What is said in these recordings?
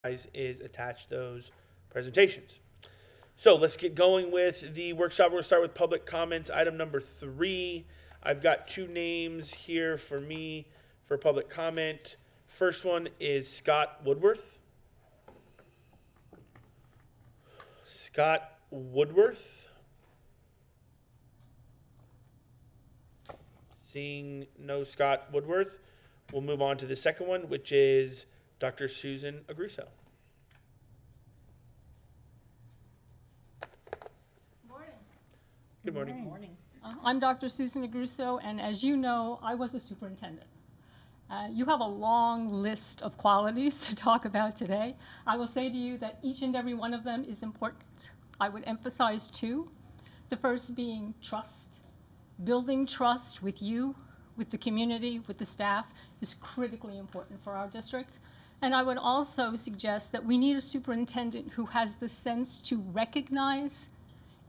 is attach those presentations. So let's get going with the workshop. We're going to start with public comments. Item number 3. I've got 2 names here for me for public comment. First one is Scott Woodworth. Scott Woodworth. Seeing no Scott Woodworth, we'll move on to the second one, which is Dr. Susan Agruso. Good morning. Good morning. I'm Dr. Susan Agruso, and as you know, I was a superintendent. You have a long list of qualities to talk about today. I will say to you that each and every one of them is important. I would emphasize 2. The first being trust. Building trust with you, with the community, with the staff is critically important for our district. And I would also suggest that we need a superintendent who has the sense to recognize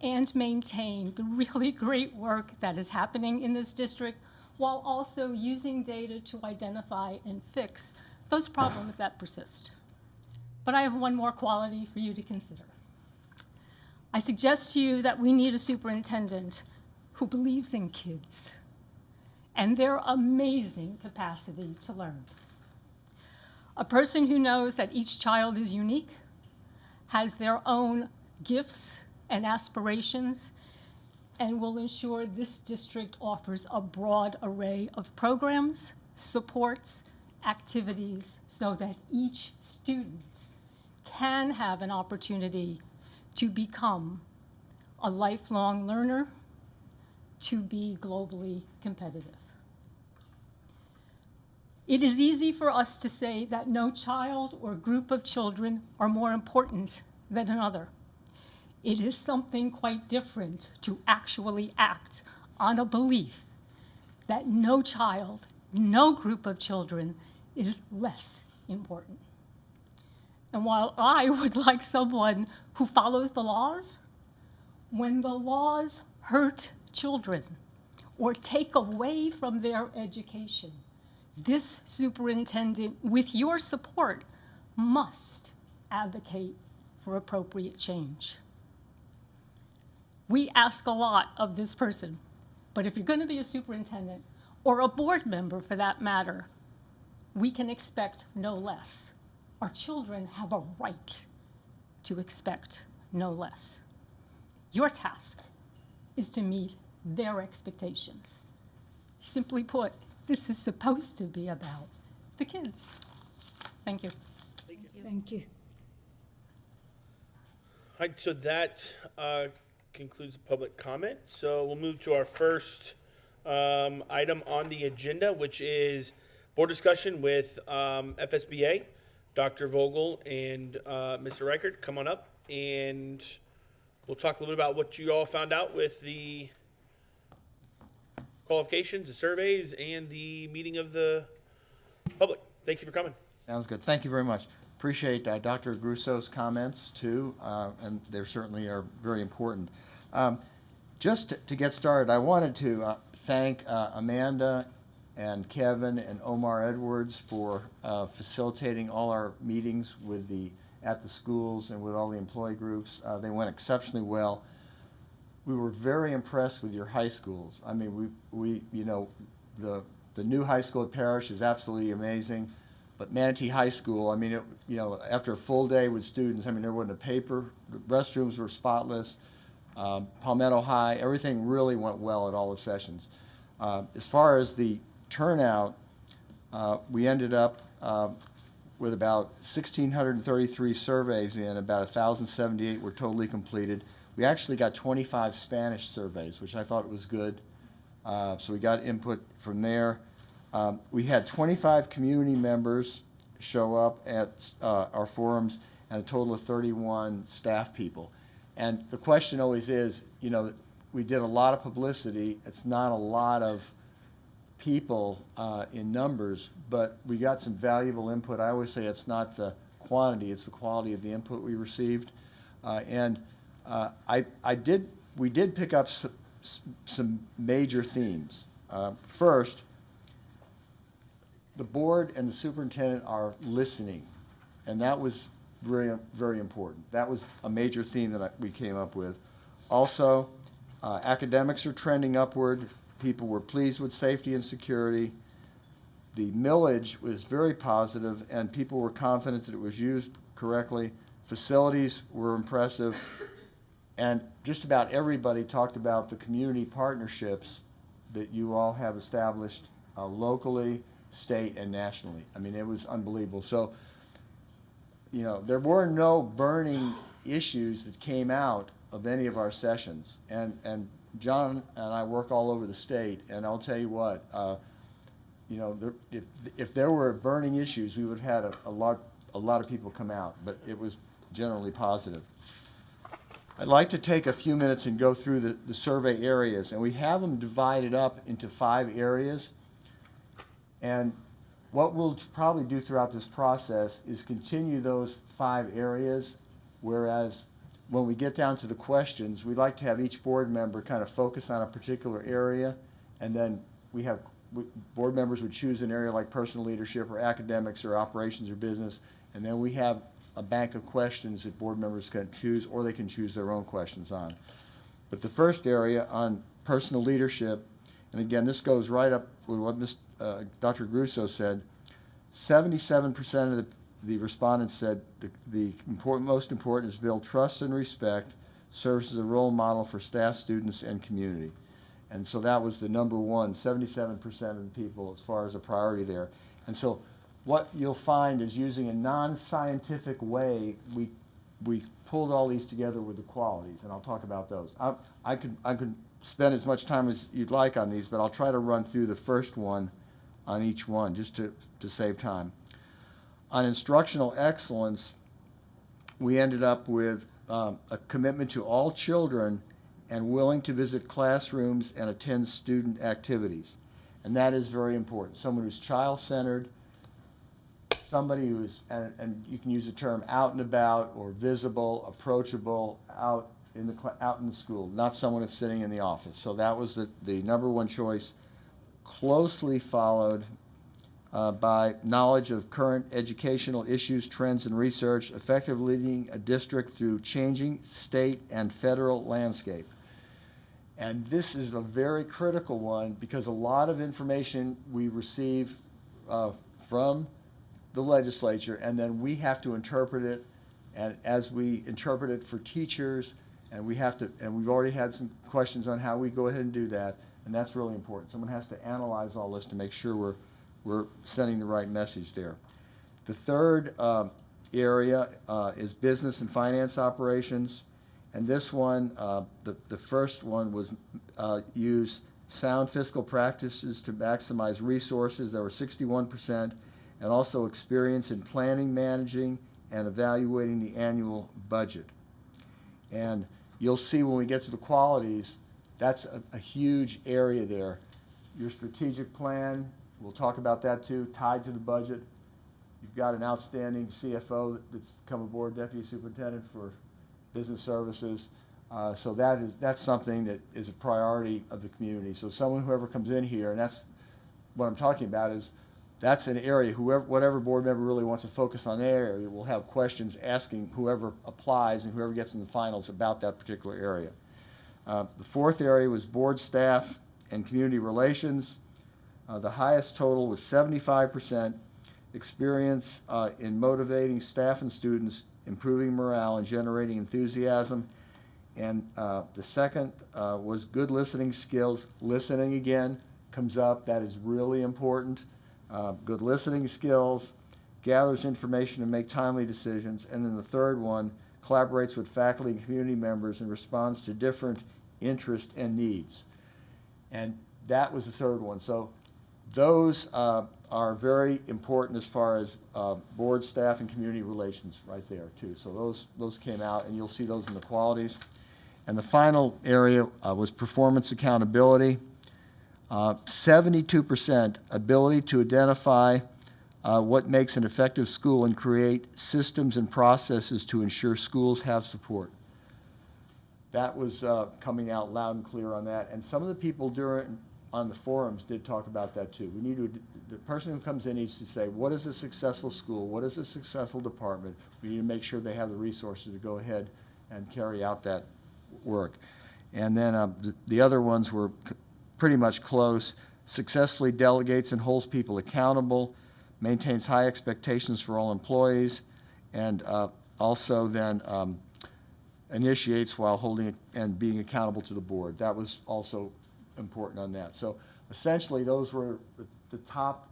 and maintain the really great work that is happening in this district, while also using data to identify and fix those problems that persist. But I have one more quality for you to consider. I suggest to you that we need a superintendent who believes in kids and their amazing capacity to learn. A person who knows that each child is unique, has their own gifts and aspirations, and will ensure this district offers a broad array of programs, supports, activities, so that each student can have an opportunity to become a lifelong learner, to be globally competitive. It is easy for us to say that no child or group of children are more important than another. It is something quite different to actually act on a belief that no child, no group of children is less important. And while I would like someone who follows the laws, when the laws hurt children or take away from their education, this superintendent, with your support, must advocate for appropriate change. We ask a lot of this person, but if you're going to be a superintendent, or a board member for that matter, we can expect no less. Our children have a right to expect no less. Your task is to meet their expectations. Simply put, this is supposed to be about the kids. Thank you. Thank you. All right, so that concludes public comment. So we'll move to our first item on the agenda, which is board discussion with FSBA. Dr. Vogel and Mr. Reichert, come on up, and we'll talk a little bit about what you all found out with the qualifications, the surveys, and the meeting of the public. Thank you for coming. Sounds good. Thank you very much. Appreciate Dr. Grusso's comments, too, and they certainly are very important. Just to get started, I wanted to thank Amanda and Kevin and Omar Edwards for facilitating all our meetings with at the schools and with all the employee groups. They went exceptionally well. We were very impressed with your high schools. I mean, we you know, the new high school at Parrish is absolutely amazing, but Manatee High School, I mean, you know, after a full day with students, I mean, there wasn't a paper, the restrooms were spotless. Palmetto High, everything really went well at all the sessions. As far as the turnout, we ended up with about 1,633 surveys in, about 1,078 were totally completed. We actually got 25 Spanish surveys, which I thought was good. So we got input from there. We had 25 community members show up at our forums and a total of 31 staff people. And the question always is, you know, we did a lot of publicity. It's not a lot of people in numbers, but we got some valuable input. I always say it's not the quantity, it's the quality of the input we received. We did pick up some major themes. First, the board and the superintendent are listening, and that was very, very important. That was a major theme that we came up with. Also, academics are trending upward. People were pleased with safety and security. The millage was very positive, and people were confident that it was used correctly. Facilities were impressive, and just about everybody talked about the community partnerships that you all have established locally, state, and nationally. I mean, it was unbelievable. So, you know, there were no burning issues that came out of any of our sessions. And John and I work all over the state, and I'll tell you what, you know, if there were burning issues, we would have had a lot of people come out, but it was generally positive. I'd like to take a few minutes and go through the survey areas, and we have them divided up into 5 areas. And what we'll probably do throughout this process is continue those 5 areas, whereas when we get down to the questions, we'd like to have each board member kind of focus on a particular area, and then board members would choose an area like personal leadership or academics or operations or business, and then we have a bank of questions that board members can choose, or they can choose their own questions on. But the first area on personal leadership, and again, this goes right up with what Dr. Grusso said, 77% of the respondents said the most important is build trust and respect, serves as a role model for staff, students, and community. And so that was the number one, 77% of the people as far as a priority there. And so what you'll find is using a non-scientific way, we pulled all these together with the qualities, and I'll talk about those. I could spend as much time as you'd like on these, but I'll try to run through the first one on each one just to save time. On instructional excellence, we ended up with a commitment to all children and willing to visit classrooms and attend student activities. And that is very important. Someone who's child-centered, somebody who's, and you can use the term out and about or visible, approachable, out in the school, not someone that's sitting in the office. So that was the number one choice, closely followed by knowledge of current educational issues, trends, and research, effectively leading a district through changing state and federal landscape. And this is a very critical one because a lot of information we receive from the legislature, and then we have to interpret it, and as we interpret it for teachers, and we've already had some questions on how we go ahead and do that, and that's really important. Someone has to analyze all this to make sure we're sending the right message there. The third area is business and finance operations. And this one, the first one was use sound fiscal practices to maximize resources. There were 61%, and also experience in planning, managing, and evaluating the annual budget. And you'll see when we get to the qualities, that's a huge area there. Your strategic plan, we'll talk about that too, tied to the budget. You've got an outstanding CFO that's come aboard, Deputy Superintendent for Business Services. So that's something that is a priority of the community. So whoever comes in here, and that's what I'm talking about, is that's an area, whatever board member really wants to focus on their area will have questions asking whoever applies and whoever gets in the finals about that particular area. The fourth area was board staff and community relations. The highest total was 75% experience in motivating staff and students, improving morale, and generating enthusiasm. And the second was good listening skills. Listening, again, comes up. That is really important. Good listening skills, gathers information and make timely decisions. And then the third one, collaborates with faculty and community members and responds to different interests and needs. And that was the third one. So those are very important as far as board, staff, and community relations right there too. So those came out, and you'll see those in the qualities. And the final area was performance accountability. 72% ability to identify what makes an effective school and create systems and processes to ensure schools have support. That was coming out loud and clear on that. And some of the people on the forums did talk about that too. We need to, the person who comes in needs to say, what is a successful school? What is a successful department? We need to make sure they have the resources to go ahead and carry out that work. And then the other ones were pretty much close. Successfully delegates and holds people accountable, maintains high expectations for all employees, and also then initiates while holding and being accountable to the board. That was also important on that. So essentially, those were the top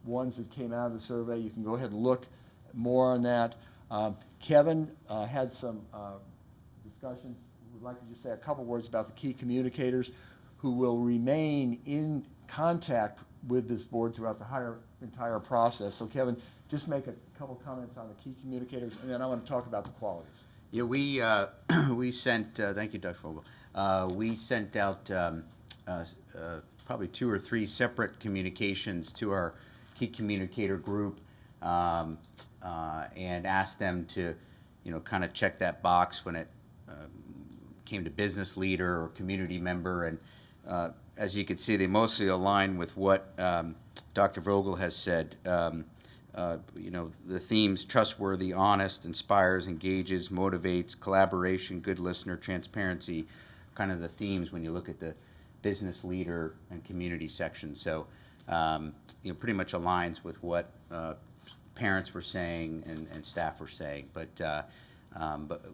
ones that came out of the survey. You can go ahead and look more on that. Kevin had some discussions. Would like to just say a couple words about the key communicators who will remain in contact with this board throughout the entire process. So Kevin, just make a couple comments on the key communicators, and then I want to talk about the qualities. Yeah, we sent, thank you, Dr. Fogel. We sent out probably 2 or 3 separate communications to our key communicator group and asked them to, kind of check that box when it came to business leader or community member. And as you can see, they mostly align with what Dr. Vogel has said. The themes: trustworthy, honest, inspires, engages, motivates, collaboration, good listener, transparency, kind of the themes when you look at the business leader and community section. So, pretty much aligns with what parents were saying and staff were saying. But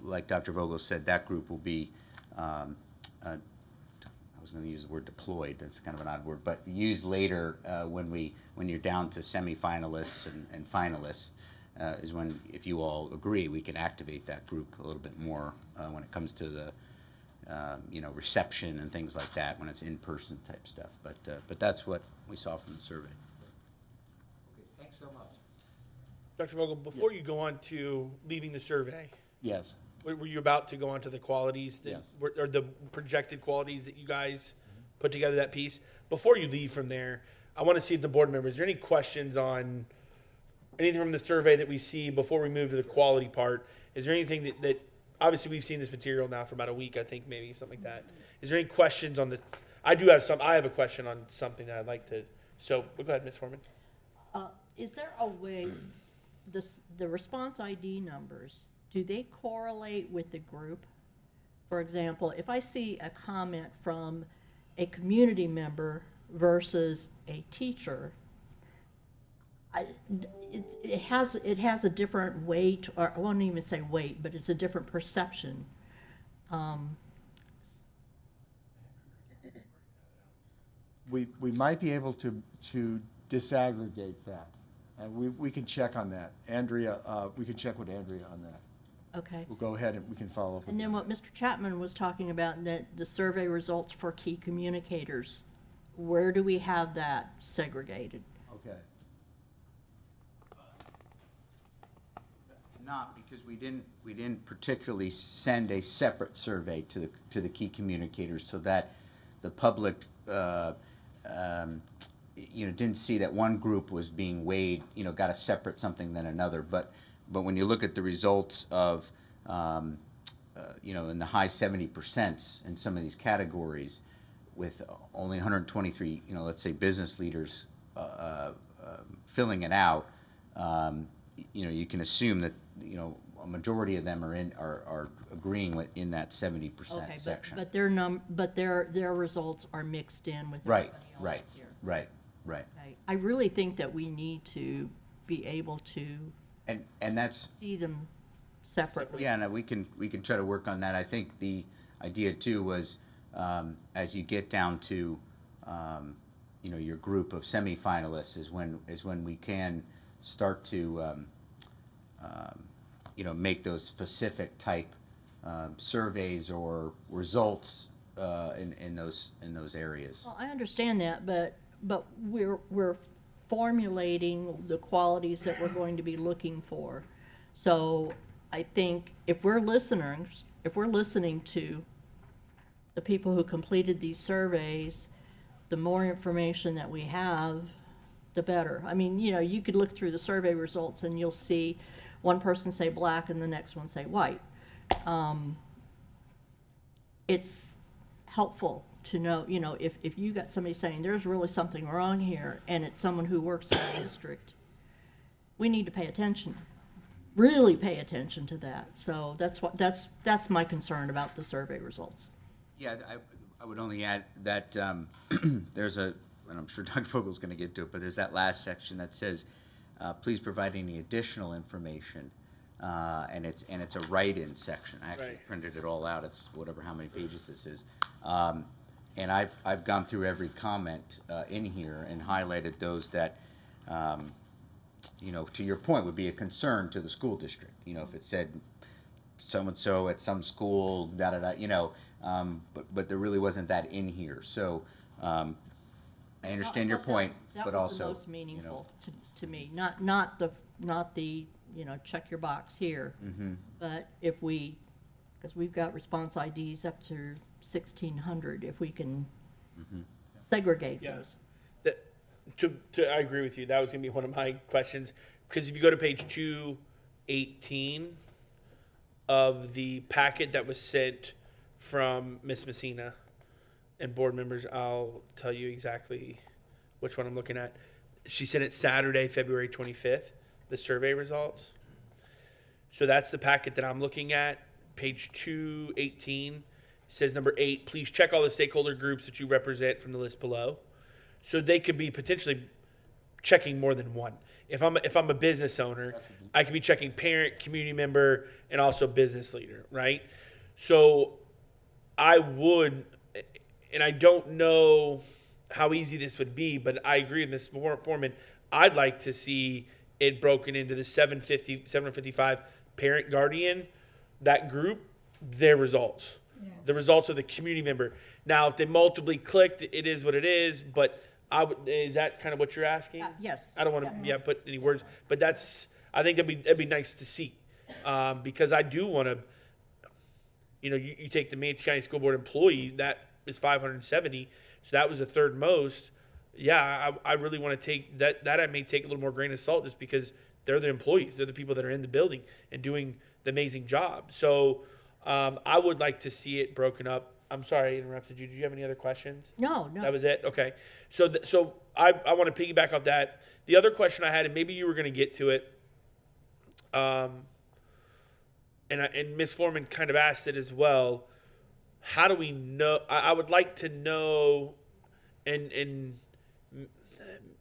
like Dr. Vogel said, that group will be, I was going to use the word deployed. That's kind of an odd word, but used later when you're down to semifinalists and finalists is when, if you all agree, we can activate that group a little bit more when it comes to the reception and things like that, when it's in-person type stuff. But that's what we saw from the survey. Okay, thanks so much. Dr. Vogel, before you go on to leaving the survey, Yes. were you about to go on to the qualities that Yes. or the projected qualities that you guys put together that piece? Before you leave from there, I want to see if the board members, is there any questions on anything from the survey that we see before we move to the quality part? Is there anything that obviously we've seen this material now for about a week, I think, maybe something like that. Is there any questions on the, I have a question on something that I'd like to, so go ahead, Ms. Foreman. Is there a way, the response ID numbers, do they correlate with the group? For example, if I see a comment from a community member versus a teacher, it has a different weight, or I won't even say weight, but it's a different perception. We might be able to disaggregate that, and we can check on that. Andrea, we can check with Andrea on that. Okay. We'll go ahead and we can follow up with And then you. what Mr. Chapman was talking about, that the survey results for key communicators, where do we have that segregated? Okay. Not because we didn't particularly send a separate survey to the key communicators, so that the public didn't see that one group was being weighed, got a separate something than another. But when you look at the results of in the high 70% in some of these categories, with only 123 let's say business leaders filling it out, you can assume that a majority of them are agreeing with in that 70% Okay, section. but their results are mixed in with Right, everybody right, else's here. right. Okay. I really think that we need to be able to And that's, see them separately. yeah, no, we can try to work on that. I think the idea too was as you get down to your group of semifinalists is when we can start to make those specific type surveys or results in those areas. Well, I understand that, but we're formulating the qualities that we're going to be looking for. So I think if we're listening to the people who completed these surveys, the more information that we have, the better. I mean, you could look through the survey results and you'll see one person say black and the next one say white. It's helpful to know, you know, if you got somebody saying there's really something wrong here, and it's someone who works in the district, we need to pay attention, really pay attention to that. So that's my concern about the survey results. Yeah, I would only add that there's and I'm sure Dr. Vogel's going to get to it, but there's that last section that says, please provide any additional information, and it's a write-in section. I actually Right. printed it all out. It's whatever how many pages this is, and I've gone through every comment in here and highlighted those that, you know, to your point, would be a concern to the school district. You know, if it said so and so at some school, da da da, you know, but there really wasn't that in here. So I understand your point, but also, That was the most you know, meaningful to me, not the, you know, check your box here. But if we, because we've got response IDs up to 1,600, if we can segregate Yeah. those. I agree with you. That was going to be one of my questions. Because if you go to page 218 of the packet that was sent from Ms. Messina and board members, I'll tell you exactly which one I'm looking at. She sent it Saturday, February 25th, the survey results. So that's the packet that I'm looking at. Page 218 says number 8, please check all the stakeholder groups that you represent from the list below. So they could be potentially checking more than one. If I'm a business owner, I could be checking parent, community member, and also business leader, right? So I would, and I don't know how easy this would be, but I agree with Ms. Foreman. I'd like to see it broken into the 755 parent guardian, that group, their results. The results of the community member. Now, if they multiply clicked, it is what it is, but is that kind of what you're asking? Yes. I don't want to put any words, but I think that'd be nice to see, because I do want to. You know, you take the Manatee County School Board employee, that is 570, so that was the third most. Yeah, I really want to take that. That I may take a little more grain of salt, just because they're the employees, they're the people that are in the building and doing the amazing job. So I would like to see it broken up. I'm sorry I interrupted you. Do you have any other questions? No. That was it? Okay. So I want to piggyback off that. The other question I had, and maybe you were going to get to it, and Ms. Foreman kind of asked it as well. How do we know? I would like to know, and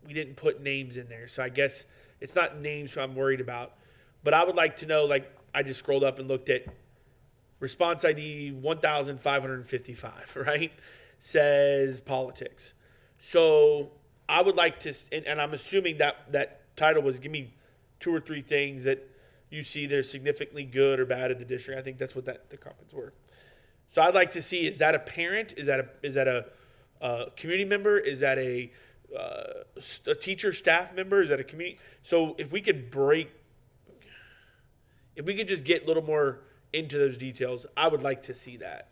we didn't put names in there, so I guess it's not names who I'm worried about. But I would like to know, like, I just scrolled up and looked at response ID 1,555, right? Says politics. So I would like to, and I'm assuming that title was give me 2 or 3 things that you see that are significantly good or bad in the district. I think that's what the comments were. So I'd like to see, is that a parent? Is that a community member? Is that a teacher, staff member? Is that a community? So if we could just get a little more into those details, I would like to see that.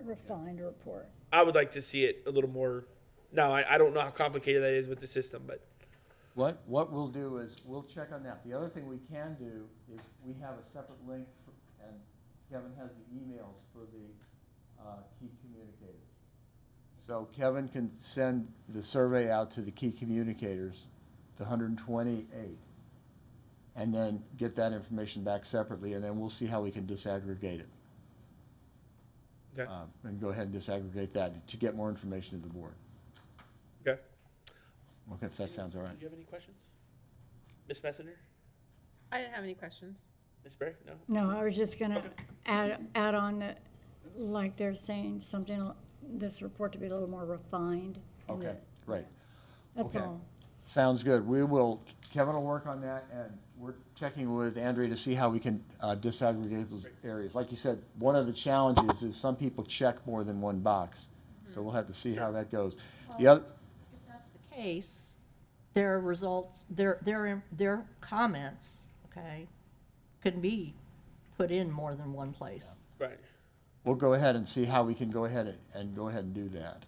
Refined report. I would like to see it a little more. Now, I don't know how complicated that is with the system, but What we'll do is, we'll check on that. The other thing we can do is, we have a separate link, and Kevin has the emails for the key communicators. So Kevin can send the survey out to the key communicators, the 128, and then get that information back separately, and then we'll see how we can disaggregate it. okay. And go ahead and disaggregate that to get more information to the board. Okay. Okay, if that sounds all right. Do you have any questions? Ms. Messenger? I didn't have any questions. Ms. Bray? No? No, I was just gonna add on that, like they're saying, something, this report to be a little more refined. in Okay, it. great. That's Okay. all. Sounds good. Kevin will work on that, and we're checking with Andrea to see how we can disaggregate those areas. Like you said, one of the challenges is some people check more than one box, so we'll have to see how that goes. The other, If that's the case, their results, their comments, okay, can be put in more than one place. Right. we'll go ahead and see how we can go ahead and do that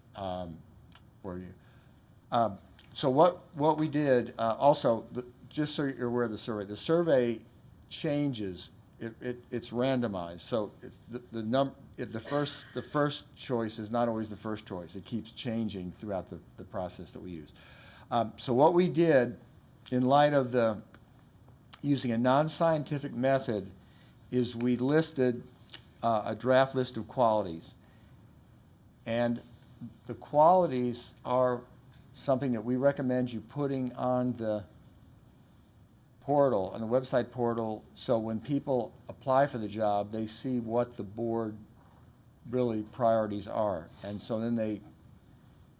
for you. So what we did, also, just so you're aware of the survey changes it's randomized. So it's the first choice is not always the first choice. It keeps changing throughout the process that we use. So what we did in light of using a non-scientific method is we listed a draft list of qualities. And the qualities are something that we recommend you putting on the portal, on the website portal, so when people apply for the job, they see what the board really priorities are. And so then they,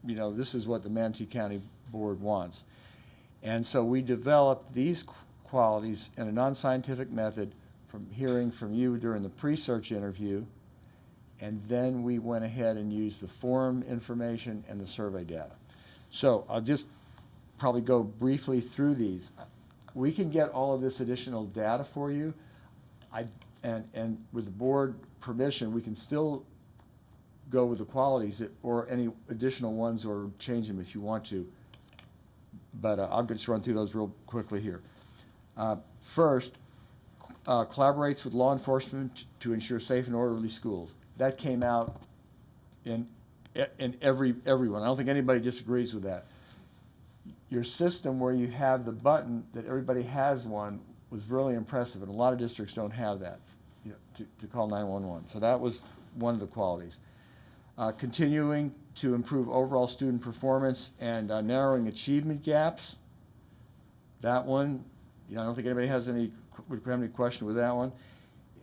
this is what the Manatee County Board wants. And so we developed these qualities in a non-scientific method from hearing from you during the pre-search interview, and then we went ahead and used the forum information and the survey data. So I'll just probably go briefly through these. We can get all of this additional data for you. And with the board permission, we can still go with the qualities or any additional ones or change them if you want to. But I'll just run through those real quickly here. First, collaborates with law enforcement to ensure safe and orderly schools. That came out in everyone. I don't think anybody disagrees with that. Your system where you have the button that everybody has one was really impressive, and a lot of districts don't have that, to call 911. So that was one of the qualities. Continuing to improve overall student performance and narrowing achievement gaps. That one, I don't think anybody would have any question with that one.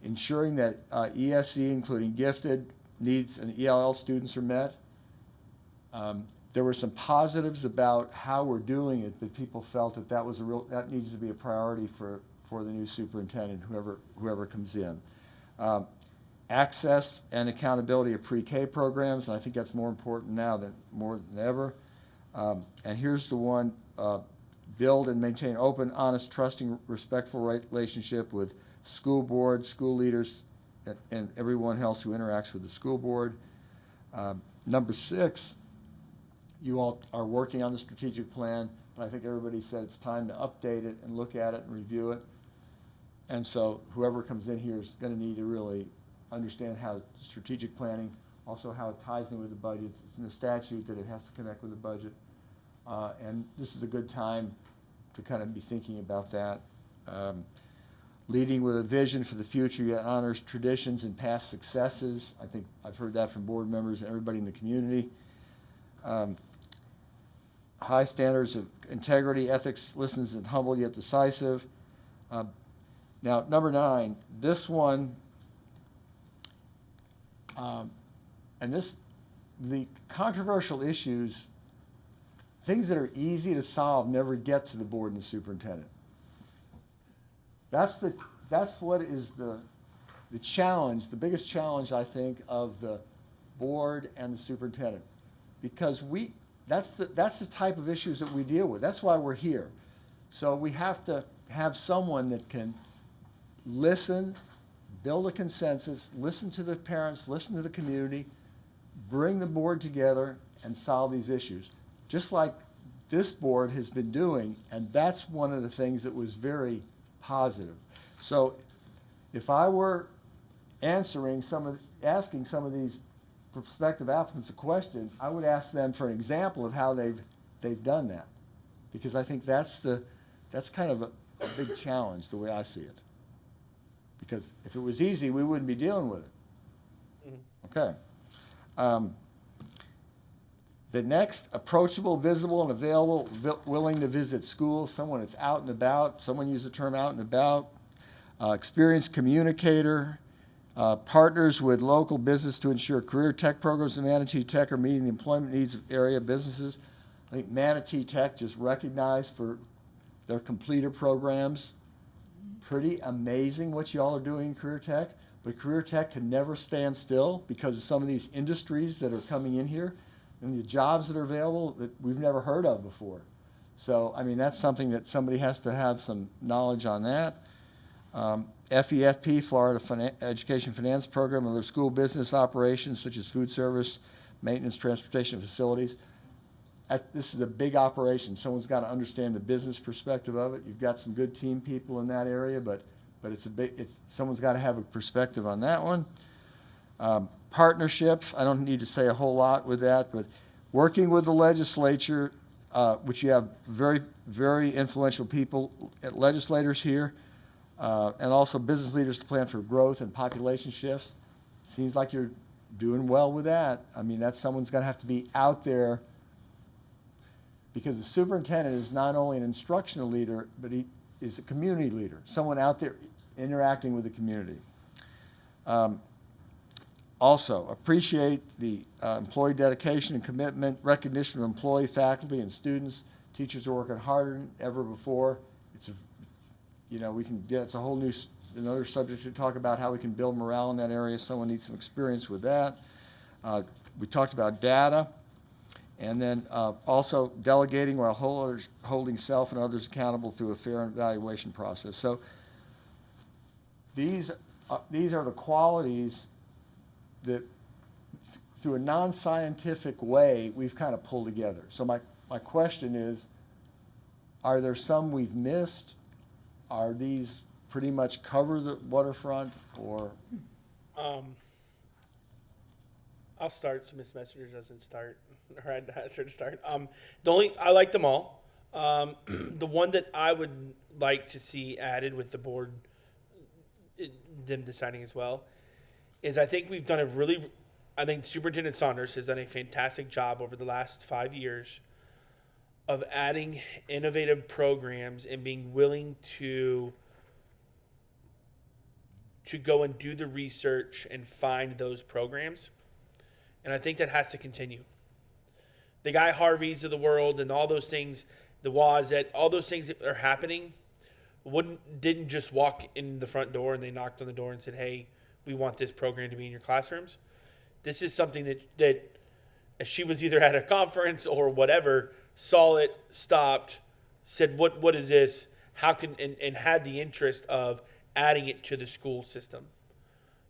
Ensuring that ESE, including gifted, needs, and ELL students are met. There were some positives about how we're doing it, but people felt that that needs to be a priority for the new superintendent, whoever comes in. Access and accountability of pre-K programs, and I think that's more important now more than ever. And here's the one, build and maintain open, honest, trusting, respectful relationship with school board, school leaders, and everyone else who interacts with the school board. Number 6, you all are working on the strategic plan, but I think everybody said it's time to update it and look at it and review it. And so whoever comes in here is going to need to really understand how strategic planning, also how it ties in with the budget. It's in the statute that it has to connect with the budget. And this is a good time to kind of be thinking about that. Leading with a vision for the future that honors traditions and past successes. I think I've heard that from board members and everybody in the community. High standards of integrity, ethics, listens and humble yet decisive. Now, number 9, this one, the controversial issues, things that are easy to solve never get to the board and the superintendent. That's what is the challenge, the biggest challenge, I think, of the board and the superintendent, because that's the type of issues that we deal with. That's why we're here. So we have to have someone that can listen, build a consensus, listen to the parents, listen to the community, bring the board together and solve these issues, just like this board has been doing, and that's one of the things that was very positive. So if I were asking some of these prospective applicants a question, I would ask them for an example of how they've done that, because I think that's kind of a big challenge the way I see it. Because if it was easy, we wouldn't be dealing with it. Okay. The next, approachable, visible, and available, willing to visit schools, someone that's out and about, someone use the term out and about, experienced communicator, partners with local business to ensure career tech programs in Manatee Tech are meeting the employment needs of area businesses. I think Manatee Tech just recognized for their completer programs. Pretty amazing what you all are doing in career tech, but career tech can never stand still because of some of these industries that are coming in here and the jobs that are available that we've never heard of before. So, I mean, that's something that somebody has to have some knowledge on that. FEFP, Florida Education Finance Program, and their school business operations such as food service, maintenance, transportation facilities. This is a big operation. Someone's got to understand the business perspective of it. You've got some good team people in that area, but but someone's got to have a perspective on that one. Partnerships, I don't need to say a whole lot with that, but working with the legislature, which you have very, very influential people, legislators here, and also business leaders to plan for growth and population shifts. Seems like you're doing well with that. I mean, someone's going to have to be out there, because the superintendent is not only an instructional leader, but he is a community leader, someone out there interacting with the community. Also, appreciate the employee dedication and commitment, recognition of employee, faculty, and students. Teachers are working harder than ever before. It's a whole new, another subject to talk about, how we can build morale in that area. Someone needs some experience with that. We talked about data, and then also delegating while holding self and others accountable through a fair evaluation process. So these are the qualities that, through a non-scientific way, we've kind of pulled together. So my question is, are there some we've missed? Are these pretty much cover the waterfront, or? I'll start, so Ms. Messenger doesn't start, or I'd ask her to start. I like them all. The one that I would like to see added with the board, them deciding as well, is I think Superintendent Saunders has done a fantastic job over the last 5 years of adding innovative programs and being willing to go and do the research and find those programs. And I think that has to continue. The Guy Harveys of the world and all those things, the WASET, all those things that are happening, didn't just walk in the front door and they knocked on the door and said, hey, we want this program to be in your classrooms. This is something that she was either at a conference or whatever, saw it, stopped, said, what is this? How can, and had the interest of adding it to the school system.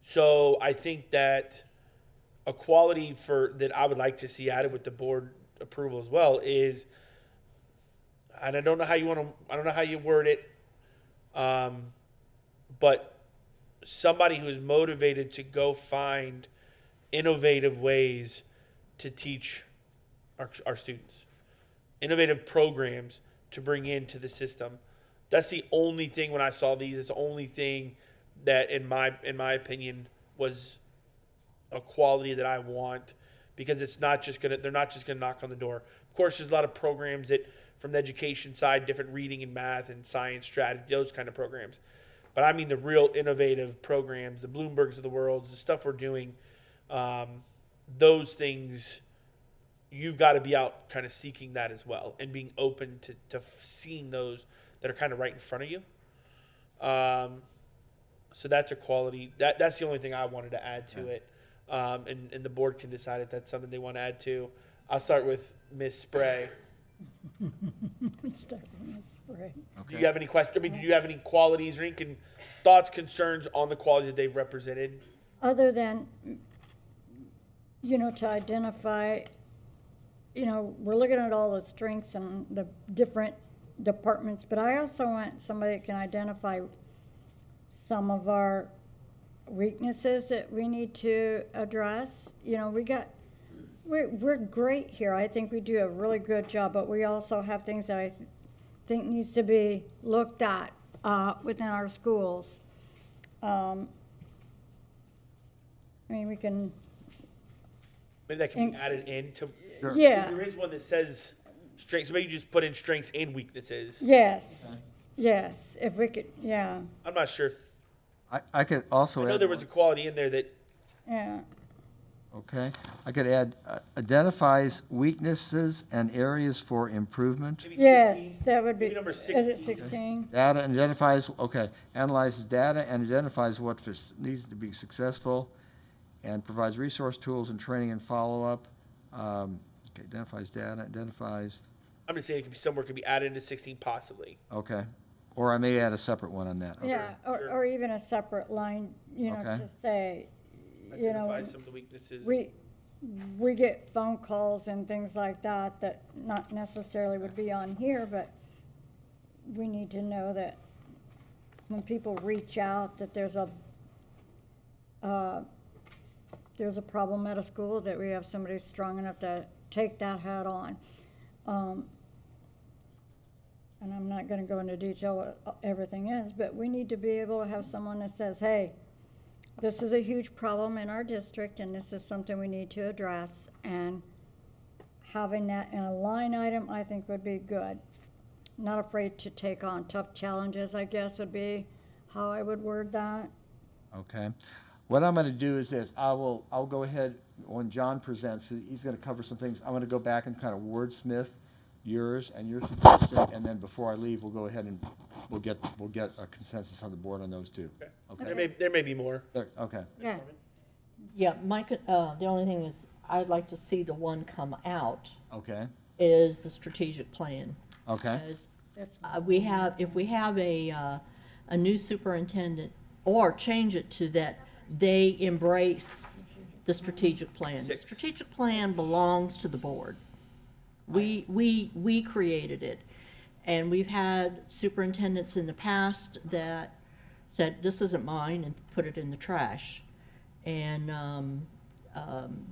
So I think that a quality that I would like to see added with the board approval as well is, and I don't know how you word it, but somebody who is motivated to go find innovative ways to teach our students, innovative programs to bring into the system. That's the only thing, when I saw these, it's the only thing that in my opinion was a quality that I want, because they're not just gonna knock on the door. Of course, there's a lot of programs that, from the education side, different reading and math and science strategy, those kind of programs. But I mean the real innovative programs, the Bloombergs of the world, the stuff we're doing, those things, you've got to be out kind of seeking that as well and being open to seeing those that are kind of right in front of you. So that's a quality. That's the only thing I wanted to add to it. And the board can decide if that's something they want to add to. I'll start with Ms. Spray. Start with Ms. Spray. Do you have any questions? I mean, do you have any qualities or any thoughts, concerns on the qualities that they've represented? Other than, to identify, we're looking at all the strengths and the different departments, but I also want somebody that can identify some of our weaknesses that we need to address. We're great here. I think we do a really good job, but we also have things that I think needs to be looked at within our schools. We can. Maybe that can be added into. Sure. Yeah. There is one that says strengths. So maybe you just put in strengths and weaknesses. Yes. Yes. If we could. Yeah. I'm not sure if. I could also I know add there was a quality in there that. Yeah. Okay, I could add, identifies weaknesses and areas for improvement. Maybe Yes, 16. that would be. Maybe number Is it 16. 16? Data identifies, analyzes data and identifies what needs to be successful, and provides resource tools and training and follow-up. Identifies data, identifies, I'm just saying it could be somewhere, could be added into 16 possibly. okay. Or I may add a separate one on that. Okay. Yeah, sure. or even a separate line, Okay. to say, Identify some of the weaknesses. we get phone calls and things like that not necessarily would be on here, but we need to know that when people reach out that there's a problem at a school, that we have somebody strong enough to take that head on. And I'm not gonna go into detail what everything is, but we need to be able to have someone that says, hey, this is a huge problem in our district, and this is something we need to address, and having that in a line item, I think would be good. Not afraid to take on tough challenges, I guess, would be how I would word that. Okay. What I'm gonna do is this, I'll go ahead, when John presents, he's gonna cover some things. I'm gonna go back and kind of wordsmith yours and your suggestion, and then before I leave, we'll go ahead and we'll get a consensus on the board on those two. Okay. There may be more. Okay. Yeah. Yeah, the only thing is, I'd like to see the one come out Okay. is the strategic plan. Okay. Because That's, if we have a new superintendent, or change it to that they embrace the strategic plan. The 6. strategic plan belongs to the board. We created it. And we've had superintendents in the past that said, this isn't mine, and put it in the trash. And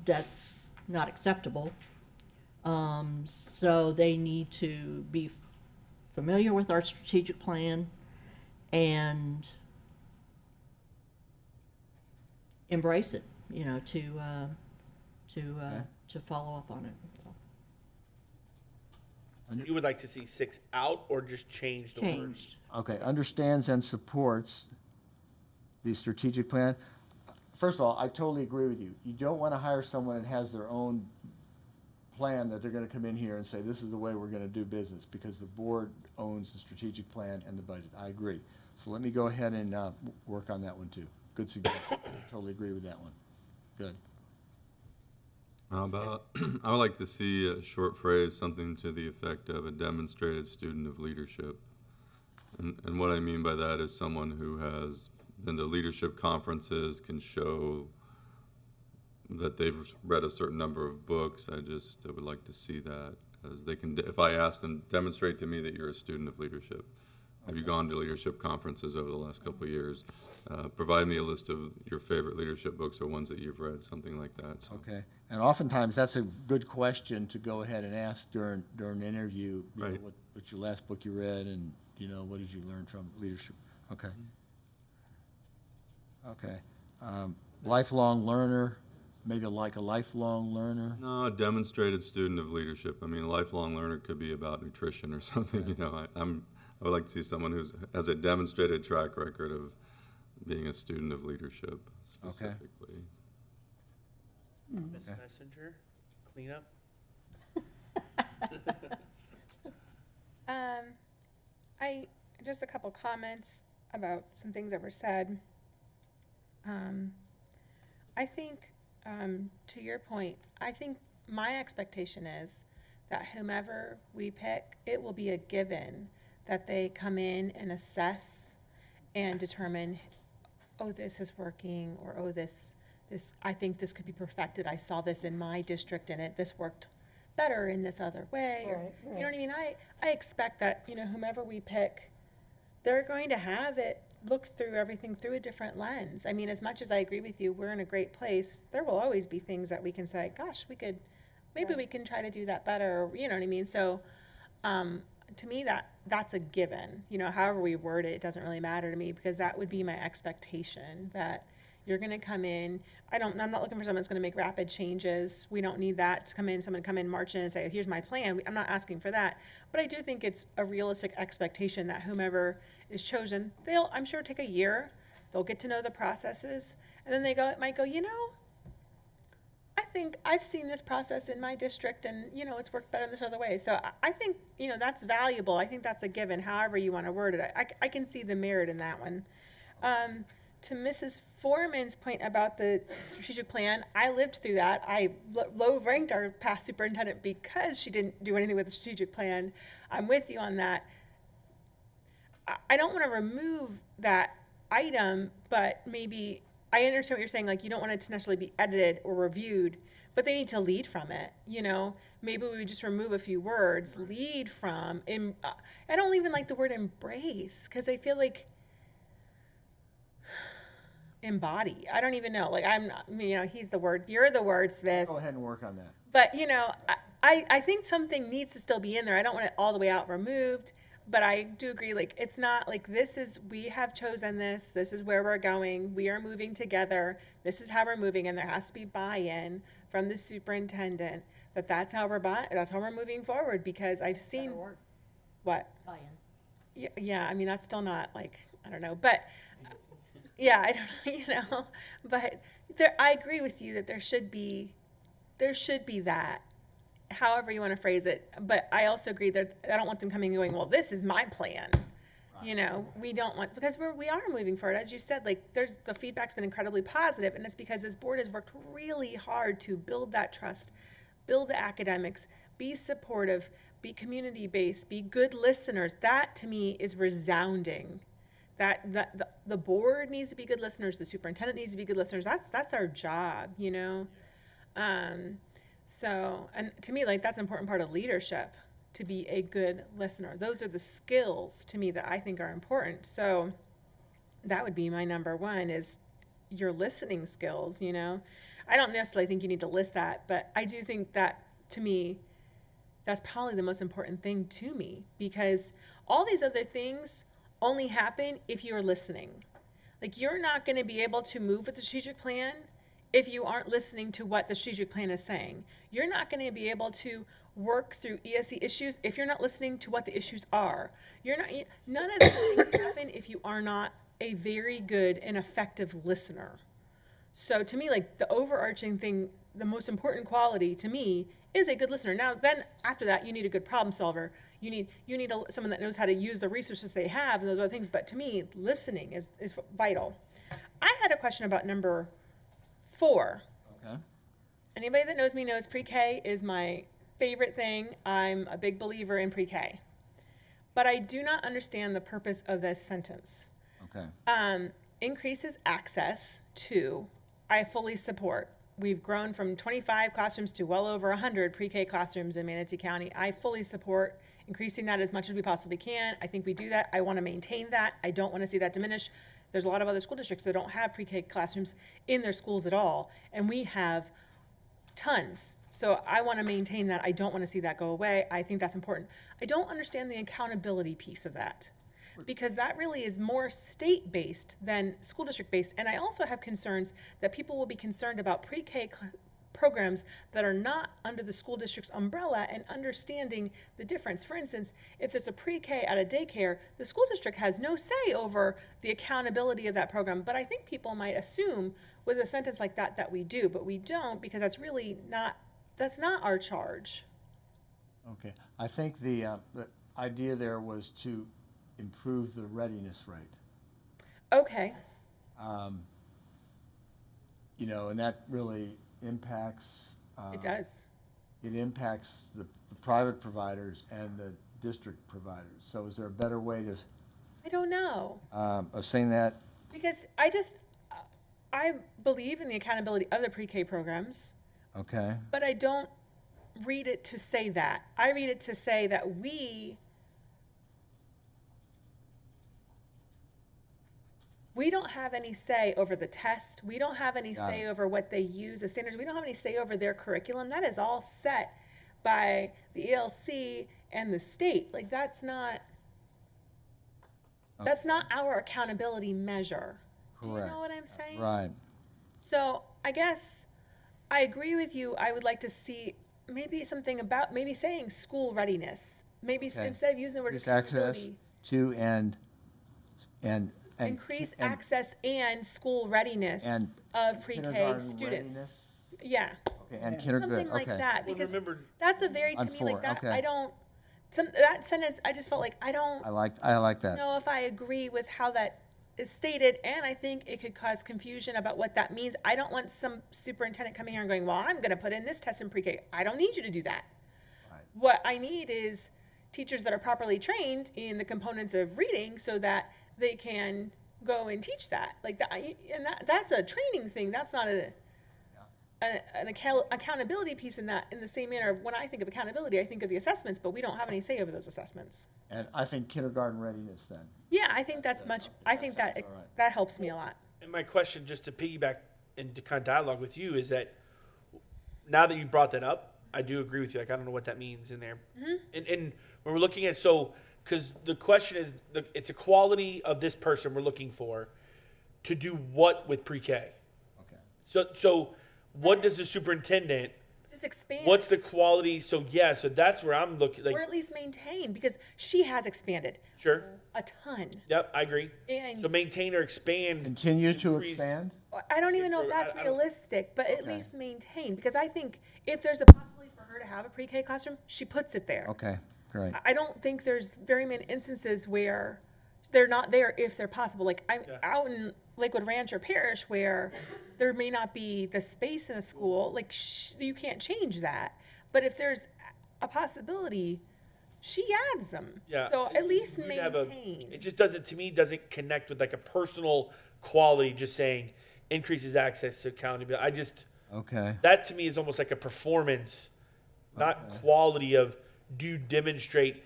that's not acceptable. So they need to be familiar with our strategic plan and embrace it, you know, to follow up on it. So, You would like to see 6 out or just change the words? changed. Okay, understands and supports the strategic plan. First of all, I totally agree with you. You don't want to hire someone that has their own plan that they're going to come in here and say, this is the way we're going to do business, because the board owns the strategic plan and the budget. I agree. So let me go ahead and work on that one too. Good suggestion. Totally agree with that one. Good. How about, I would like to see a short phrase, something to the effect of a demonstrated student of leadership. And what I mean by that is someone who has been to leadership conferences, can show that they've read a certain number of books. I would like to see that, as they can, if I ask them, demonstrate to me that you're a student of leadership. Have you gone to leadership conferences over the last couple of years? Provide me a list of your favorite leadership books or ones that you've read, something like that. So. Okay. And oftentimes, that's a good question to go ahead and ask during an interview. You know, Right. what's your last book you read, and, you know, what did you learn from leadership? Okay. Okay. Lifelong learner, maybe like a lifelong learner. No, a demonstrated student of leadership. I mean, a lifelong learner could be about nutrition or something. You know, I would like to see someone who has a demonstrated track record of being a student of leadership specifically. Ms. Messenger, clean up. Just a couple comments about some things that were said. I think, to your point, I think my expectation is that whomever we pick, it will be a given that they come in and assess and determine, oh, this is working, or oh, this, I think this could be perfected. I saw this in my district and this worked better in this other way. Or, Right, you know what I mean? I expect that, you know, whomever we pick, they're going to have it look through everything through a different lens. I mean, as much as I agree with you, we're in a great place, there will always be things that we can say, gosh, maybe we can try to do that better, or, you know what I mean? So, to me, that's a given. You know, however we word it, it doesn't really matter to me, because that would be my expectation, that you're gonna come in. I'm not looking for someone that's gonna make rapid changes. We don't need that to come in, someone to come in, march in and say, here's my plan. I'm not asking for that. But I do think it's a realistic expectation that whomever is chosen, they'll, I'm sure, take a year. They'll get to know the processes, and then might go, you know, I think I've seen this process in my district, and, you know, it's worked better in this other way. So I think, you know, that's valuable. I think that's a given, however you want to word it. I can see the merit in that one. To Mrs. Foreman's point about the strategic plan, I lived through that. I low ranked our past superintendent because she didn't do anything with the strategic plan. I'm with you on that. I don't want to remove that item, but maybe I understand what you're saying. Like, you don't want it to necessarily be edited or reviewed, but they need to lead from it. You know, maybe we would just remove a few words, lead from. I don't even like the word embrace, because I feel like embody. I don't even know. Like I'm not, he's the word, you're the wordsmith. Go ahead and work on that. But I think something needs to still be in there. I don't want it all the way out removed, but I do agree. Like it's not like we have chosen this. This is where we're going. We are moving together. This is how we're moving, and there has to be buy-in from the superintendent that's how we're moving forward. Because I've seen what. Yeah, I mean that's still not like I don't know, but yeah, I don't know, but I agree with you that there should be that, however you want to phrase it. But I also agree that I don't want them coming and going, well, this is my plan. We don't want, because we are moving forward. As you said, like the feedback's been incredibly positive, and it's because this board has worked really hard to build that trust, build the academics, be supportive, be community-based, be good listeners. That to me is resounding. That the board needs to be good listeners, the superintendent needs to be good listeners. That's our job, So, and to me, like that's an important part of leadership, to be a good listener. Those are the skills to me that I think are important. So that would be my number one, is your listening skills, I don't necessarily think you need to list that, but I do think that to me, that's probably the most important thing to me, because all these other things only happen if you're listening. Like you're not going to be able to move with the strategic plan if you aren't listening to what the strategic plan is saying. You're not going to be able to work through ESE issues if you're not listening to what the issues are. None of these things happen if you are not a very good and effective listener. So to me, like the overarching thing, the most important quality to me is a good listener. Now, then after that, you need a good problem solver. You need someone that knows how to use the resources they have and those other things. But to me, listening is vital. I had a question about number 4. Okay. Anybody that knows me knows pre-K is my favorite thing. I'm a big believer in pre-K. But I do not understand the purpose of this sentence. Okay. Increases access to, I fully support. We've grown from 25 classrooms to well over 100 pre-K classrooms in Manatee County. I fully support increasing that as much as we possibly can. I think we do that. I want to maintain that. I don't want to see that diminish. There's a lot of other school districts that don't have pre-K classrooms in their schools at all, and we have tons. So I want to maintain that. I don't want to see that go away. I think that's important. I don't understand the accountability piece of that, because that really is more state-based than school district-based. And I also have concerns that people will be concerned about pre-K programs that are not under the school district's umbrella and understanding the difference. For instance, if there's a pre-K at a daycare, the school district has no say over the accountability of that program. But I think people might assume with a sentence like that we do, but we don't, because that's not our charge. Okay. I think the idea there was to improve the readiness rate. Okay. And that really impacts. It does. It impacts the private providers and the district providers. So is there a better way I don't know. of saying that? Because I believe in the accountability of the pre-K programs, Okay. but I don't read it to say that. I read it to say that we don't have any say over the test. We don't have any Got say it. over what they use as standards. We don't have any say over their curriculum. That is all set by the ELC and the state. Like that's not our accountability measure. Do you Correct. know what I'm saying? Right. So I guess I agree with you. I would like to see maybe something about maybe saying school readiness. Maybe Okay. instead of using the word Increase access accountability, to and increase and- access and school readiness and of pre-K kindergarten students. readiness? Yeah, Okay, and kindergarten. something like Okay. that, Well, because remember- that's a very, to I'm me, for like it, that, okay. I don't, that sentence, I just felt like I don't I like that. know if I agree with how that is stated, and I think it could cause confusion about what that means. I don't want some superintendent coming here and going, well, I'm gonna put in this test in pre-K. I don't need you to do that. Right. What I need is teachers that are properly trained in the components of reading so that they can go and teach that. Like that, and that's a training thing. That's not an accountability piece in that. In the same manner of when I think of accountability, I think of the assessments, but we don't have any say over those assessments. And I think kindergarten readiness then. Yeah, I think that's much. I think that sounds all right. that helps me a lot. And my question, just to piggyback and to kind of dialogue with you, is that now that you brought that up, I do agree with you. Like, I don't know what that means in there. And when we're looking at, because the question is, it's a quality of this person we're looking for to do what with pre-K? Okay. So what does the superintendent, Just expand. what's the quality? So that's where I'm looking, or like, at least maintain, because she has expanded sure. a ton. Yep, I agree. And So maintain or expand. Continue to increase- expand? I don't even know if Improve. that's I don't- realistic, but at Okay. least maintain, because I think if there's a possibility for her to have a pre-K classroom, she puts it there. Okay, great. I don't think there's very many instances where they're not there if they're possible. Like I'm Yeah. out in Lakewood Ranch or Parish where there may not be the space in a school. Like you can't change that. But if there's a possibility, she adds them. Yeah. So at least You'd have maintain. it just doesn't, to me, doesn't connect with like a personal quality, just saying increases access to accountability. Okay, That to me is almost like a performance, not quality of, do you demonstrate,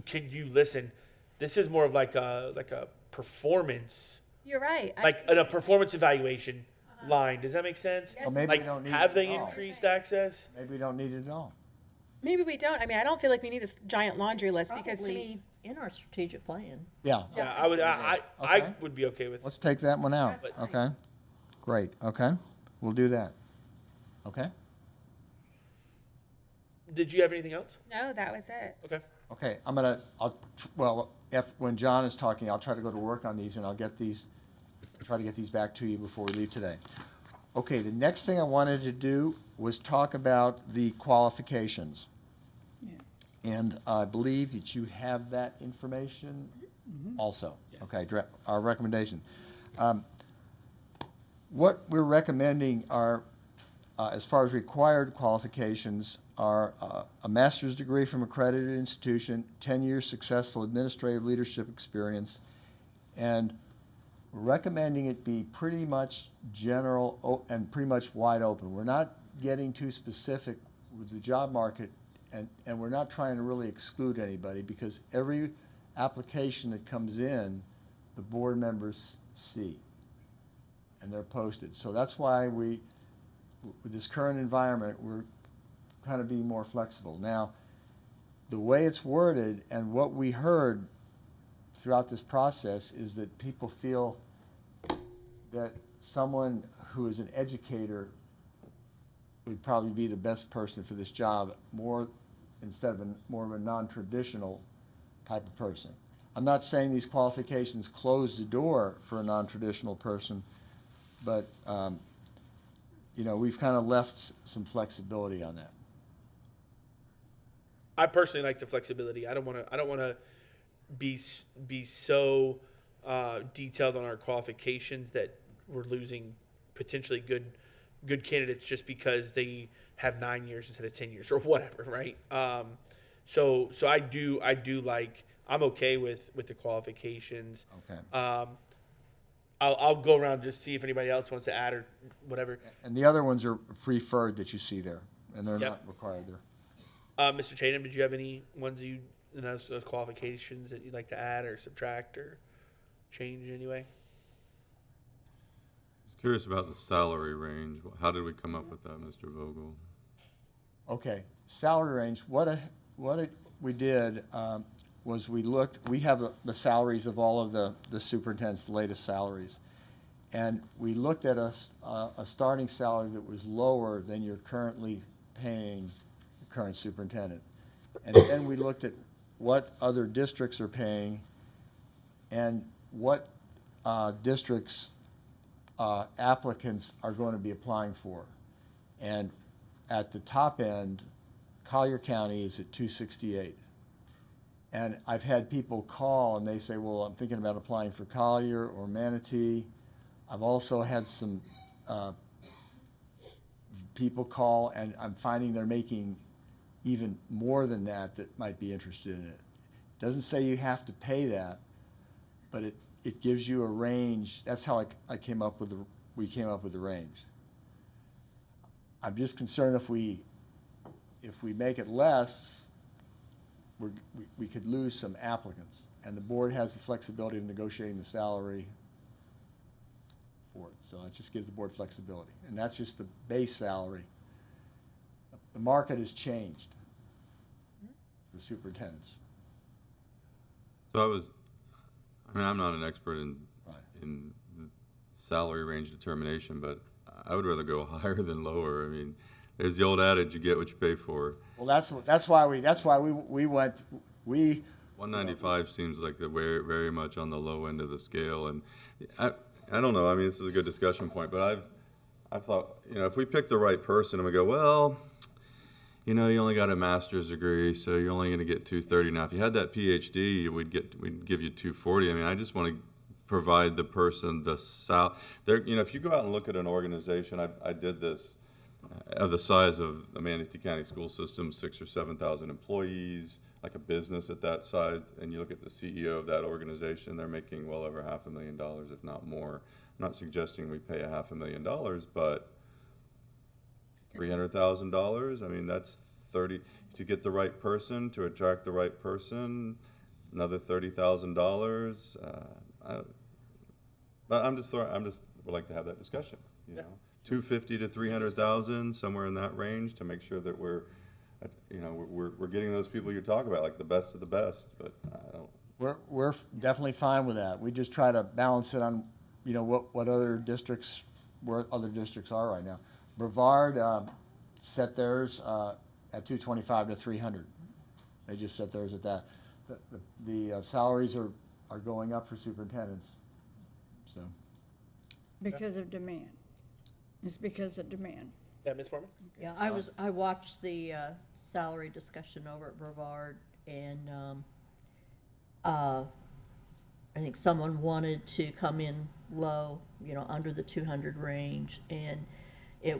can you listen? This is more of like a performance, You're right. I like see a what performance evaluation line. Does that make sense? Yes. well, maybe Like, we don't need have it they at all. increased access? Maybe we don't need it at all. Maybe we don't. I mean, I don't feel like we need this giant laundry list because to Probably me, in our strategic plan. Yeah, Yeah, I would. I Okay. would be okay with. let's take that one out, That's fine. okay? Great, okay, we'll do that. Okay, Did you have anything else? no, that was it. Okay. okay, when John is talking, I'll try to go to work on these and try to get these back to you before we leave today. Okay, the next thing I wanted to do was talk about the qualifications. And I believe that you have that information also. Okay, our recommendation. What we're recommending are, as far as required qualifications, are a master's degree from accredited institution, 10 years successful administrative leadership experience, and recommending it be pretty much general and pretty much wide open. We're not getting too specific with the job market, and we're not trying to really exclude anybody, because every application that comes in, the board members see, and they're posted. So that's why with this current environment, we're kind of being more flexible. Now, the way it's worded and what we heard throughout this process is that people feel that someone who is an educator would probably be the best person for this job, instead of more of a non-traditional type of person. I'm not saying these qualifications close the door for a non-traditional person, but we've kind of left some flexibility on that. I personally like the flexibility. I don't want to be so detailed on our qualifications that we're losing potentially good candidates just because they have 9 years instead of 10 years or whatever, right? So I do like, I'm okay with the qualifications. Okay. I'll go around and just see if anybody else wants to add or whatever. And the other ones are preferred that you see there, and they're Yep. not required there. Mr. Tatum, did you have any ones in those qualifications that you'd like to add or subtract or change in any way? I was curious about the salary range. How did we come up with that, Mr. Vogel? Okay, salary range, we did was we have the salaries of all of the superintendent's latest salaries. And we looked at a starting salary that was lower than you're currently paying the current superintendent. And then we looked at what other districts are paying and what districts applicants are going to be applying for. And at the top end, Collier County is at 268. And I've had people call and they say, well, I'm thinking about applying for Collier or Manatee. I've also had some people call, and I'm finding they're making even more than that might be interested in it. Doesn't say you have to pay that, but it gives you a range. That's how we came up with the range. I'm just concerned if we make it less, we could lose some applicants, and the board has the flexibility of negotiating the salary for it. So it just gives the board flexibility. And that's just the base salary. The market has changed for superintendents. So I'm not an expert Right. in salary range determination, but I would rather go higher than lower. I mean, there's the old adage, you get what you pay for. Well, that's why we went, 195 seems like very, very much on the low end of the scale, and I don't know. I mean, this is a good discussion point, but I've thought, if we pick the right person and we go, well, you only got a master's degree, so you're only going to get 230. Now, if you had that PhD, we'd give you 240. I mean, I just want to provide the person if you go out and look at an organization, I did this of the size of the Manatee County school system, 6,000 or 7,000 employees, like a business at that size, and you look at the CEO of that organization, they're making well over $500,000, if not more. I'm not suggesting we pay $500,000, but $300,000. I mean, that's 30 to get the right person, to attract the right person. Another $30,000. But I'm just would like to have that discussion. 250 to 300,000, somewhere in that range, to make sure that we're getting those people you talk about, like the best of the best. But I don't. we're definitely fine with that. We just try to balance it on, what other districts, where other districts are right now. Brevard set theirs at 225 to 300. They just set theirs at that. The salaries are going up for superintendents. So Because of demand. It's because of demand. Yeah, Ms. Foreman? Yeah, I watched the salary discussion over at Brevard, and I think someone wanted to come in low, under the 200 range, and they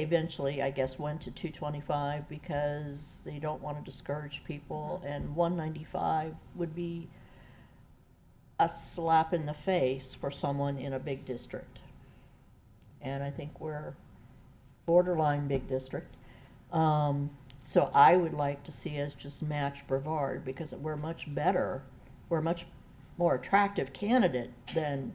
eventually, I guess, went to 225 because they don't want to discourage people, and 195 would be a slap in the face for someone in a big district. And I think we're borderline big district. So I would like to see us just match Brevard, because we're much better, we're a much more attractive candidate than,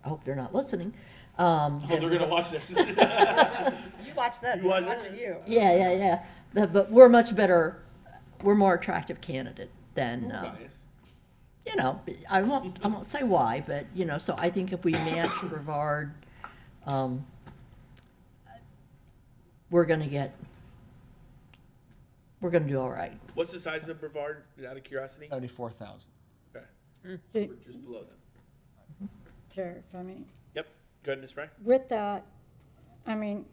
I hope they're not listening. Oh, they're going to watch this. You watch them, You they're watch watching it? you. Yeah. But we're much better, we're more attractive candidate than, Bias. I won't say why, but, so I think if we match Brevard, we're gonna do all right. What's the size of Brevard, out of curiosity? 74,000. Okay. See, We're just below them. Chair, if I may. Yep. Go ahead, Ms. Spray. With that, I mean,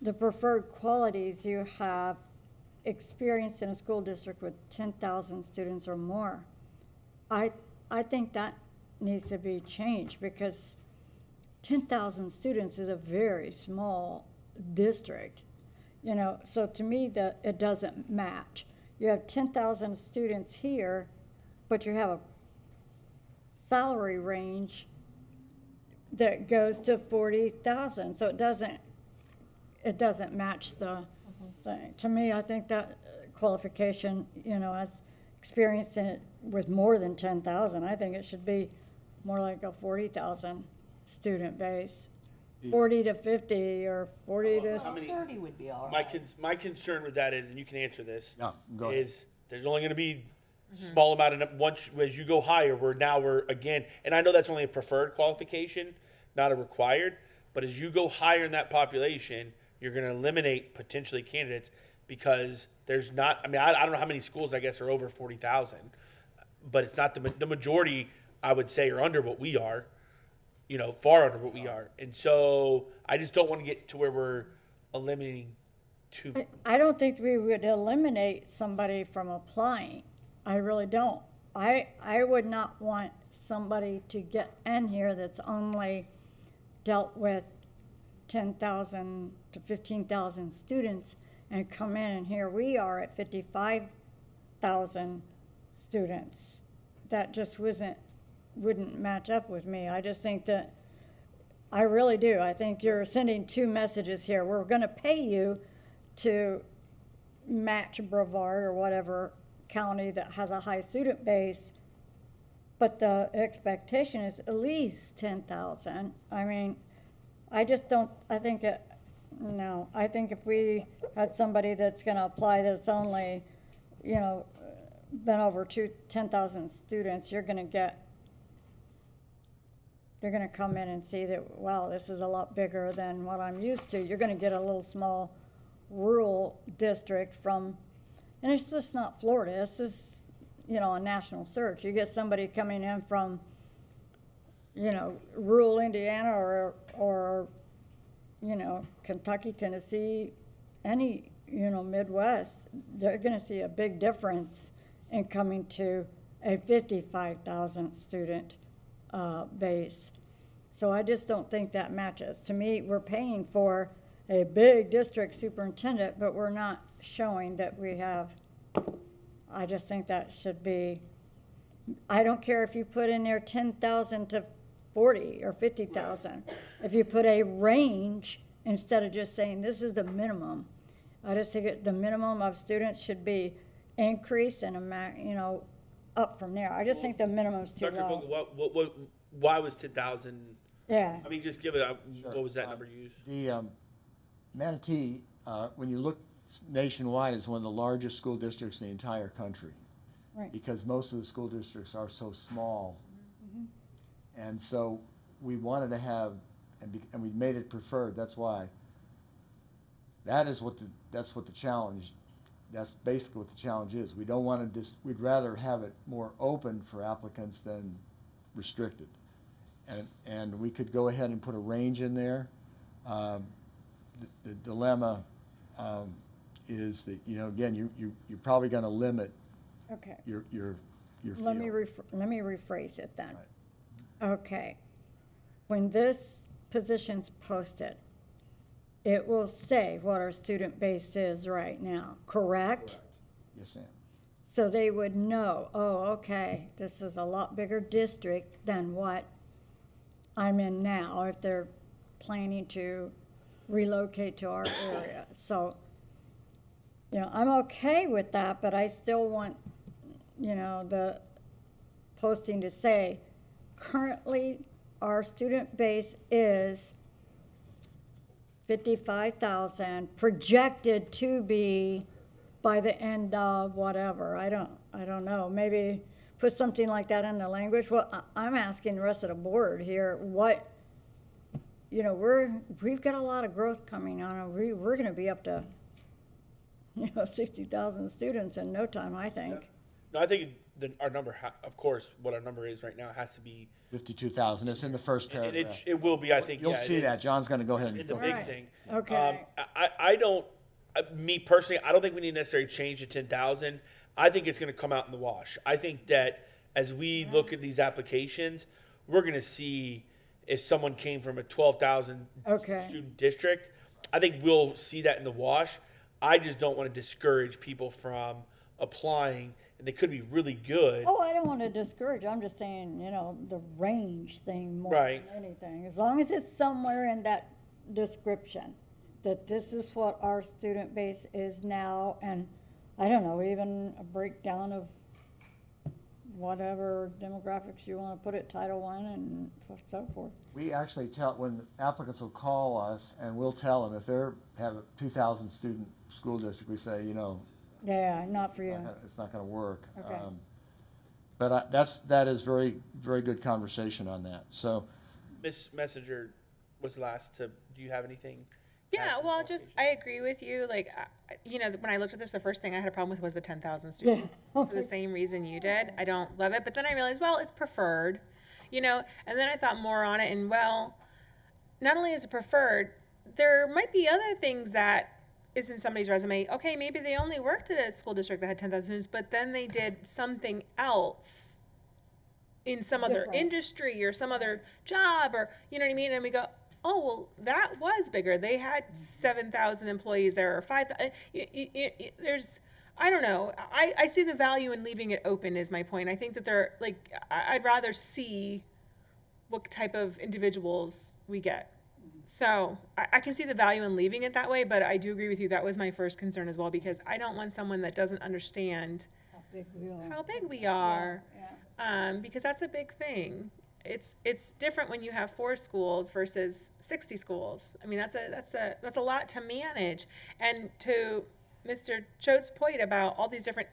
the preferred qualities, you have experience in a school district with 10,000 students or more. I think that needs to be changed, because 10,000 students is a very small district, so to me, it doesn't match. You have 10,000 students here, but you have a salary range that goes to 40,000, so it doesn't match the thing. To me, I think that qualification, as experience in it with more than 10,000, I think it should be more like a 40,000 student base. 40 to 50 or 40 to, How many- 30 would be all right. My concern with that is, and you can answer this, Yeah, go ahead. is there's only going to be small amount of, once, as you go higher, we're again, and I know that's only a preferred qualification, not a required, but as you go higher in that population, you're going to eliminate potentially candidates, because there's not, I don't know how many schools, I guess, are over 40,000, but it's not the majority, I would say, are under what we are, far under what we are. And so I just don't want to get to where we're eliminating too. I don't think we would eliminate somebody from applying. I really don't. I would not want somebody to get in here that's only dealt with 10,000 to 15,000 students and come in, and here we are at 55,000 students. That just wouldn't match up with me. I just think that, I really do. I think you're sending two messages here. We're gonna pay you to match Brevard or whatever county that has a high student base, but the expectation is at least 10,000. I mean, I just don't, I think no, I think if we had somebody that's gonna apply that's only, been over 10,000 students, they're gonna come in and see that, wow, this is a lot bigger than what I'm used to. You're gonna get a little small rural district from, and it's just not Florida, it's just, a national search. You get somebody coming in from, rural Indiana or Kentucky, Tennessee, any, Midwest, they're gonna see a big difference in coming to a 55,000 student base. So I just don't think that matches. To me, we're paying for a big district superintendent, but we're not showing that we have, I just think that should be, I don't care if you put in there 10,000 to 40 or 50,000. If you put a range instead of just saying this is the minimum, I just think the minimum of students should be increased and up from there. I just think the minimum's too Dr. low. Vogel, why was 10,000? Yeah. I mean, just give it, what was that number used? The Manatee, when you look nationwide, is one of the largest school districts in the entire country. Right. Because most of the school districts are so small. And so we wanted to have, and we made it preferred, that's why. That's what the challenge, that's basically what the challenge is. We don't want to we'd rather have it more open for applicants than restricted. And we could go ahead and put a range in there. The dilemma is that, again, you're probably going to limit Okay. your Let me field. let me rephrase it then. Right. Okay. When this position's posted, it will say what our student base is right now, correct? Yes, ma'am. So they would know, oh, okay, this is a lot bigger district than what I'm in now, if they're planning to relocate to our area. So, I'm okay with that, but I still want, the posting to say, currently, our student base is 55,000, projected to be by the end of whatever. I don't know. Maybe put something like that in the language. Well, I'm asking the rest of the board here, what, we've got a lot of growth coming on. We're going to be up to, 60,000 students in no time, I think. No, I think our number, of course, what our number is right now has to be, 52,000, it's in the first and paragraph. it will be, I think. You'll yeah, it see is. that, John's gonna go ahead and In the go big Right. thing. Okay. I don't, me personally, I don't think we need to necessarily change to 10,000. I think it's going to come out in the wash. I think that as we look at these applications, we're going to see if someone came from a 12,000 Okay. student district. I think we'll see that in the wash. I just don't want to discourage people from applying, and they could be really good. Oh, I don't want to discourage. I'm just saying, the range thing more Right. than anything. As long as it's somewhere in that description, that this is what our student base is now, and I don't know, even a breakdown of whatever demographics you want to put it, Title I and so forth. We actually tell, when applicants will call us, and we'll tell them, if they're, have a 2,000 student school district, we say, Yeah, not for you. it's not gonna work. Okay. But that is very, very good conversation on that, so. Miss Messenger was last to, do you have anything? Yeah, well, I agree with you. Like, when I looked at this, the first thing I had a problem with was the 10,000 students for the same reason you did. I don't love it, but then I realized, well, it's preferred, and then I thought more on it, and well, not only is it preferred, there might be other things that is in somebody's resume. Okay, maybe they only worked at a school district that had 10,000 students, but then they did something else in some other Different. industry or some other job, or, you know what I mean? And we go, oh, well, that was bigger. They had 7,000 employees there, or 5,000. There's, I don't know. I see the value in leaving it open is my point. I think that they're, like, I'd rather see what type of individuals we get. So I can see the value in leaving it that way, but I do agree with you. That was my first concern as well, because I don't want someone that doesn't understand How big we are. how big we are. Yeah. because that's a big thing. It's different when you have 4 schools versus 60 schools. I mean, that's a lot to manage. And to Mr. Choate's point about all these different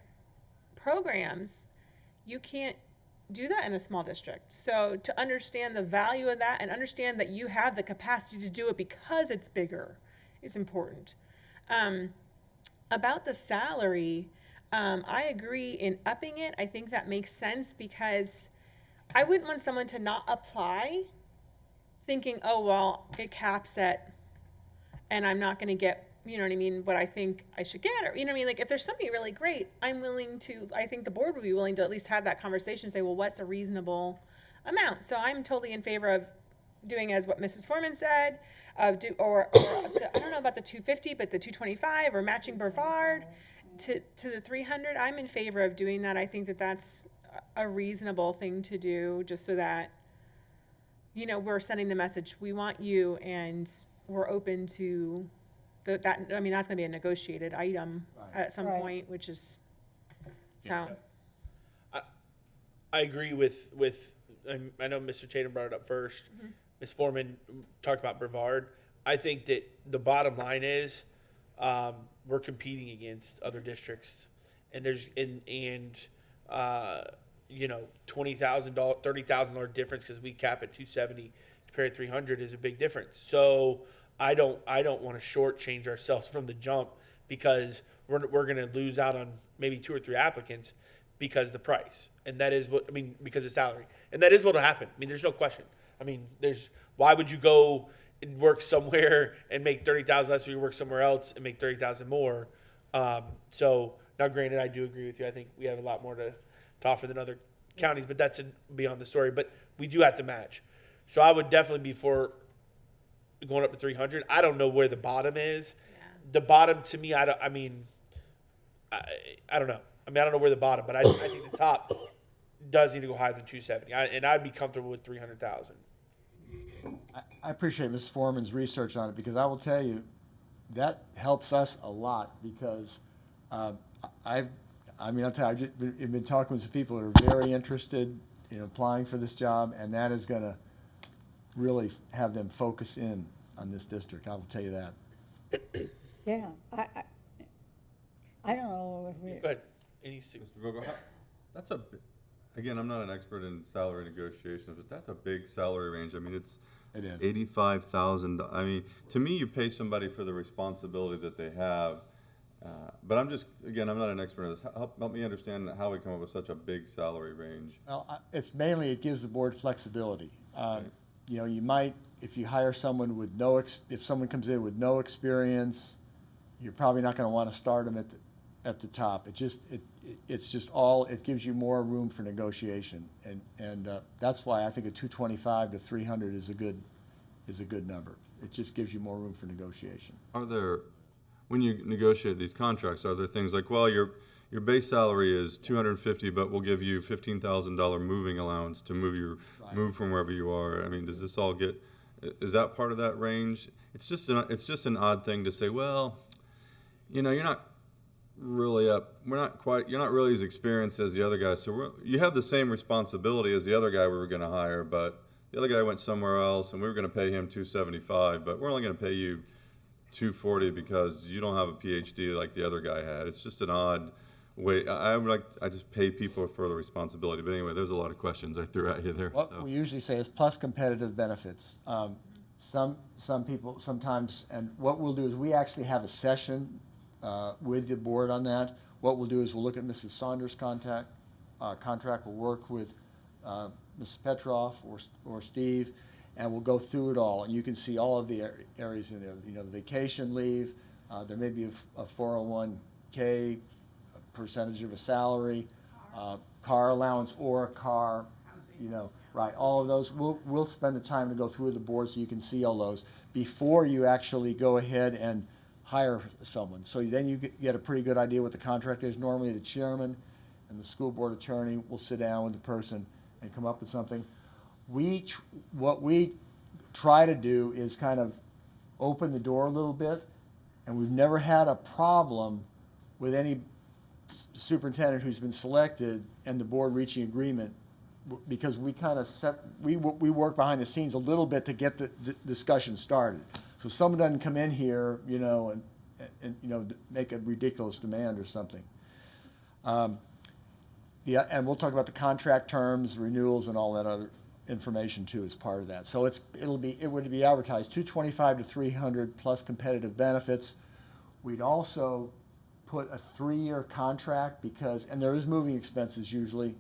programs, you can't do that in a small district. So to understand the value of that and understand that you have the capacity to do it because it's bigger is important. About the salary, I agree in upping it. I think that makes sense because I wouldn't want someone to not apply thinking, oh, well, it caps at, and I'm not going to get, you know what I mean, what I think I should get, or, you know what I mean? Like, if there's something really great, I'm willing to, I think the board would be willing to at least have that conversation and say, well, what's a reasonable amount? So I'm totally in favor of doing as what Mrs. Foreman said, or up to, I don't know about the 250, but the 225, or matching Brevard to the 300. I'm in favor of doing that. I think that that's a reasonable thing to do, just so that, you know, we're sending the message, we want you, and we're open to that. I mean, that's going to be a negotiated item at some Right. point, which is, so. Yeah. I agree with, I know Mr. Tatum brought it up first. Ms. Foreman talked about Brevard. I think that the bottom line is, we're competing against other districts, and there's, you know, $20,000, $30,000 difference because we cap at 270 compared to 300 is a big difference. So I don't want to shortchange ourselves from the jump because we're going to lose out on maybe 2 or 3 applicants because of the price, and that is what I mean, because of salary, and that is what will happen. I mean, there's no question. I mean, why would you go and work somewhere and make 30,000 less if you work somewhere else and make 30,000 more? So now, granted, I do agree with you. I think we have a lot more to offer than other counties, but that's beyond the story. But we do have to match. So I would definitely be for going up to 300. I don't know where the bottom is. Yeah. The bottom to me, I don't know. I mean, I don't know where the bottom, but I think the top does need to go higher than 270. And I'd be comfortable with 300,000. I appreciate Ms. Foreman's research on it, because I will tell you, that helps us a lot, because I'll tell you, I've been talking with some people that are very interested in applying for this job, and that is going to really have them focus in on this district. I will tell you that. Yeah, I don't know if we, Go ahead. Any Mr. Vogel, that's again, I'm not an expert in salary negotiations, but that's a big salary range. I mean, It is. 85,000. I mean, to me, you pay somebody for the responsibility that they have. But I'm not an expert in this. Help me understand how we come up with such a big salary range. Well, it's mainly, it gives the board flexibility. You know, you might, if you hire someone with if someone comes in with no experience, you're probably not going to want to start them at the top. It gives you more room for negotiation, and that's why I think a 225 to 300 is a good number. It just gives you more room for negotiation. When you negotiate these contracts, are there things like, well, your base salary is 250, but we'll give you $15,000 moving allowance to move from wherever you are? I mean, does this all is that part of that range? It's just an odd thing to say, well, you know, you're not really as experienced as the other guy, so you have the same responsibility as the other guy we were going to hire, but the other guy went somewhere else and we were going to pay him $275, but we're only going to pay you $240 because you don't have a PhD like the other guy had. It's just an odd way. I just pay people for the responsibility. But anyway, there's a lot of questions I threw at you there. What we usually say is plus competitive benefits. Some people sometimes, and what we'll do is we actually have a session with the board on that. What we'll do is we'll look at Mrs. Saunders' contract. We'll work with Mrs. Petroff or Steve, and we'll go through it all. And you can see all of the areas in there. You know, the vacation leave. There may be a 401k, a percentage of a salary, car allowance or a car. You know, right? All of those. We'll spend the time to go through the board so you can see all those before you actually go ahead and hire someone. So then you get a pretty good idea what the contract is. Normally the chairman and the school board attorney will sit down with the person and come up with something. What we try to do is kind of open the door a little bit, and we've never had a problem with any superintendent who's been selected and the board reaching agreement because we kind of we work behind the scenes a little bit to get the discussion started. So someone doesn't come in here, you know, and you know, make a ridiculous demand or something. Yeah, and we'll talk about the contract terms, renewals, and all that other information too as part of that. So it would be advertised 225 to 300 plus competitive benefits. We'd also put a 3-year contract and there is moving expenses usually,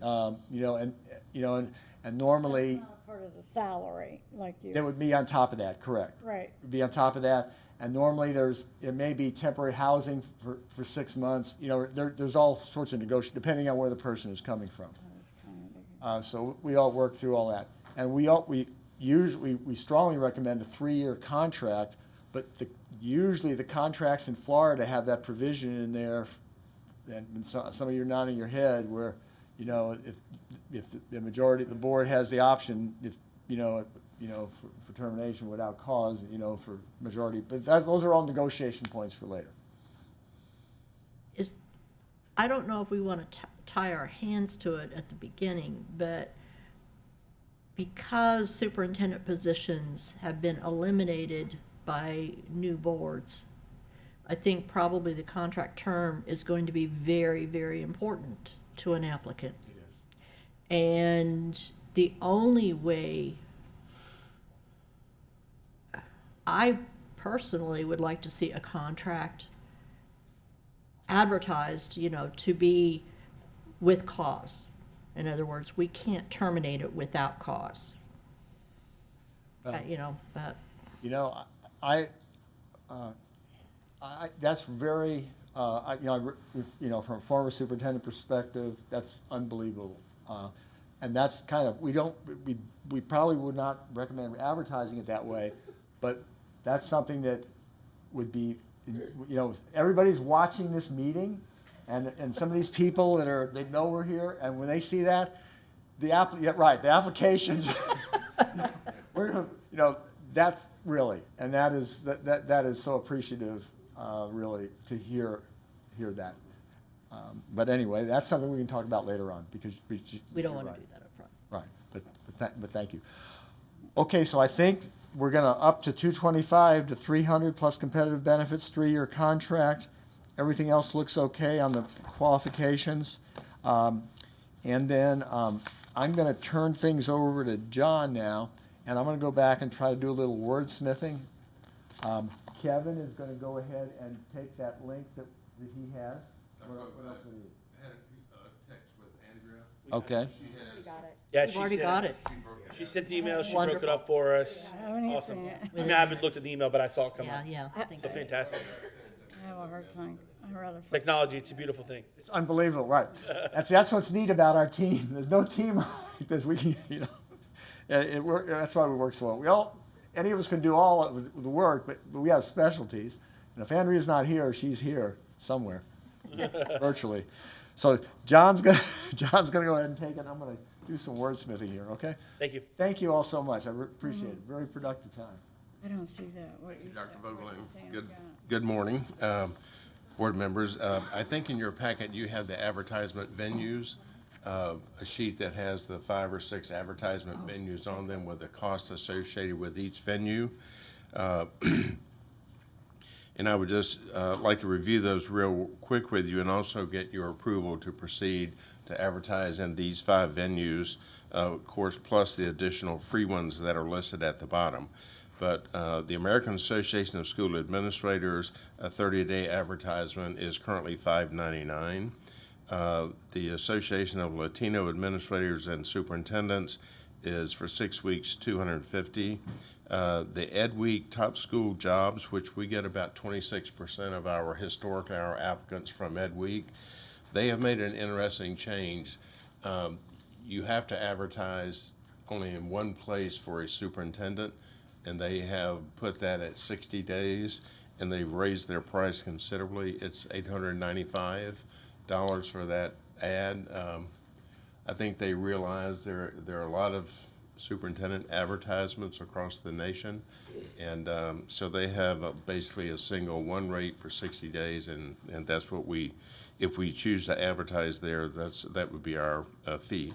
you know, and normally That's not part of the salary, like you. it would be on top of that, correct? Right. It'd be on top of that. And normally it may be temporary housing for 6 months. You know, there's all sorts of negotiation depending on where the person is coming from. So we all work through all that. And we strongly recommend a 3-year contract, but usually the contracts in Florida have that provision in there, and some of you are nodding your head where, you know, if the majority, the board has the option, if, you know, for termination without cause, you know, for majority, but those are all negotiation points for later. I don't know if we want to tie our hands to it at the beginning, but because superintendent positions have been eliminated by new boards, I think probably the contract term is going to be very, very important to an applicant. It is. And the only way I personally would like to see a contract advertised, you know, to be with cause. In other words, we can't terminate it without cause. You know, but. You know, that's very, you know, from a former superintendent perspective, that's unbelievable. And that's kind of, we probably would not recommend advertising it that way, but that's something that would be, you know, everybody's watching this meeting, and some of these people they know we're here, and when they see that, the applications, we're gonna, you know, that's really, and that is so appreciative, really, to hear that. But anyway, that's something we can talk about later on, because We don't want to do that up front. Right, but thank you. Okay, so I think we're gonna up to 225 to 300 plus competitive benefits, 3-year contract. Everything else looks okay on the qualifications. And then I'm gonna turn things over to John now, and I'm gonna go back and try to do a little wordsmithing. Kevin is gonna go ahead and take that link that he has. What else do we need? I had a few texts with Andrea. Okay. She has, Yeah, We've already got it. She sent the email, she broke it Wonderful. up for us. I haven't even Awesome. seen it. I mean, I haven't looked at the email, but I saw it come Yeah, up. yeah. Thank So you. fantastic. I have a hard time. I'd rather. Technology, it's a beautiful thing. It's unbelievable, right? That's what's neat about our team. There's no team like this. We can, you know, that's why we work so well. Any of us can do all of the work, but we have specialties. And if Andrea's not here, she's here somewhere, virtually. So John's gonna go ahead and take it. I'm gonna do some wordsmithing here, okay? Thank you. Thank you all so much. I appreciate it. Very productive time. I don't see that. What you Dr. said, what Vogel, you're saying, good, yeah. good morning, board members. I think in your packet you have the advertisement venues, a sheet that has the 5 or 6 advertisement venues on them with the cost associated with each venue. And I would just like to review those real quick with you and also get your approval to proceed to advertise in these 5 venues, of course, plus the additional free ones that are listed at the bottom. But the American Association of School Administrators, a 30-day advertisement is currently $5.99. The Association of Latino Administrators and Superintendents is for 6 weeks, $250. The Ed Week Top School Jobs, which we get about 26% of our historically our applicants from Ed Week, they have made an interesting change. You have to advertise only in one place for a superintendent, and they have put that at 60 days, and they've raised their price considerably. It's $895 for that ad. I think they realize there are a lot of superintendent advertisements across the nation, and so they have basically a single one rate for 60 days, and that's what if we choose to advertise there, that would be our fee.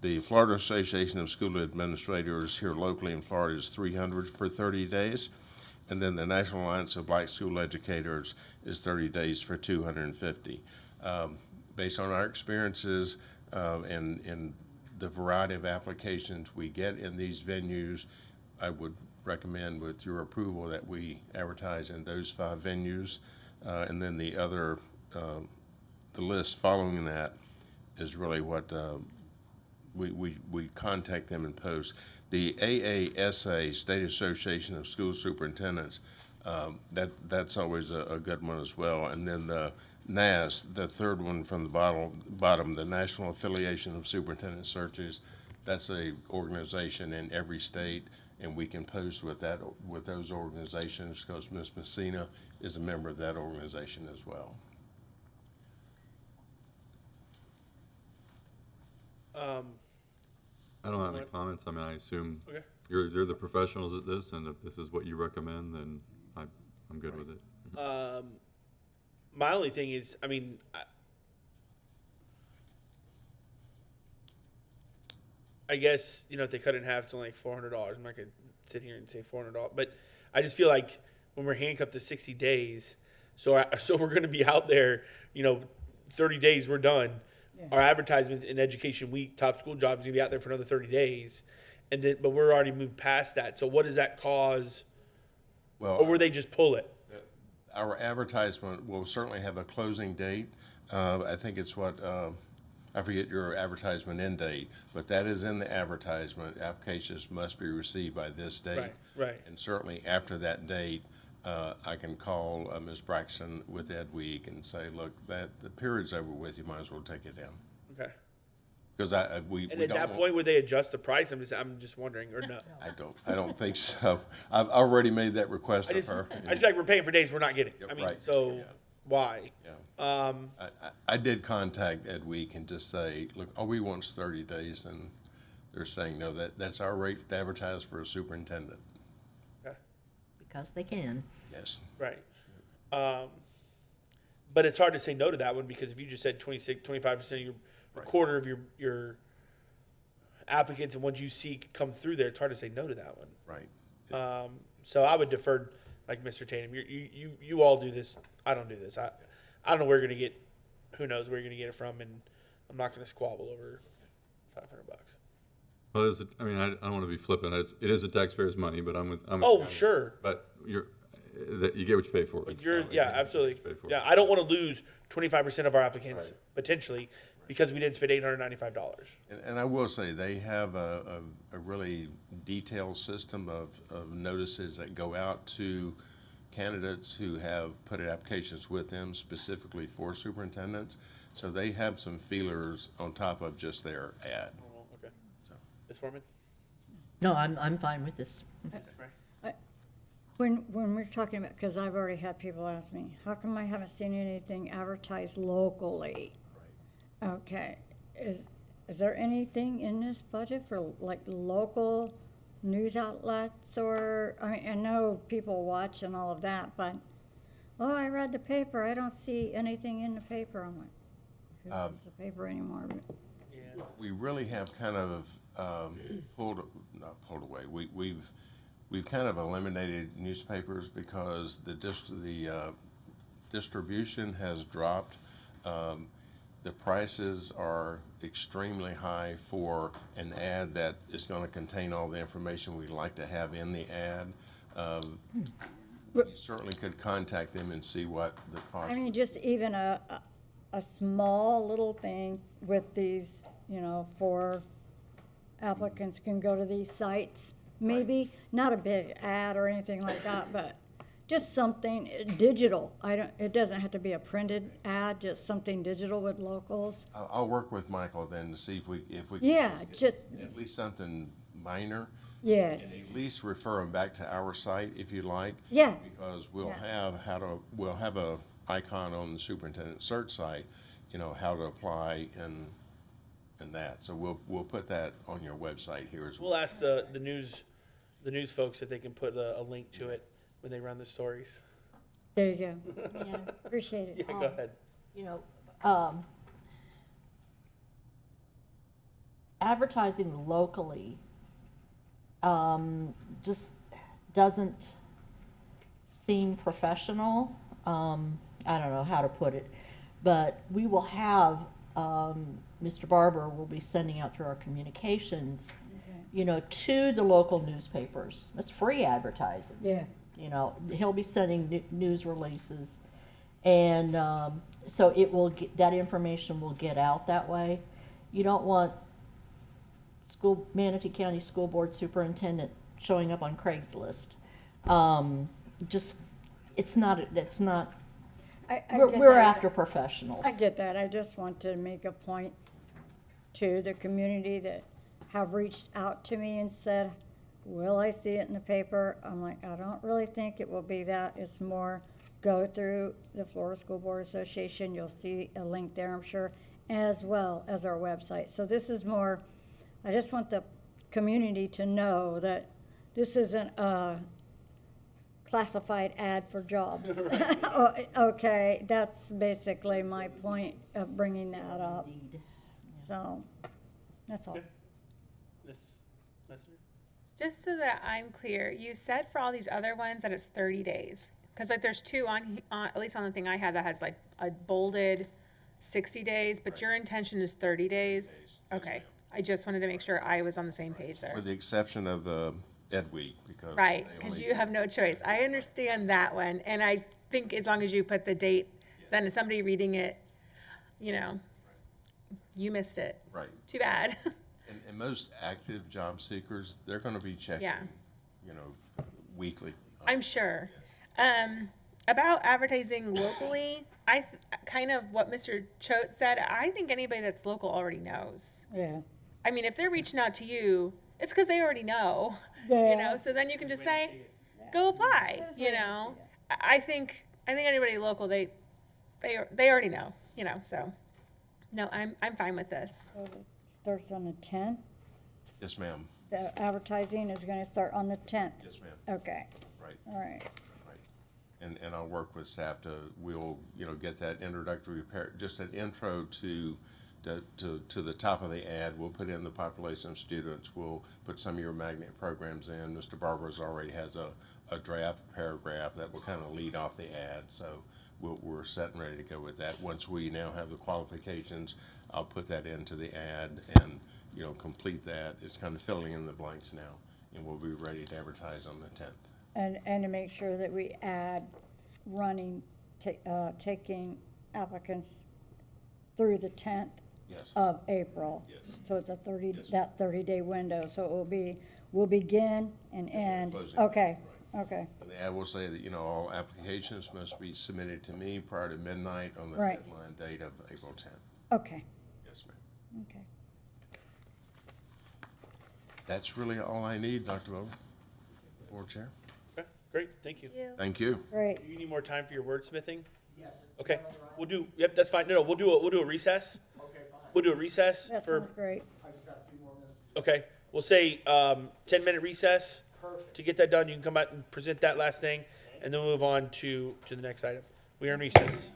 The Florida Association of School Administrators here locally in Florida is 300 for 30 days. And then the National Alliance of Black School Educators is 30 days for 250. Based on our experiences and the variety of applications we get in these venues, I would recommend with your approval that we advertise in those 5 venues. And then the other, the list following that is really what we contact them and post. The AASA, State Association of School Superintendents, that's always a good one as well. And then the NAS, the third one from the bottom, the National Affiliation of Superintendent Searches, that's a organization in every state, and we can post with those organizations because Ms. Messina is a member of that organization as well. I don't have any comments. I mean, I assume Okay. you're the professionals at this, and if this is what you recommend, then I'm good with it. My only thing is, I mean, I guess, you know, if they cut it in half to like $400, I'm not gonna sit here and say $400, but I just feel like when we're handcuffed to 60 days, so we're gonna be out there, you know, 30 days, we're done. Our advertisement in Education Week, Top School Jobs, gonna be out there for another 30 days, and then, but we're already moved past that. So what does that cause, Well, or will they just pull it? our advertisement will certainly have a closing date. I think it's what, I forget your advertisement end date, but that is in the advertisement. Applications must be received by this date. Right. And certainly after that date, I can call Ms. Braxton with Ed Week and say, look, the period's over with, you might as well take it down. Okay. Because we And don't at that want- point, would they adjust the price? I'm just wondering, or no? I don't think so. I've already made that request I of just, her. I just like we're paying for days we're not getting. I mean, Right. so Yeah. why? Yeah. I did contact Ed Week and just say, look, all we want is 30 days, and they're saying, no, that's our rate to advertise for a superintendent. Okay. Because they can. Yes. Right. But it's hard to say no to that one because if you just said 25% of your, a Right. quarter of your applicants and ones you see come through there, it's hard to say no to that one. Right. So I would defer, like Mr. Tatum, you all do this. I don't do this. I don't know where you're gonna get, who knows where you're gonna get it from, and I'm not gonna squabble over $500. Well, I mean, I don't want to be flippant. It is a taxpayer's money, but I'm with the Oh, county. sure. But you get what you pay for. It's Yeah, not like you get what absolutely. you pay for. Yeah, I don't want to lose 25% of our applicants Right. potentially because we didn't spend $895. And I will say, they have a really detailed system of notices that go out to candidates who have put in applications with them specifically for superintendents. So they have some feelers on top of just their ad. Oh, okay. So. Ms. Foreman? No, I'm fine with this. When we're talking about, because I've already had people ask me, how come I haven't seen anything advertised locally? Okay, is there anything in this budget for like local news outlets or, I know people watch and all of that, but, oh, I read the paper, I don't see anything in the paper. I'm like, who reads the paper anymore? Yeah. We really have kind of not pulled away. We've kind of eliminated newspapers because the distribution has dropped. The prices are extremely high for an ad that is going to contain all the information we'd like to have in the ad. We certainly could contact them and see what the cost. I mean, just even a small little thing with these, for applicants can go to these sites. Maybe not a big ad or anything like that, but just something digital. It doesn't have to be a printed ad, just something digital with locals. I'll work with Michael then to see if we Yeah, can just, at least something minor. yes. And at least refer them back to our site if you like. Yeah. Because we'll Yeah. have a icon on the superintendent search site, how to apply and that. So we'll put that on your website here as well. We'll ask the news folks if they can put a link to it when they run the stories. There you go. Yeah. Appreciate it. Yeah, go ahead. advertising locally, just doesn't seem professional. I don't know how to put it, but we will have, Mr. Barber will be sending out through our communications, you know, to the local newspapers. That's free advertising. Yeah. You know, he'll be sending news releases, and so it will get, that information will get out that way. You don't want Manatee County School Board Superintendent showing up on Craigslist. Just, it's not, I we're, get we're that. after professionals. I get that. I just want to make a point to the community that have reached out to me and said, will I see it in the paper? I'm like, I don't really think it will be that. It's more, go through the Florida School Board Association. You'll see a link there, I'm sure, as well as our website. So this is more, I just want the community to know that this isn't a classified ad for jobs. Okay, that's basically my point of bringing that up. Indeed. So, that's all. Okay. Ms. Messenger? Just so that I'm clear, you said for all these other ones that it's 30 days. Because like there's two on, at least on the thing I had that has like a bolded 60 days, but your intention is 30 days? Okay. I just wanted to make sure I was on the same page there. With the exception of the Ed Week, because. Right, they because only you do- have no choice. I understand that one, and I think as long as you put the date, then somebody reading it, you know, you missed it. Right. Too bad. And most active job seekers, they're gonna be checking, Yeah. you know, weekly. I'm sure. About advertising locally, kind of what Mr. Choate said, I think anybody that's local already knows. Yeah. I mean, if they're reaching out to you, it's because they already know, you Yeah. know, so then you can just say, go apply, you know? I think anybody local, they already know, you know, so, no, I'm fine with this. So it starts on the 10th. Yes, ma'am. The advertising is gonna start on the 10th. Yes, ma'am. Okay, Right, all right. right. And I'll work with staff we'll, you know, get that introductory, just an intro to the top of the ad. We'll put in the population of students. We'll put some of your magnet programs in. Mr. Barber's already has a draft paragraph that will kind of lead off the ad. So we're set and ready to go with that. Once we now have the qualifications, I'll put that into the ad and, you know, complete that. It's kind of filling in the blanks now, and we'll be ready to advertise on the 10th. And to make sure that we add taking applicants through the 10th Yes. of April. Yes. So it's a 30, Yes. that 30-day window, so it will be, we'll begin and end. Closing. Okay, okay, And the ad will say that, you know, all applications must be submitted to me prior to midnight on the Right. deadline date of April 10th. okay, Yes, ma'am. okay. That's really all I need, Dr. Bowman. Board Chair. Okay, great, thank you. Thank you. Great. Do you need more time for your wordsmithing? Yes. Okay, we'll do, yep, that's fine. No, we'll do a recess. Okay, fine. We'll do a recess That for, sounds great. okay, we'll say, 10-minute recess. To get that done, you can come out and present that last thing, and then we'll move on to the next item. We are in recess.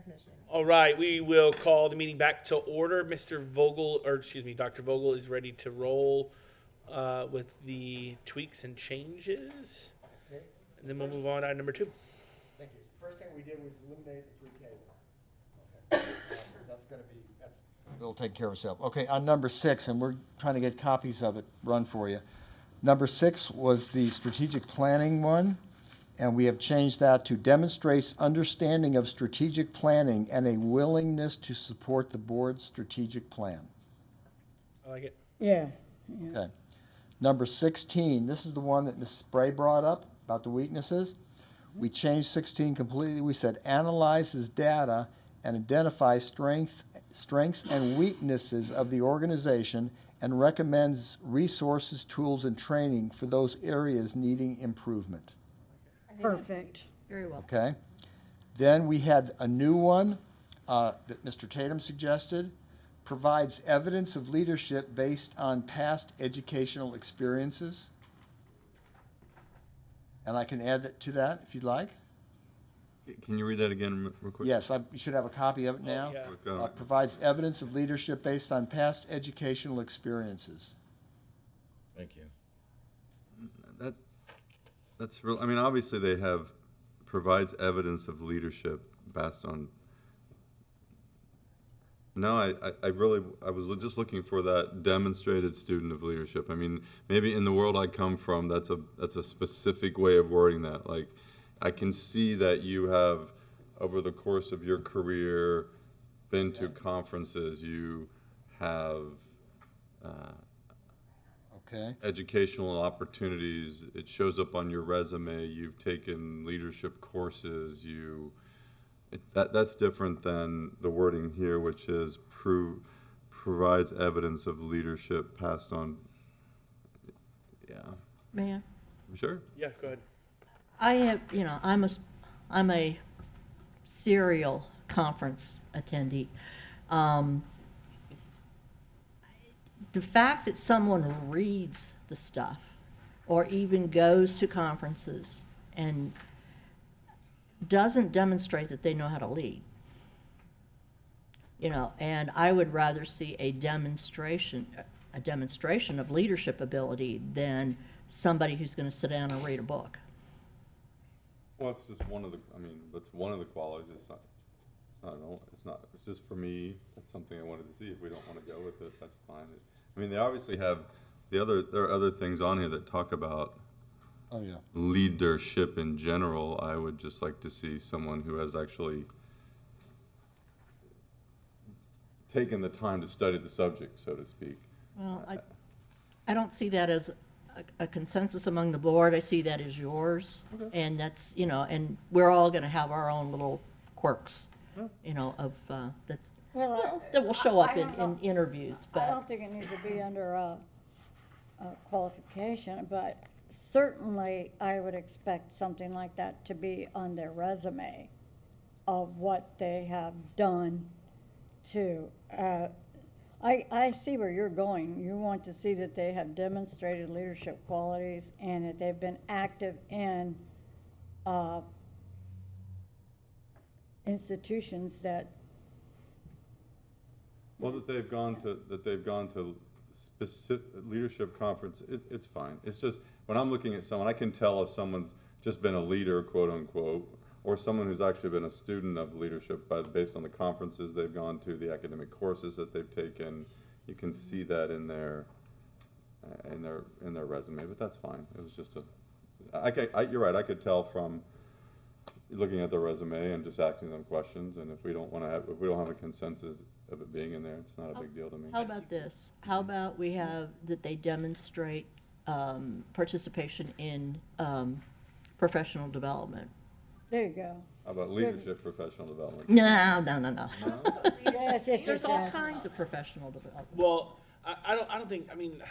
definition. All right, we will call the meeting back to order. Mr. Vogel, or excuse me, Dr. Vogel is ready to roll with the tweaks and changes. And then we'll move on to item number 2. Thank you. First thing we did was eliminate the pre-K one. Okay. That's gonna be, it'll take care of itself. Okay, on number 6, and we're trying to get copies of it run for you. Number 6 was the strategic planning one, and we have changed that to demonstrates understanding of strategic planning and a willingness to support the board's strategic plan. I like it. Yeah. Okay. Number 16, this is the one that Ms. Spray brought up about the weaknesses. We changed 16 completely. We said analyzes data and identifies strengths and weaknesses of the organization and recommends resources, tools, and training for those areas needing improvement. Perfect. Very well. Okay? Then we had a new one that Mr. Tatum suggested. Provides evidence of leadership based on past educational experiences. And I can add to that if you'd like. Can you read that again real quick? Yes, you should have a copy of it now. yeah. We've got it. Provides evidence of leadership based on past educational experiences. Thank you. That's real. I mean, obviously they have provides evidence of leadership based on. No, I was just looking for that demonstrated student of leadership. I mean, maybe in the world I come from, that's a specific way of wording that. Like, I can see that you have, over the course of your career, been to conferences. You have Okay. educational opportunities. It shows up on your resume. You've taken leadership courses. That's different than the wording here, which is provides evidence of leadership passed on. Yeah. May I? Sure. Yeah, go ahead. I have, I'm a serial conference attendee. The fact that someone reads the stuff or even goes to conferences and doesn't demonstrate that they know how to lead. And I would rather see a demonstration of leadership ability than somebody who's going to sit down and read a book. Well, it's just one of the. I mean, that's one of the qualities. It's just for me. That's something I wanted to see. If we don't want to go with it, that's fine. I mean, they obviously have there are other things on here that talk about Oh, yeah. leadership in general. I would just like to see someone who has actually taken the time to study the subject, so to speak. Well, I don't see that as a consensus among the board. I see that as yours. And that's, and we're all going to have our own little quirks, of, that will show up in interviews, I but. don't think it needs to be under a qualification, but certainly I would expect something like that to be on their resume of what they have done to, I see where you're going. You want to see that they have demonstrated leadership qualities and that they've been active in institutions that, Well, that they've gone to specific leadership conference, it's fine. It's just, when I'm looking at someone, I can tell if someone's just been a leader, quote unquote, or someone who's actually been a student of leadership based on the conferences they've gone to, the academic courses that they've taken. You can see that in their resume, but that's fine. It was just you're right, I could tell from looking at their resume and just asking them questions, and if we don't have a consensus of it being in there, it's not a big deal to me. How about this? How about we have that they demonstrate participation in professional development? there you go. How about leadership professional development? No. Yes, yes, There's yes, all yes. kinds of professional development. Well, I don't think, I mean,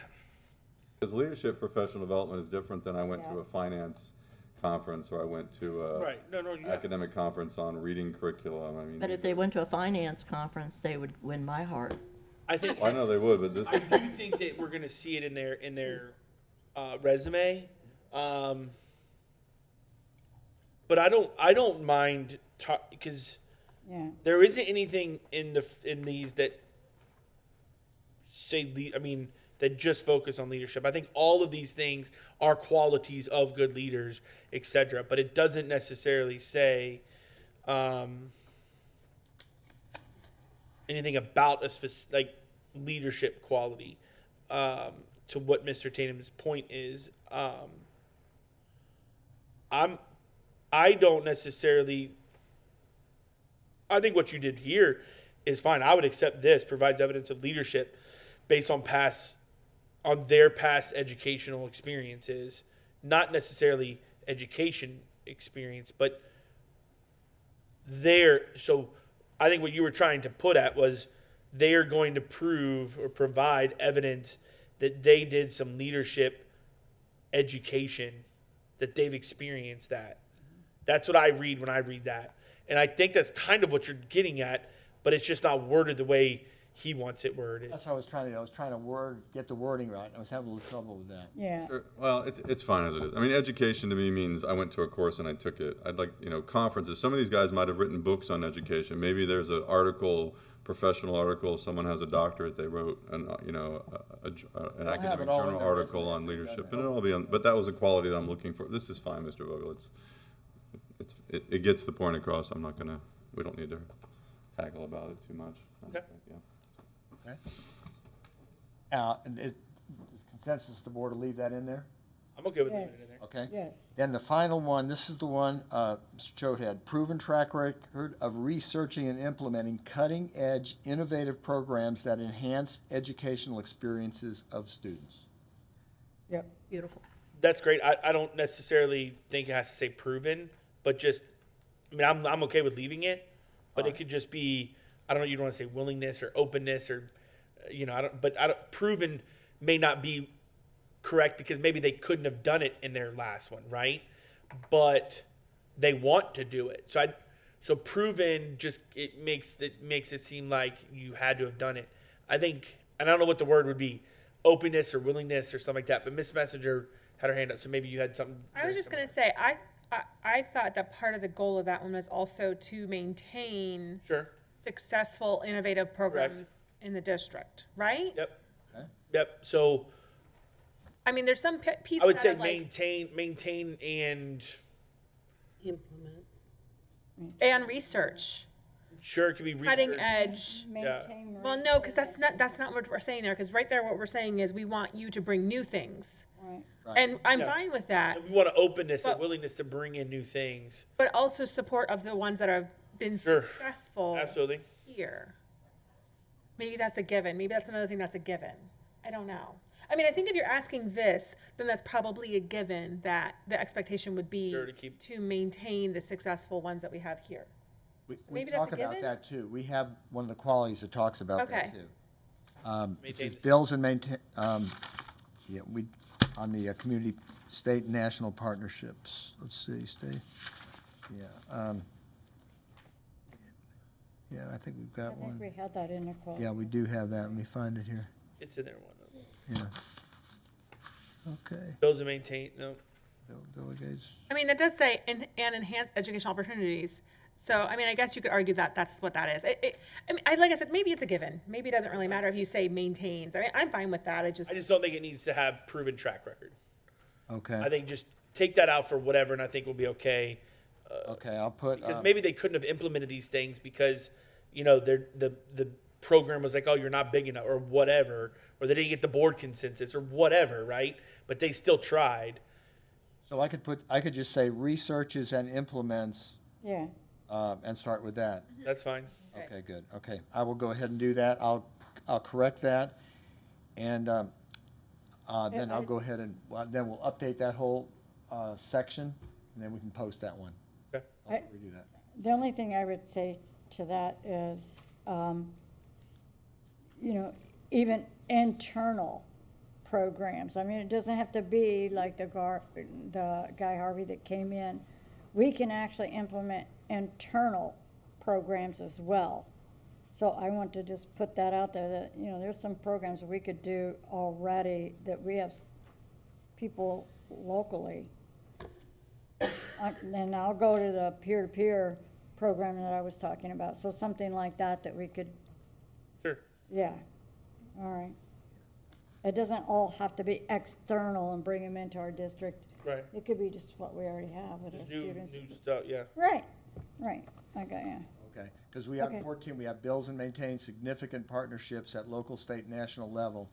Because leadership professional development is different than I went to Yeah. a finance conference or I went to a right, no, yeah. academic conference on reading curriculum. I mean, But if they went to a finance conference, they would win my heart. I think, I know they would, but this. I do think that we're gonna see it in their resume. But I don't mind because Yeah, There isn't anything in these that say that just focus on leadership. I think all of these things are qualities of good leaders, etc. But it doesn't necessarily say anything about a specific leadership quality. To what Mr. Tatum's point is, I don't necessarily. I think what you did here is fine. I would accept this provides evidence of leadership based on their past educational experiences, not necessarily education experience, but so I think what you were trying to put at was they are going to prove or provide evidence that they did some leadership education, that they've experienced that. That's what I read when I read that. And I think that's kind of what you're getting at, but it's just not worded the way he wants it worded. That's what I was trying to do. I was trying to get the wording right. I was having a little trouble with that. yeah. Sure. Well, it's fine as it is. I mean, education to me means I went to a course and I took it. I'd like, conferences. Some of these guys might have written books on education. Maybe there's an article, professional article, someone has a doctorate, they wrote an academic all in journal their article resume. on leadership. And it'll all be on, but that was a quality that I'm looking for. This is fine, Mr. Vogel. It gets the point across. We don't need to haggle about it too much. Okay. Yeah. Okay. Is consensus the board to leave that in there? I'm okay with Yes. leaving it in there. Okay. Yes. Then the final one, this is the one, Mr. Choate had, proven track record of researching and implementing cutting-edge innovative programs that enhance educational experiences of students. Yep. Beautiful. That's great. I don't necessarily think it has to say proven, but just, I'm okay with leaving it, but it could just be, I don't know, you don't want to say willingness or openness or, proven may not be correct because maybe they couldn't have done it in their last one, right? But they want to do it. So proven it makes it seem like you had to have done it. I think, and I don't know what the word would be, openness or willingness or something like that, but Miss Messenger had her hand up, so maybe you had something. I was just gonna say, I thought that part of the goal of that one was also to maintain Sure. successful, innovative programs in the district, right? Yep. Okay. Yep. So I mean, there's some piece I would that say of like, maintain and and research, sure it could be cutting research. edge. Maintain. Well, no, because that's not what we're saying there, because right there, what we're saying is we want you to bring new things. Right. And I'm Yeah. fine with that, We want an openness and But- willingness to bring in new things. but also support of the ones that have been Sure. successful Absolutely. here. Maybe that's a given. Maybe that's another thing that's a given. I don't know. I mean, I think if you're asking this, then that's probably a given that the expectation would be Sure, to keep- to maintain the successful ones that we have here. We maybe that's talk a about given? that too. We have one of the qualities that talks about that Okay. too. It Maintain says the- bills and maintain, on the community, state and national partnerships. Let's see, state, yeah. Yeah, I think we've I got think one. we had that in the quote. Yeah, we do have that. Let me find it here. It's in there one of them. Yeah. Okay, Bills and maintain, no. delegates. I mean, it does say and enhance educational opportunities. So, I mean, I guess you could argue that that's what that is. Like I said, maybe it's a given. Maybe it doesn't really matter if you say maintains. I mean, I'm fine with that. I just don't think it needs to have proven track record. Okay, I think just take that out for whatever, and I think we'll be okay. okay, I'll put, Because maybe they couldn't have implemented these things because, the program was like, oh, you're not big enough, or whatever, or they didn't get the board consensus, or whatever, right? But they still tried. so I could just say researches and implements, Yeah. and start with that. That's fine. Okay, good. Okay, I will go ahead and do that. I'll correct that. And then I'll go ahead and, then we'll update that whole section, and then we can post that one. Okay. I'll redo that. The only thing I would say to that is, even internal programs. I mean, it doesn't have to be like the Guy Harvey that came in. We can actually implement internal programs as well. So I want to just put that out there that, there's some programs we could do already that we have people locally. And I'll go to the peer-to-peer program that I was talking about. So something like that we could, Sure. yeah, all right. It doesn't all have to be external and bring them into our district. Right. It could be just what we already have with our Just new students. stuff, yeah. Right, right, okay, yeah. Okay, because we have Okay. 14, we have bills and maintain significant partnerships at local, state, national level.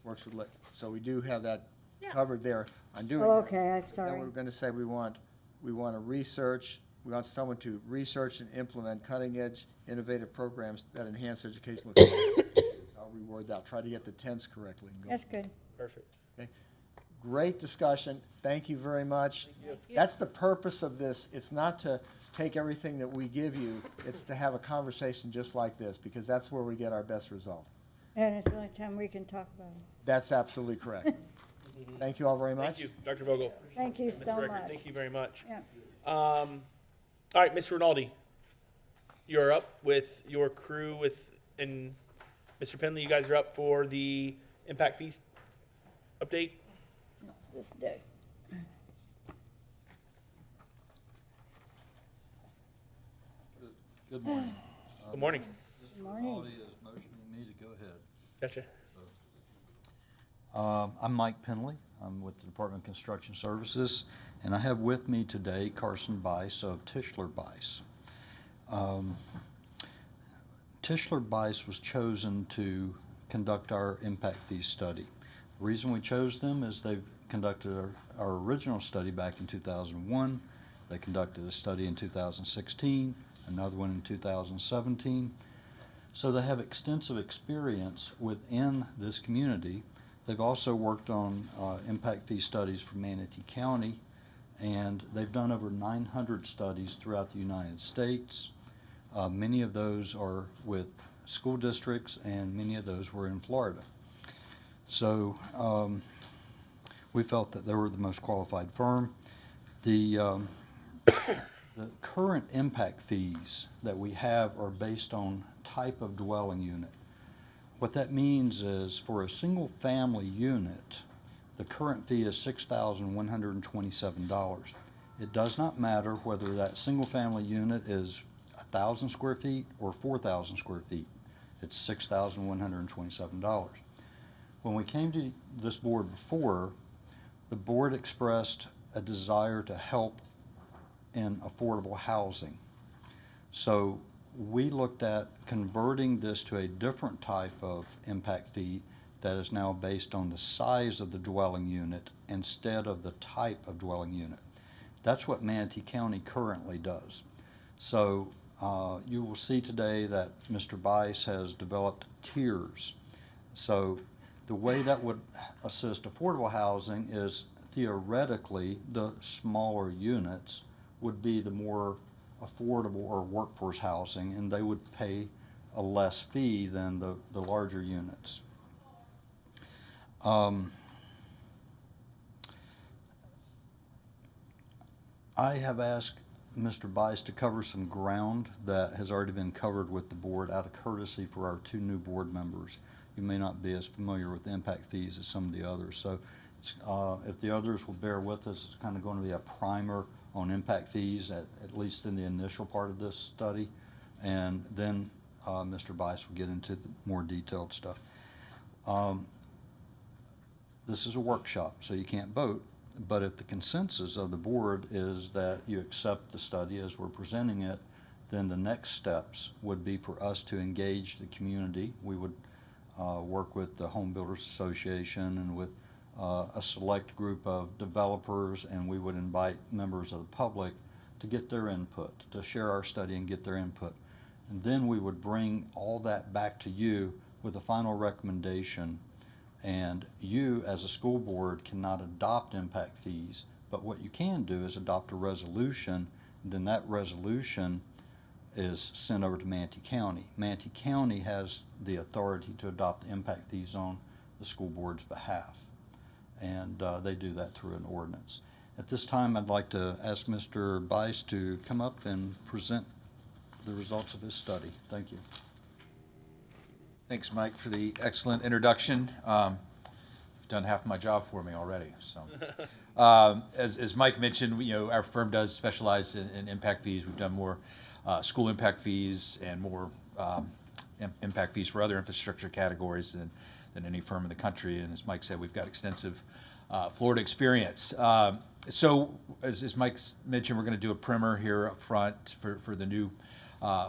Works with, so we do have that covered there. I'm doing. Oh, okay, I'm Then sorry. we're going to say we want to research, we want someone to research and implement cutting-edge, innovative programs that enhance educational experiences. I'll reword that, try to get the tense correctly. and go. That's good. Perfect. Okay. Great discussion. Thank you very much. That's the purpose of this. It's not to take everything that we give you. It's to have a conversation just like this, because that's where we get our best result. And it's the only time we can talk about it. That's absolutely correct. Thank you all very much. Thank you, Dr. Vogel. Thank you Mr. so Record, much. thank you very much. Yeah. All right, Mr. Rinaldi, you're up with your crew and Mr. Penley, you guys are up for the impact fees update. This day. Good morning. Good morning. Good morning. Rinaldi is motioning me to go ahead. Gotcha. I'm Mike Penley. I'm with the Department of Construction Services, and I have with me today Carson Bice of Tischler Bice. Tischler Bice was chosen to conduct our impact fee study. The reason we chose them is they've conducted our original study back in 2001. They conducted a study in 2016, another one in 2017. So they have extensive experience within this community. They've also worked on impact fee studies for Manatee County, and they've done over 900 studies throughout the United States. Many of those are with school districts, and many of those were in Florida. So we felt that they were the most qualified firm. The current impact fees that we have are based on type of dwelling unit. What that means is for a single family unit, the current fee is $6,127. It does not matter whether that single family unit is 1,000 square feet or 4,000 square feet. It's $6,127. When we came to this board before, the board expressed a desire to help in affordable housing. So we looked at converting this to a different type of impact fee that is now based on the size of the dwelling unit instead of the type of dwelling unit. That's what Manatee County currently does. So you will see today that Mr. Bice has developed tiers. So the way that would assist affordable housing is theoretically the smaller units would be the more affordable or workforce housing, and they would pay a less fee than the larger units. I have asked Mr. Bice to cover some ground that has already been covered with the board out of courtesy for our two new board members. You may not be as familiar with impact fees as some of the others. So if the others will bear with us, it's kind of going to be a primer on impact fees, at least in the initial part of this study. And then Mr. Bice will get into the more detailed stuff. This is a workshop, so you can't vote. But if the consensus of the board is that you accept the study as we're presenting it, then the next steps would be for us to engage the community. We would work with the Home Builders Association and with a select group of developers, and we would invite members of the public to get their input, to share our study and get their input. And then we would bring all that back to you with a final recommendation. And you, as a school board, cannot adopt impact fees, but what you can do is adopt a resolution, and then that resolution is sent over to Manatee County. Manatee County has the authority to adopt the impact fees on the school board's behalf, and they do that through an ordinance. At this time, I'd like to ask Mr. Bice to come up and present the results of his study. Thank you. Thanks, Mike, for the excellent introduction. done half my job for me already. So, as Mike mentioned, our firm does specialize in impact fees. We've done more school impact fees and more impact fees for other infrastructure categories than any firm in the country. And as Mike said, we've got extensive Florida experience. So, as Mike mentioned, we're going to do a primer here up front for the new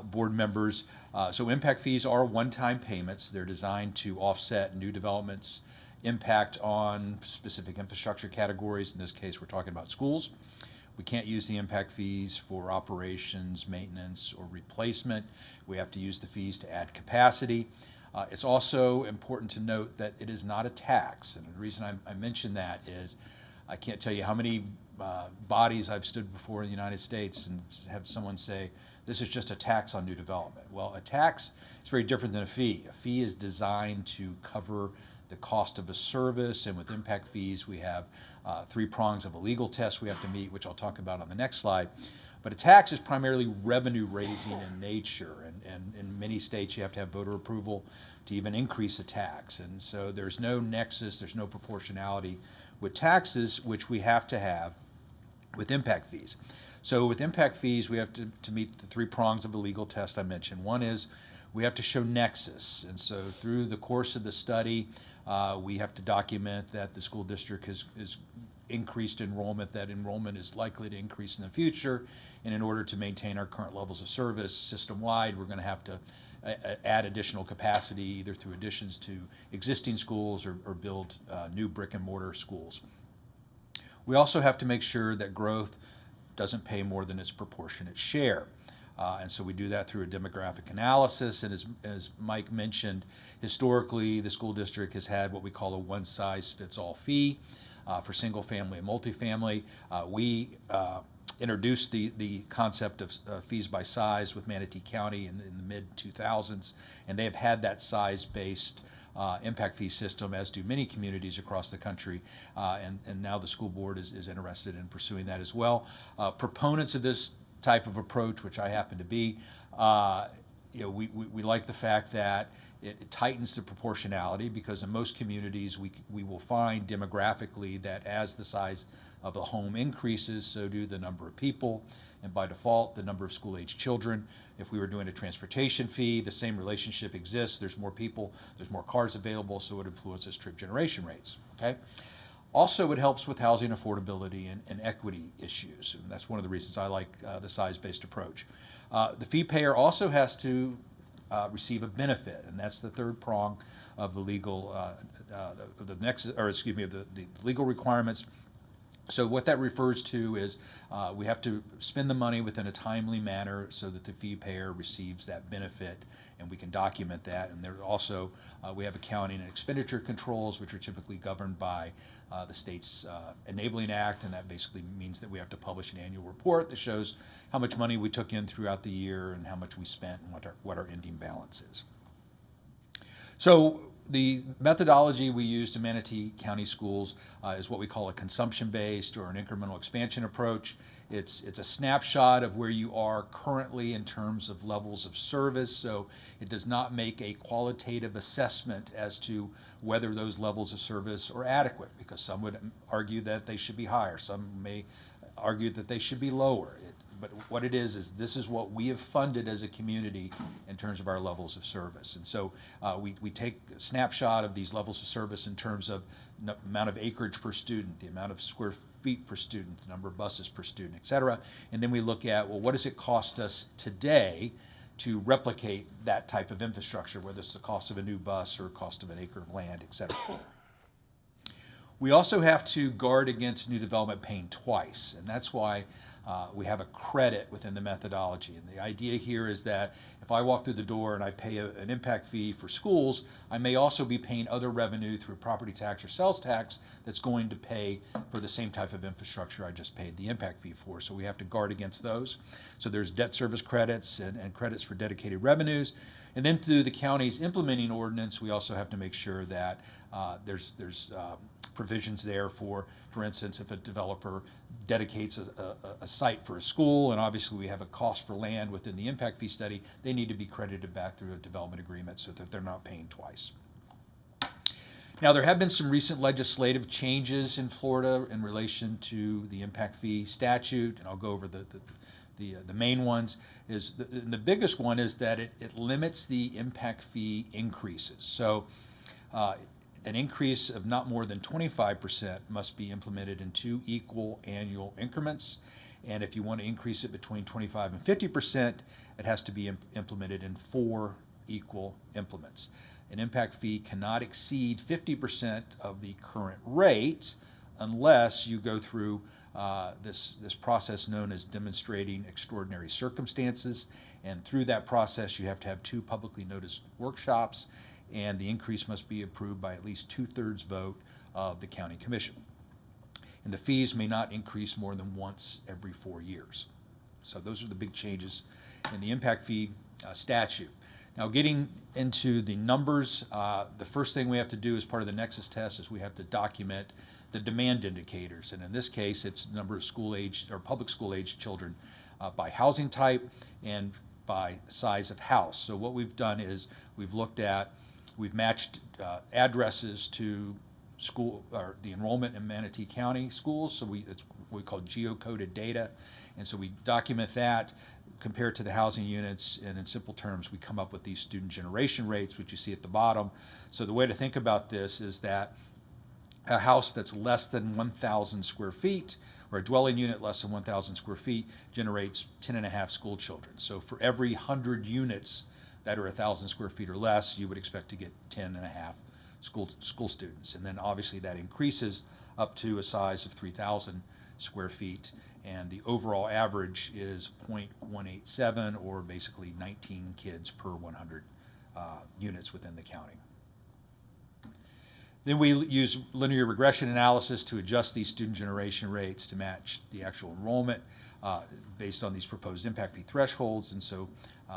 board members. So impact fees are one-time payments. They're designed to offset new developments' impact on specific infrastructure categories. In this case, we're talking about schools. We can't use the impact fees for operations, maintenance, or replacement. We have to use the fees to add capacity. It's also important to note that it is not a tax. And the reason I mention that is I can't tell you how many bodies I've stood before in the United States and have someone say, this is just a tax on new development. Well, a tax is very different than a fee. A fee is designed to cover the cost of a service, and with impact fees, we have 3 prongs of a legal test we have to meet, which I'll talk about on the next slide. But a tax is primarily revenue raising in nature, and in many states you have to have voter approval to even increase a tax. And so there's no nexus, there's no proportionality with taxes, which we have to have with impact fees. So with impact fees, we have to meet the 3 prongs of the legal test I mentioned. One is we have to show nexus. And so through the course of the study, we have to document that the school district has increased enrollment, that enrollment is likely to increase in the future. And in order to maintain our current levels of service system-wide, we're going to have to add additional capacity, either through additions to existing schools or build new brick and mortar schools. We also have to make sure that growth doesn't pay more than its proportionate share. And so we do that through a demographic analysis. And as Mike mentioned, historically, the school district has had what we call a one-size-fits-all fee for single family and multifamily. We introduced the concept of fees by size with Manatee County in the mid-2000s, and they have had that size-based impact fee system, as do many communities across the country, and now the school board is interested in pursuing that as well. Proponents of this type of approach, which I happen to be, we like the fact that it tightens the proportionality, because in most communities we will find demographically that as the size of the home increases, so do the number of people, and by default the number of school-age children. If we were doing a transportation fee, the same relationship exists. There's more people, there's more cars available, so it influences trip generation rates. Okay. Also, it helps with housing affordability and equity issues, and that's one of the reasons I like the size-based approach. The fee payer also has to receive a benefit, and that's the 3rd prong of the legal, the legal requirements. So what that refers to is we have to spend the money within a timely manner so that the fee payer receives that benefit, and we can document that. And there also we have accounting and expenditure controls, which are typically governed by the state's Enabling Act, and that basically means that we have to publish an annual report that shows how much money we took in throughout the year and how much we spent and what our ending balance is. So the methodology we use to Manatee County Schools is what we call a consumption-based or an incremental expansion approach. It's a snapshot of where you are currently in terms of levels of service, so it does not make a qualitative assessment as to whether those levels of service are adequate, because some would argue that they should be higher, some may argue that they should be lower. But what it is this is what we have funded as a community in terms of our levels of service. And so we take a snapshot of these levels of service in terms of amount of acreage per student, the amount of square feet per student, the number of buses per student, et cetera. And then we look at, well, what does it cost us today to replicate that type of infrastructure, whether it's the cost of a new bus or cost of an acre of land, et cetera. We also have to guard against new development paying twice, and that's why we have a credit within the methodology. And the idea here is that if I walk through the door and I pay an impact fee for schools, I may also be paying other revenue through property tax or sales tax that's going to pay for the same type of infrastructure I just paid the impact fee for. So we have to guard against those. So there's debt service credits and credits for dedicated revenues. And then through the county's implementing ordinance, we also have to make sure that there's provisions there for instance, if a developer dedicates a site for a school, and obviously we have a cost for land within the impact fee study, they need to be credited back through a development agreement so that they're not paying twice. Now, there have been some recent legislative changes in Florida in relation to the impact fee statute, and I'll go over the main ones. The biggest one is that it limits the impact fee increases. So an increase of not more than 25% must be implemented in 2 equal annual increments. And if you want to increase it between 25 and 50%, it has to be implemented in 4 equal implements. An impact fee cannot exceed 50% of the current rate unless you go through this process known as demonstrating extraordinary circumstances. And through that process, you have to have 2 publicly noticed workshops, and the increase must be approved by at least 2/3 vote of the county commission. And the fees may not increase more than once every 4 years. So those are the big changes in the impact fee statute. Now, getting into the numbers, the first thing we have to do as part of the Nexus test is we have to document the demand indicators. And in this case, it's the number of school age or public school age children by housing type and by size of house. So what we've done is we've matched addresses to school or the enrollment in Manatee County schools. So it's what we call geocoded data. And so we document that, compare it to the housing units, and in simple terms, we come up with these student generation rates, which you see at the bottom. So the way to think about this is that a house that's less than 1,000 square feet, or a dwelling unit less than 1,000 square feet, generates 10.5 school children. So for every 100 units that are 1,000 square feet or less, you would expect to get 10.5 school students. And then obviously that increases up to a size of 3,000 square feet. And the overall average is 0.187, or basically 19 kids per 100 units within the county. Then we use linear regression analysis to adjust these student generation rates to match the actual enrollment based on these proposed impact fee thresholds. And so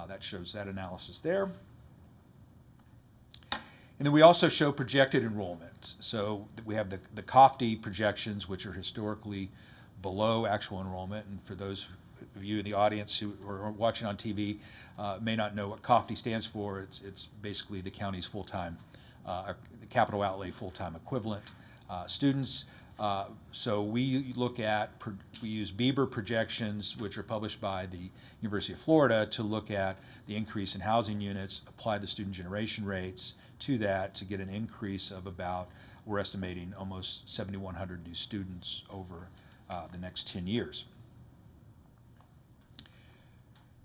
that shows that analysis there. And then we also show projected enrollment. So we have the COFTE projections, which are historically below actual enrollment. And for those of you in the audience who are watching on TV may not know what COFTE stands for, it's basically the county's full-time, the capital outlay full-time equivalent students. So we use Bieber projections, which are published by the University of Florida, to look at the increase in housing units, apply the student generation rates to that to get an increase of about, we're estimating, almost 7,100 new students over the next 10 years.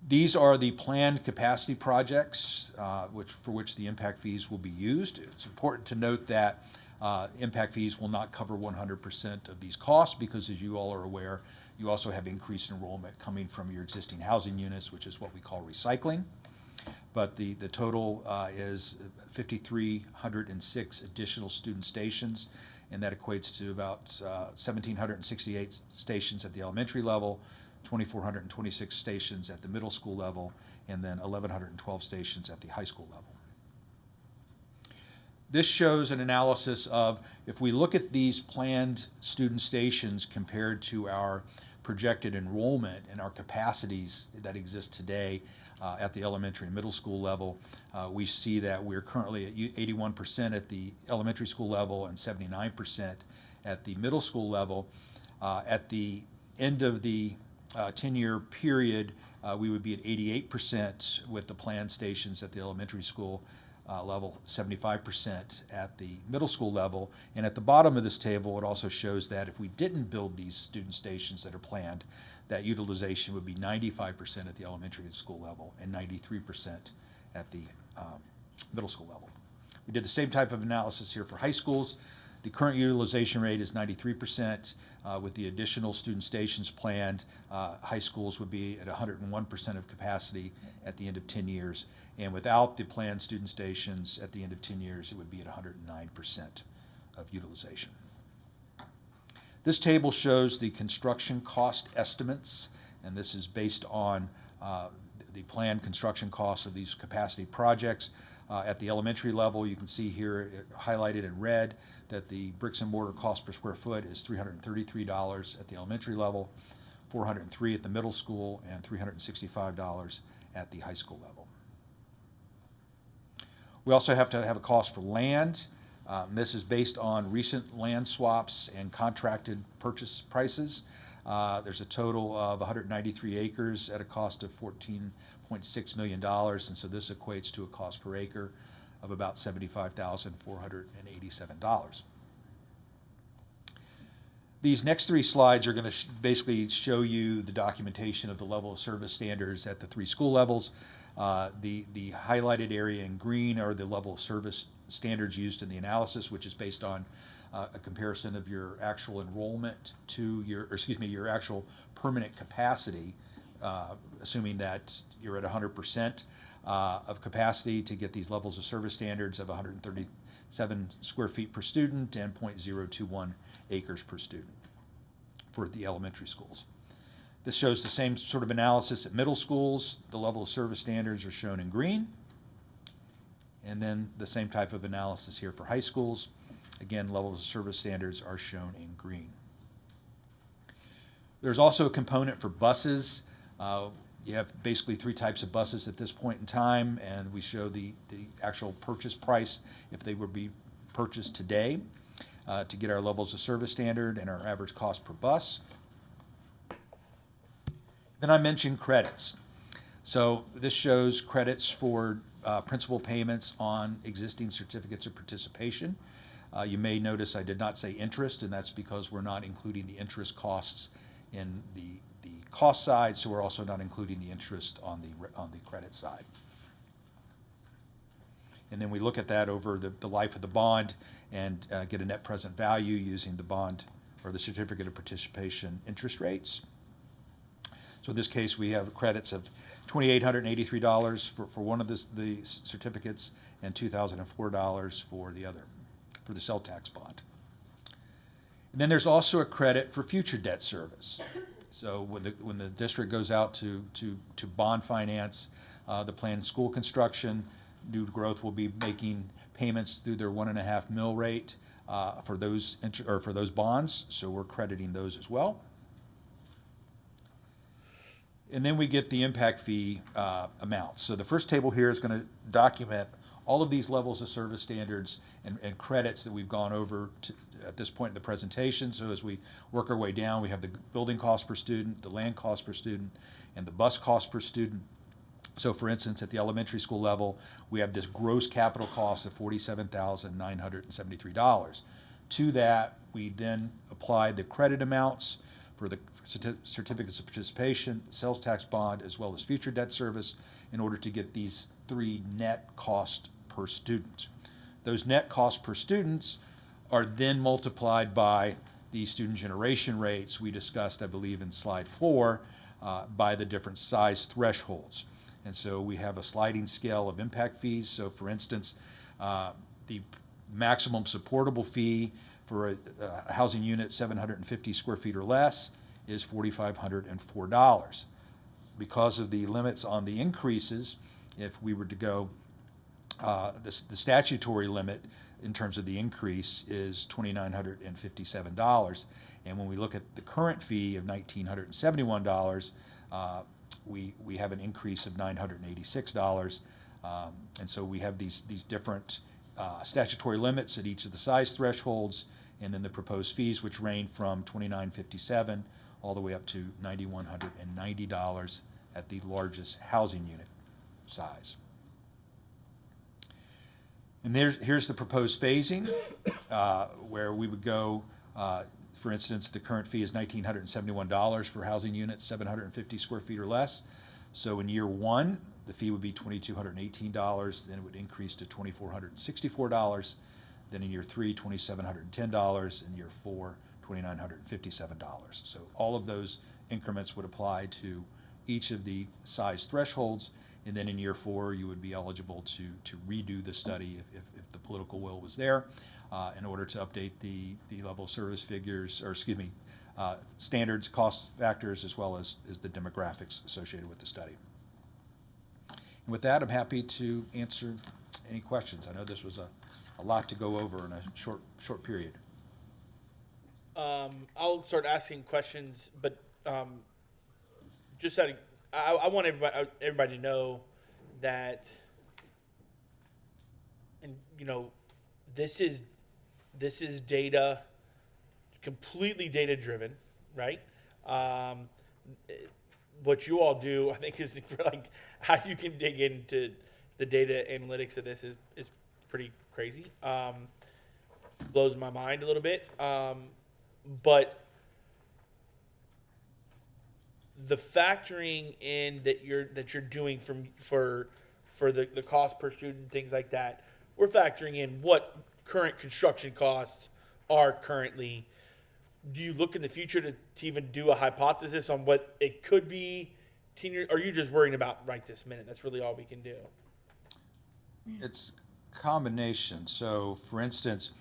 These are the planned capacity projects for which the impact fees will be used. It's important to note that impact fees will not cover 100% of these costs because, as you all are aware, you also have increased enrollment coming from your existing housing units, which is what we call recycling. But the total is 5,306 additional student stations, and that equates to about 1,768 stations at the elementary level, 2,426 stations at the middle school level, and then 1,112 stations at the high school level. This shows an analysis of, if we look at these planned student stations compared to our projected enrollment and our capacities that exist today at the elementary and middle school level, we see that we're currently at 81% at the elementary school level and 79% at the middle school level. At the end of the 10-year period, we would be at 88% with the planned stations at the elementary school level, 75% at the middle school level. And at the bottom of this table, it also shows that if we didn't build these student stations that are planned, that utilization would be 95% at the elementary school level and 93% at the middle school level. We did the same type of analysis here for high schools. The current utilization rate is 93%. With the additional student stations planned, high schools would be at 101% of capacity at the end of 10 years. And without the planned student stations at the end of 10 years, it would be at 109% of utilization. This table shows the construction cost estimates, and this is based on the planned construction costs of these capacity projects. At the elementary level, you can see here highlighted in red that the bricks and mortar cost per square foot is $333 at the elementary level, $403 at the middle school, and $365 at the high school level. We also have to have a cost for land. This is based on recent land swaps and contracted purchase prices. There's a total of 193 acres at a cost of $14.6 million, and so this equates to a cost per acre of about $75,487. These next three slides are going to basically show you the documentation of the level of service standards at the three school levels. The highlighted area in green are the level of service standards used in the analysis, which is based on a comparison of your actual enrollment to your actual permanent capacity, assuming that you're at 100% of capacity to get these levels of service standards of 137 square feet per student and 0.021 acres per student for the elementary schools. This shows the same sort of analysis at middle schools. The level of service standards are shown in green. And then the same type of analysis here for high schools. Again, levels of service standards are shown in green. There's also a component for buses. You have basically three types of buses at this point in time, and we show the actual purchase price if they would be purchased today to get our levels of service standard and our average cost per bus. Then I mentioned credits. So this shows credits for principal payments on existing certificates of participation. You may notice I did not say interest, and that's because we're not including the interest costs in the cost side, so we're also not including the interest on the credit side. And then we look at that over the life of the bond and get a net present value using the bond or the certificate of participation interest rates. So in this case, we have credits of $2,883 for one of the certificates and $2,004 for the other, for the sales tax bond. And then there's also a credit for future debt service. So when the district goes out to bond finance the planned school construction, new growth will be making payments through their 1.5 mil rate for those bonds. So we're crediting those as well. And then we get the impact fee amounts. So the first table here is going to document all of these levels of service standards and credits that we've gone over at this point in the presentation. So as we work our way down, we have the building cost per student, the land cost per student, and the bus cost per student. So for instance, at the elementary school level, we have this gross capital cost of $47,973. To that, we then apply the credit amounts for the certificates of participation, sales tax bond, as well as future debt service in order to get these three net cost per student. Those net costs per students are then multiplied by the student generation rates we discussed, I believe, in slide 4, by the different size thresholds. And so we have a sliding scale of impact fees. So for instance, the maximum supportable fee for a housing unit 750 square feet or less is $4,504. Because of the limits on the increases, if we were to go, the statutory limit in terms of the increase is $2,957. And when we look at the current fee of $1,971, we have an increase of $986. And so we have these different statutory limits at each of the size thresholds, and then the proposed fees, which range from $2,957 all the way up to $9,190 at the largest housing unit size. And here's the proposed phasing, where we would go, for instance, the current fee is $1,971 for housing units 750 square feet or less. So in year 1, the fee would be $2,218, then it would increase to $2,464, then in year 3, $2,710, in year 4, $2,957. So all of those increments would apply to each of the size thresholds, and then in year 4, you would be eligible to redo the study if the political will was there in order to update the level of service figures, or excuse me, standards, cost factors, as well as the demographics associated with the study. And with that, I'm happy to answer any questions. I know this was a lot to go over in a short period. I'll start asking questions, but just out of, I want everybody to know that, and this is This is data, completely data driven, right? What you all do, I think, is like how you can dig into the data analytics of this is pretty crazy. Blows my mind a little bit. But the factoring in that you're doing for the cost per student, things like that, we're factoring in what current construction costs are currently. Do you look in the future to even do a hypothesis on what it could be? Or are you just worrying about right this minute? That's really all we can do. It's combination. So, for instance,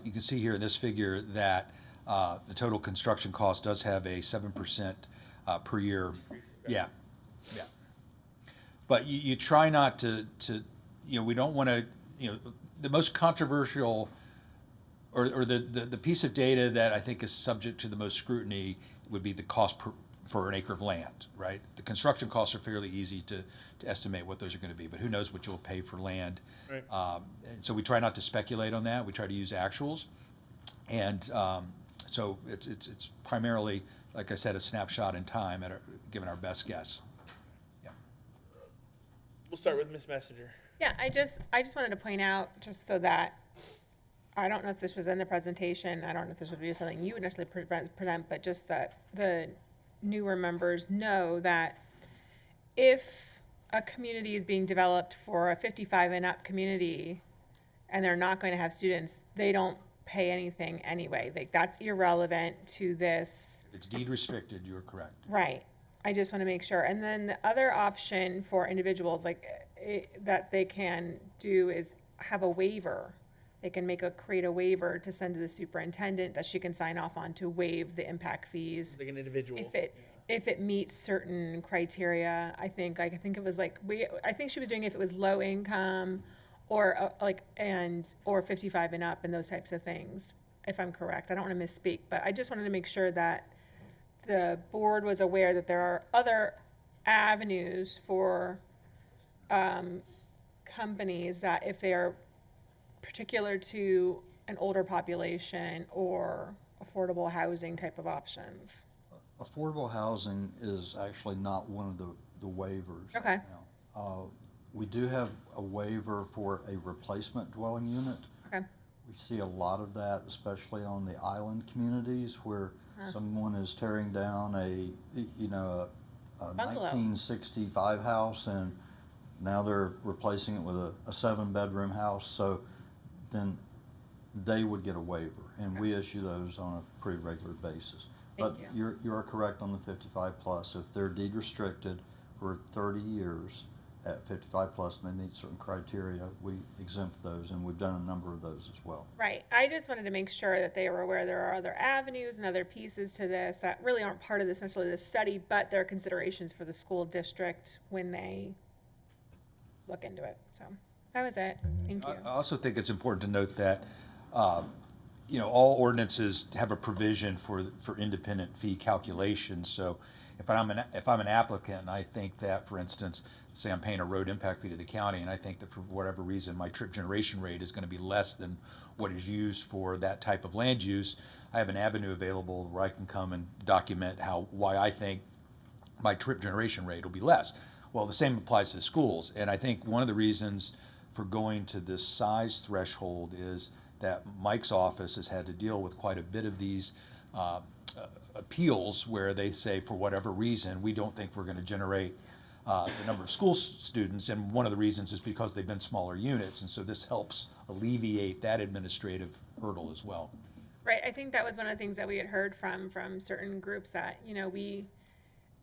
you can see here in this figure that the total construction cost does have a 7% per year. Yeah, yeah. But you try not to, we don't want to, the most controversial or the piece of data that I think is subject to the most scrutiny would be the cost for an acre of land, right? The construction costs are fairly easy to estimate what those are going to be, but who knows what you'll pay for land. Right. And so we try not to speculate on that. We try to use actuals. And so it's primarily, like I said, a snapshot in time given our best guess. Yeah. We'll start with Ms. Messenger. Yeah, I just wanted to point out, just so that, I don't know if this was in the presentation, I don't know if this would be something you would necessarily present, but just that the newer members know that if a community is being developed for a 55 and up community and they're not going to have students, they don't pay anything anyway. Like, that's irrelevant to this. If it's deed restricted, you're correct. Right. I just want to make sure. And then the other option for individuals that they can do is have a waiver. They can create a waiver to send to the superintendent that she can sign off on to waive the impact fees. Like an individual. If it meets certain criteria. I think it was I think she was doing if it was low income or or 55 and up and those types of things, if I'm correct. I don't want to misspeak, but I just wanted to make sure that the board was aware that there are other avenues for companies that if they are particular to an older population or affordable housing type of options. Affordable housing is actually not one of the waivers. Okay. We do have a waiver for a replacement dwelling unit. Okay. We see a lot of that, especially on the island communities where someone is tearing down a Bungalow. 1965 house and now they're replacing it with a 7-bedroom house. So then they would get a waiver, and we issue those on a pretty regular basis. But you are correct on the 55 plus. If they're deed restricted for 30 years at 55 plus and they meet certain criteria, we exempt those, and we've done a number of those as well. Right. I just wanted to make sure that they were aware there are other avenues and other pieces to this that really aren't part of this necessarily this study, but they're considerations for the school district when they look into it. So that was it. Thank you. I also think it's important to note that, all ordinances have a provision for independent fee calculations. So if I'm an applicant and I think that, for instance, say I'm paying a road impact fee to the county and I think that for whatever reason my trip generation rate is going to be less than what is used for that type of land use, I have an avenue available where I can come and document why I think my trip generation rate will be less. Well, the same applies to schools. And I think one of the reasons for going to this size threshold is that Mike's office has had to deal with quite a bit of these appeals where they say, for whatever reason, we don't think we're going to generate the number of school students. And one of the reasons is because they've been smaller units. And so this helps alleviate that administrative hurdle as well. Right. I think that was one of the things that we had heard from certain groups that,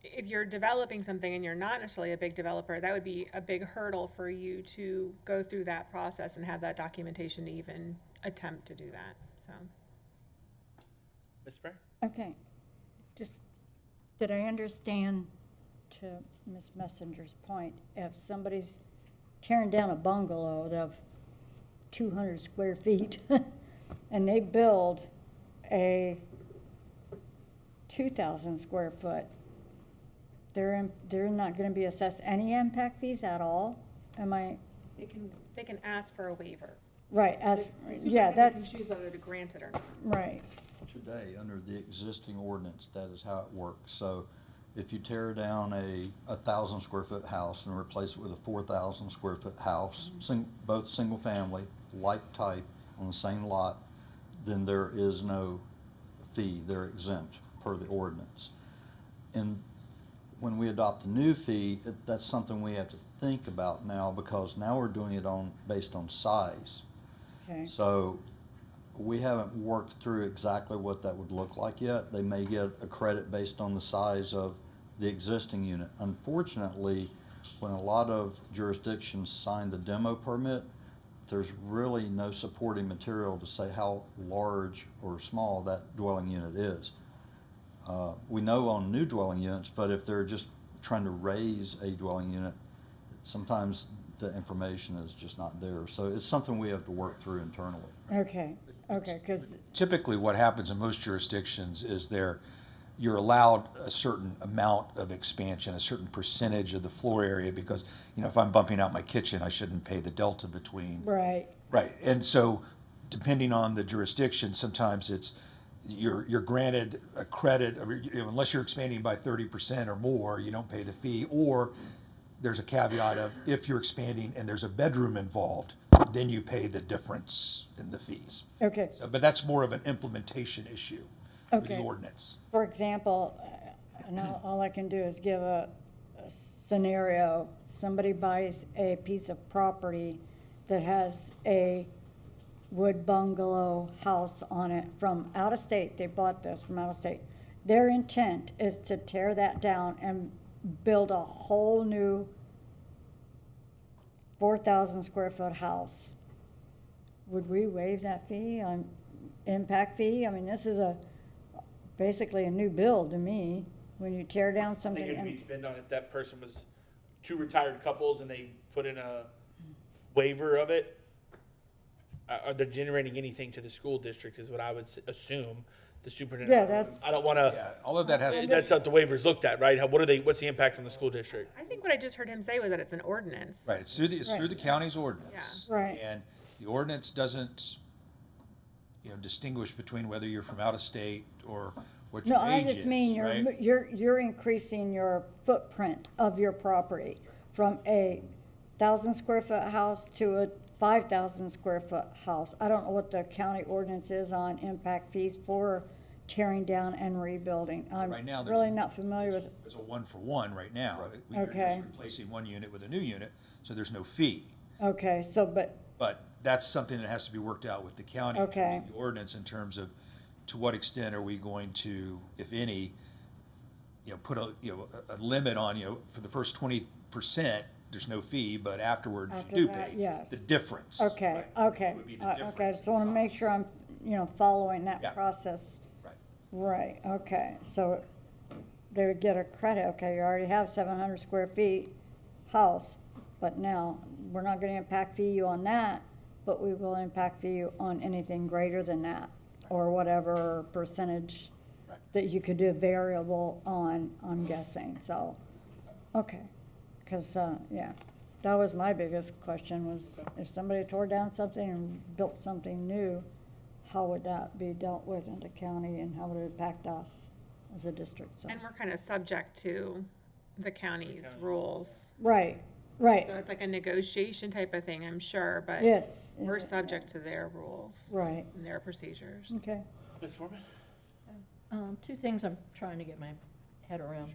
if you're developing something and you're not necessarily a big developer, that would be a big hurdle for you to go through that process and have that documentation to even attempt to do that. So, Ms. Spray? Okay, did I understand, to Ms. Messenger's point, if somebody's tearing down a bungalow of 200 square feet and they build a 2,000 square foot, they're not going to be assessed any impact fees at all? Am I? they can ask for a waiver. right, The yeah, superintendent that's, can choose whether to grant it or not. right, Today, under the existing ordinance, that is how it works. So if you tear down a 1,000 square foot house and replace it with a 4,000 square foot house, both single family, like type, on the same lot, then there is no fee, they're exempt per the ordinance. And when we adopt the new fee, that's something we have to think about now, because now we're doing it based on size. okay. So we haven't worked through exactly what that would look like yet. They may get a credit based on the size of the existing unit. Unfortunately, when a lot of jurisdictions sign the demo permit, there's really no supporting material to say how large or small that dwelling unit is. We know on new dwelling units, but if they're just trying to raise a dwelling unit, sometimes the information is just not there. So it's something we have to work through internally. Okay, because, Typically, what happens in most jurisdictions is you're allowed a certain amount of expansion, a certain percentage of the floor area, because, if I'm bumping out my kitchen, I shouldn't pay the delta between. right, Right, and so depending on the jurisdiction, sometimes you're granted a credit, unless you're expanding by 30% or more, you don't pay the fee, or there's a caveat of if you're expanding and there's a bedroom involved, then you pay the difference in the fees. okay. But that's more of an implementation issue with the Okay. ordinance. For example, now all I can do is give a scenario. Somebody buys a piece of property that has a wood bungalow house on it from out of state. They bought this from out of state. Their intent is to tear that down and build a whole new 4,000 square foot house. Would we waive that fee on impact fee? I mean, this is basically a new build to me. When you tear down I think something. it would be depend on if that person was two retired couples and they put in a waiver of it. Are they generating anything to the school district is what I would assume. The superintendent. Yeah, that's- I don't want to. Yeah, all of that has to. That's how the waivers looked at, right? What's the impact on the school district? I think what I just heard him say was that it's an ordinance. Right, it's through the county's ordinance. Yeah. Right. And the ordinance doesn't, distinguish between whether you're from out of state or what No, your I age just is, mean right? you're increasing your footprint of your property from a 1,000 square foot house to a 5,000 square foot house. I don't know what the county ordinance is on impact fees for tearing down and rebuilding. I'm Right now, really not familiar with, It's a 1-for-1 right now. We're Okay. just replacing one unit with a new unit, so there's no fee. okay, so, but, But that's something that has to be worked out with the county in terms Okay. of the ordinance, in terms of to what extent are we going to, if any, put a limit on, for the first 20%, there's no fee, but afterwards After you do that, pay. yes. The difference. okay, right? okay. It would be the Okay, difference just want to in make size. sure I'm, following Yeah. that process. Right. Right, okay, so they would get a credit, okay, you already have 700 square feet house, but now, we're not gonna impact fee you on that, but we will impact fee you on anything greater than that, or whatever percentage Right. that you could do variable on, I'm guessing, so, okay. Because, yeah, that was my biggest question, was if somebody tore down something and built something new, how would that be dealt with in the county, and how would it impact us as a district? So, And we're kind of subject to the county's rules. right, So right, it's like a negotiation type of thing, I'm sure, but yes. we're subject to their rules Right, and their procedures. okay. Ms. Foreman? Two things I'm trying to get my head around.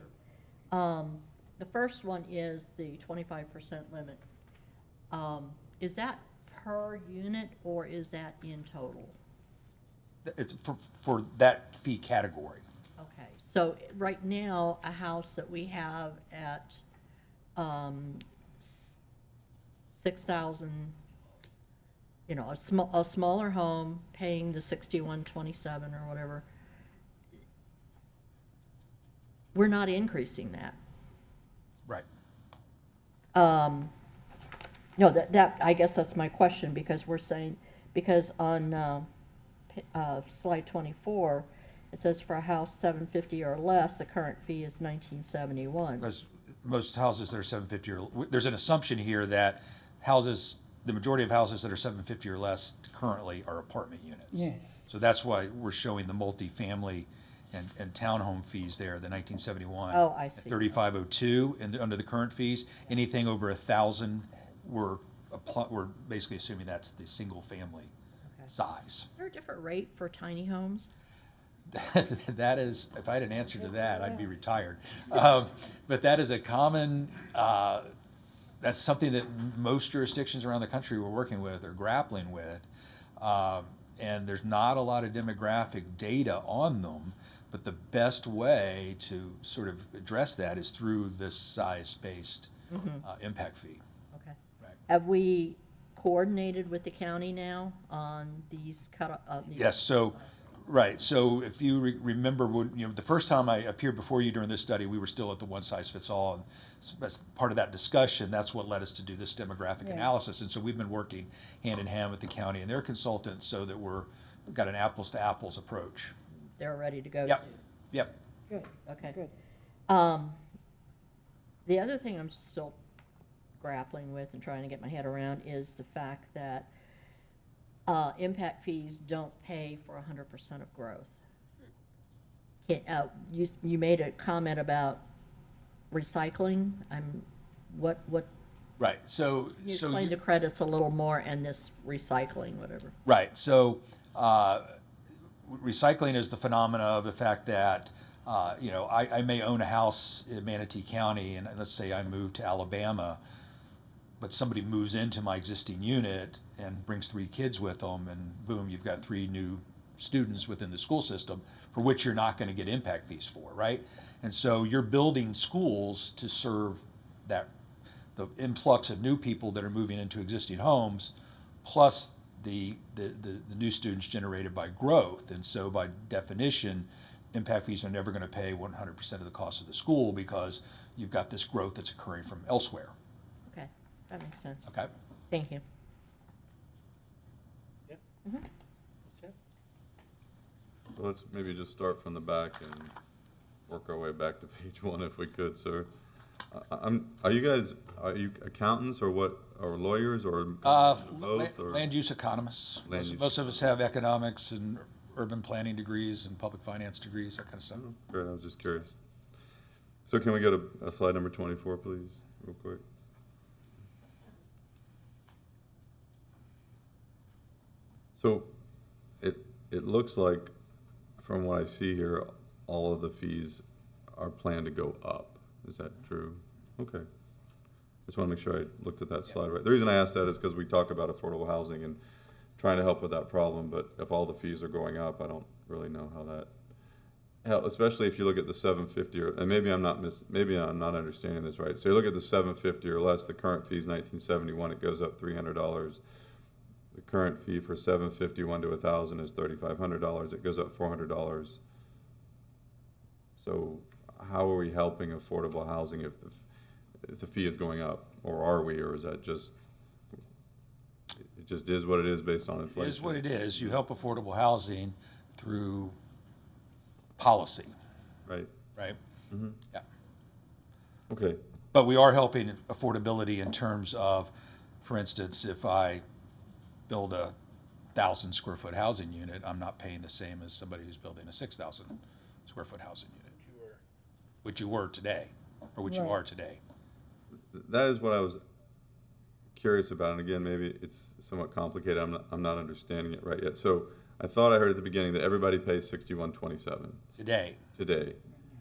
The first one is the 25% limit. Is that per unit or is that in total? It's for that fee category. Okay, so right now, a house that we have at 6,000, a smaller home paying the 6127 or whatever, we're not increasing that. Right. No, I guess that's my question, because we're saying, because on slide 24, it says for a house 750 or less, the current fee is 1971. Because most houses that are 750 there's an assumption here that houses the majority of houses that are 750 or less currently are apartment units. Yes. So that's why we're showing the multifamily and townhome fees there, the 1971. Oh, I see. 3502, and under the current fees, anything over 1,000, we're basically assuming that's the single family size. Is there a different rate for tiny homes? That is, if I had an answer to that, I'd be retired. But that is a common, that's something that most jurisdictions around the country we're working with are grappling with. And there's not a lot of demographic data on them, but the best way to sort of address that is through this size-based impact fee. Okay. Right. Have we coordinated with the county now on these Yes, so, right, so if you remember, when, the first time I appeared before you during this study, we were still at the one-size-fits-all. And as part of that discussion, that's what led us to do this demographic Yeah. analysis. And so we've been working hand in hand with the county and their consultants so that we've got an apples-to-apples approach. They're ready to go Yep, to? yep. Good, Okay. good. The other thing I'm still grappling with and trying to get my head around is the fact that impact fees don't pay for 100% of growth. You made a comment about recycling. What Right, so. you so explain the credits a little more and this recycling, whatever. Right. So recycling is the phenomena of the fact that, I may own a house in Manatee County, and let's say I move to Alabama, but somebody moves into my existing unit and brings 3 kids with them, and boom, you've got 3 new students within the school system for which you're not going to get impact fees for, right? And so you're building schools to serve the influx of new people that are moving into existing homes, plus the new students generated by growth. And so by definition, impact fees are never going to pay 100% of the cost of the school because you've got this growth that's occurring from elsewhere. Okay, that makes sense. Okay? Thank you. So let's maybe just start from the back and work our way back to page 1 if we could, sir. Are you accountants or what, or lawyers or both? Or? Land use economists. Land use Most of us have economics and urban planning degrees and public finance degrees, that kind of stuff. Great, I was just curious. So can we go to slide number 24, please, real quick? So it looks like, from what I see here, all of the fees are planned to go up. Is that true? Okay. Just want to make sure I looked at that slide right. The reason I asked that is because we talk about affordable housing and trying to help with that problem, but if all the fees are going up, I don't really know how that helps, especially if you look at the 750 and maybe I'm not understanding this right. So you look at the 750 or less, the current fee is $1971, it goes up $300. The current fee for 751 to 1,000 is $3,500. It goes up $400. So how are we helping affordable housing if the fee is going up, or are we, or is that just it just is what it is based on inflation? It is what it is. You help affordable housing through policy, Right. right? Mm-hmm. Yeah. Okay. But we are helping affordability in terms of, for instance, if I build a 1,000 square foot housing unit, I'm not paying the same as somebody who's building a 6,000 square foot housing unit. Which you were today, or which you Right. are today. That is what I was curious about, and again, maybe it's somewhat complicated. I'm not understanding it right yet. So I thought I heard at the beginning that everybody pays $61.27 Today, today.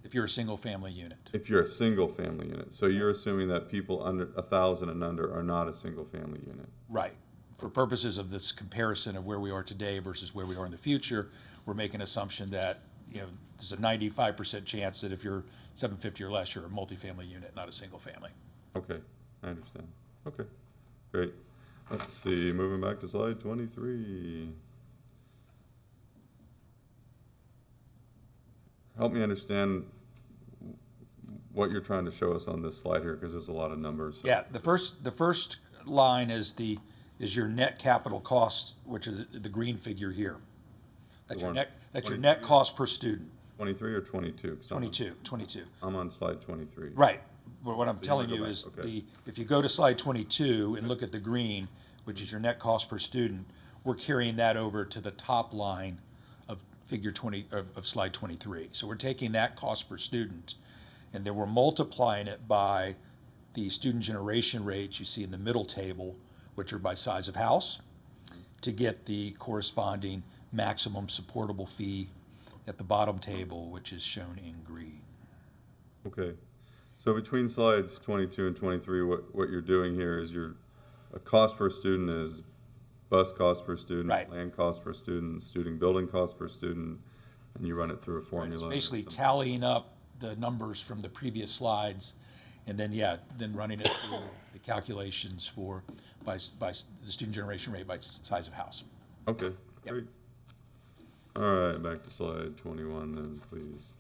if you're a single family unit. If you're a single family unit, so you're assuming that people under 1,000 and under are not a single family unit. Right. For purposes of this comparison of where we are today versus where we are in the future, we're making an assumption that, there's a 95% chance that if you're 750 or less, you're a multifamily unit, not a single family. Okay, I understand. Okay, great. Let's see, moving back to slide 23. Help me understand what you're trying to show us on this slide here, because there's a lot of numbers. Yeah, the first line is your net capital cost, which is the green figure here. That's your net cost per student. 23 or 22? 22. I'm on slide 23. Right. But what I'm So you telling wanna you go is back, okay. if you go to slide 22 and look at the green, which is your net cost per student, we're carrying that over to the top line of figure 20, of slide 23. So we're taking that cost per student, and then we're multiplying it by the student generation rates you see in the middle table, which are by size of house, to get the corresponding maximum supportable fee at the bottom table, which is shown in green. Okay. So between slides 22 and 23, what you're doing here is a cost per student is bus cost per student, Right. land cost per student, student building cost per student, and you run it through a formula. It's basically or something. tallying up the numbers from the previous slides, and then, then running it through the calculations for, by the student generation rate by size of house. Okay, Yep. great. All right, back to slide 21 then, please.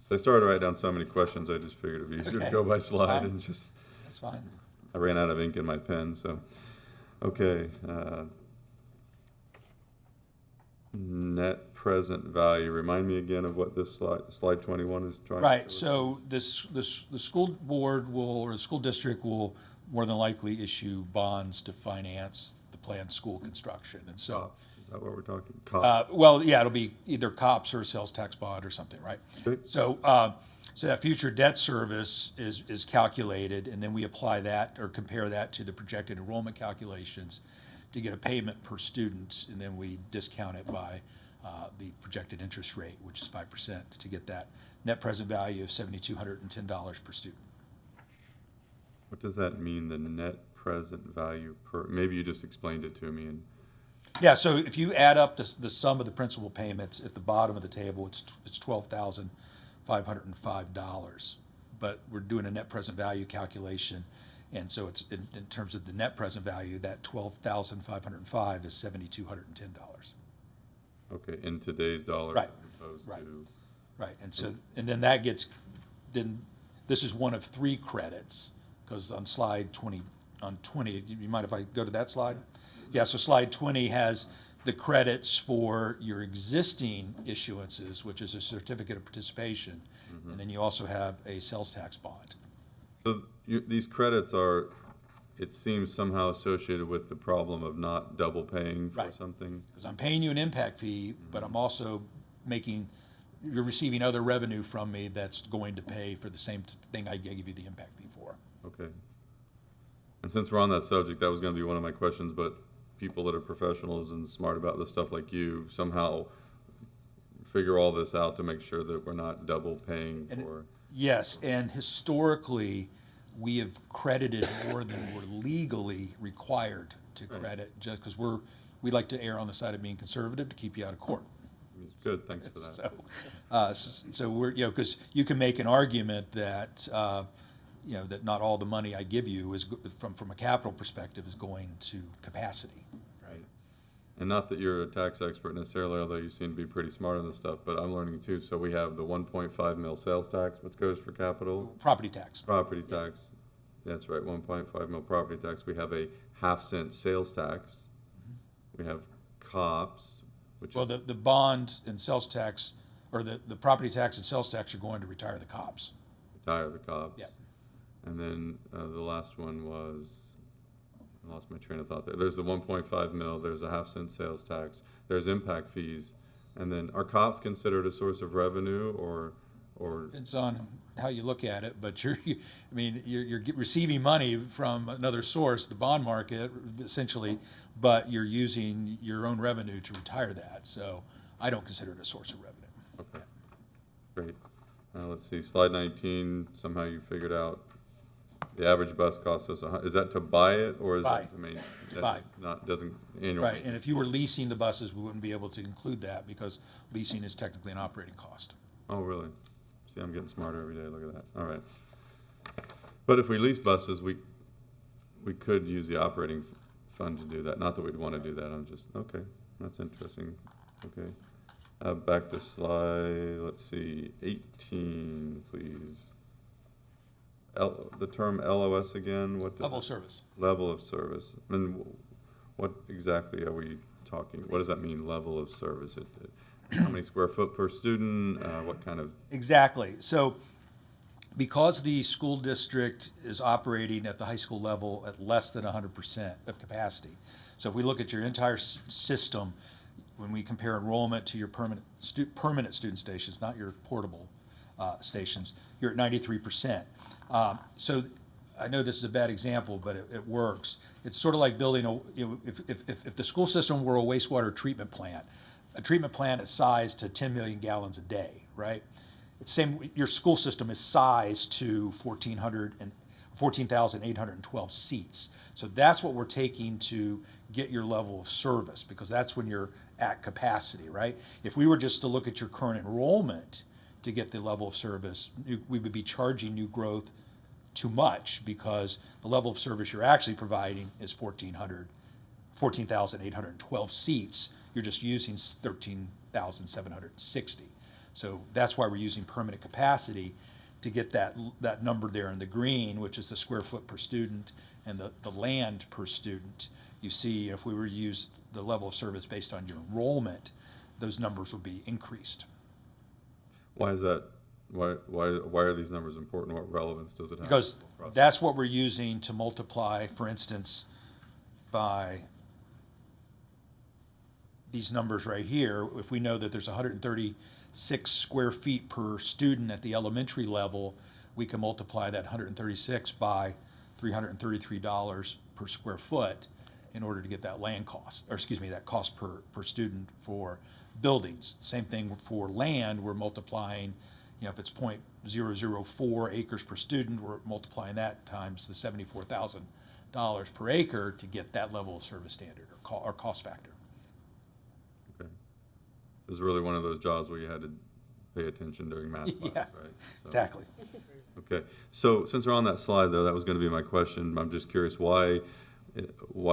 So I started to write down so many questions, I just figured it'd be easier to Okay, go by that's slide fine. and just, That's fine. I ran out of ink in my pen, so. Okay. Net present value, remind me again of what this slide 21 is trying to show Right, us. so the school board will, or the school district will more than likely issue bonds to finance the planned school construction, and so. COPS, is that what we're talking? COPS. Well, yeah, it'll be either COPS or a sales tax bond or something, right? Okay. So, so that future debt service is calculated, and then we apply that or compare that to the projected enrollment calculations to get a payment per student, and then we discount it by the projected interest rate, which is 5%, to get that net present value of $7,210 per student. What does that mean, the net present value per, maybe you just explained it to me and, Yeah, so if you add up the sum of the principal payments at the bottom of the table, it's $12,505. But we're doing a net present value calculation, and so it's in terms of the net present value, that $12,505 is $7,210. okay, in today's dollars Right, as opposed right. to, Right, and so, and then that gets, then, this is one of 3 credits, because on slide 20, you mind if I go to that slide? Yeah, so slide 20 has the credits for your existing issuances, which is a certificate of participation, and then you also have a sales tax bond. so these credits are, it seems somehow associated with the problem of not double paying for Right. something. Because I'm paying you an impact fee, but I'm also you're receiving other revenue from me that's going to pay for the same thing I gave you the impact fee for. Okay. And since we're on that subject, that was gonna be one of my questions, but people that are professionals and smart about this stuff like you somehow figure all this out to make sure that we're not double paying And for. Yes, and historically, we have credited more than we're legally required to credit, just because we like to err on the side of being conservative to keep you out of court. Good, thanks for that. So we're, because you can make an argument that, that not all the money I give you is, from a capital perspective, is going to capacity, right? And not that you're a tax expert necessarily, although you seem to be pretty smart on this stuff, but I'm learning too. So we have the 1.5 mil sales tax, which goes for capital. Property tax. Property tax. That's right, 1.5 mil property tax. We have a half-cent sales tax. We have COPS, which Well, is, the bond and sales tax, or the property tax and sales tax are going to retire the COPS. retire the COPS. Yep. And then the last one was, I lost my train of thought there. There's the 1.5 mil, there's a half-cent sales tax, there's impact fees. And then are COPS considered a source of revenue or Depends on how you look at it, but you're receiving money from another source, the bond market, essentially, but you're using your own revenue to retire that. So I don't consider it a source of revenue. Okay, great. Let's see, slide 19, somehow you figured out the average bus costs us, is that to buy it or is Buy. that, I mean, Buy. that's not, doesn't annual? Right, and if you were leasing the buses, we wouldn't be able to include that because leasing is technically an operating cost. Oh, really? See, I'm getting smarter every day, look at that, all right. But if we lease buses, we could use the operating fund to do that, not that we'd want to do that, I'm just, okay, that's interesting, okay. Back to slide, let's see, 18, please. The term LOS again, what does Level it- of service. Level of service, and what exactly are we talking, what does that mean, level of service? How many square foot per student, what kind of? Exactly. So because the school district is operating at the high school level at less than 100% of capacity. So if we look at your entire system, when we compare enrollment to your permanent student stations, not your portable stations, you're at 93%. So I know this is a bad example, but it works. It's sort of like building if the school system were a wastewater treatment plant, a treatment plant is sized to 10 million gallons a day, right? It's same, your school system is sized to 14,812 seats. So that's what we're taking to get your level of service, because that's when you're at capacity, right? If we were just to look at your current enrollment to get the level of service, we would be charging new growth too much, because the level of service you're actually providing is 14,812 seats. You're just using 13,760. So that's why we're using permanent capacity to get that number there in the green, which is the square foot per student and the land per student. You see, if we were to use the level of service based on your enrollment, those numbers would be increased. Why is that? Why are these numbers important? What relevance does it have? Because that's what we're using to multiply, for instance, by these numbers right here. If we know that there's 136 square feet per student at the elementary level, we can multiply that 136 by $333 per square foot in order to get that land cost, or excuse me, that cost per student for buildings. Same thing for land, we're multiplying, if it's 0.004 acres per student, we're multiplying that times the $74,000 per acre to get that level of service standard or cost factor. Okay. This is really one of those jobs where you had to pay attention during math class, Yeah, right? So, exactly. okay. So since we're on that slide, though, that was going to be my question. I'm just curious why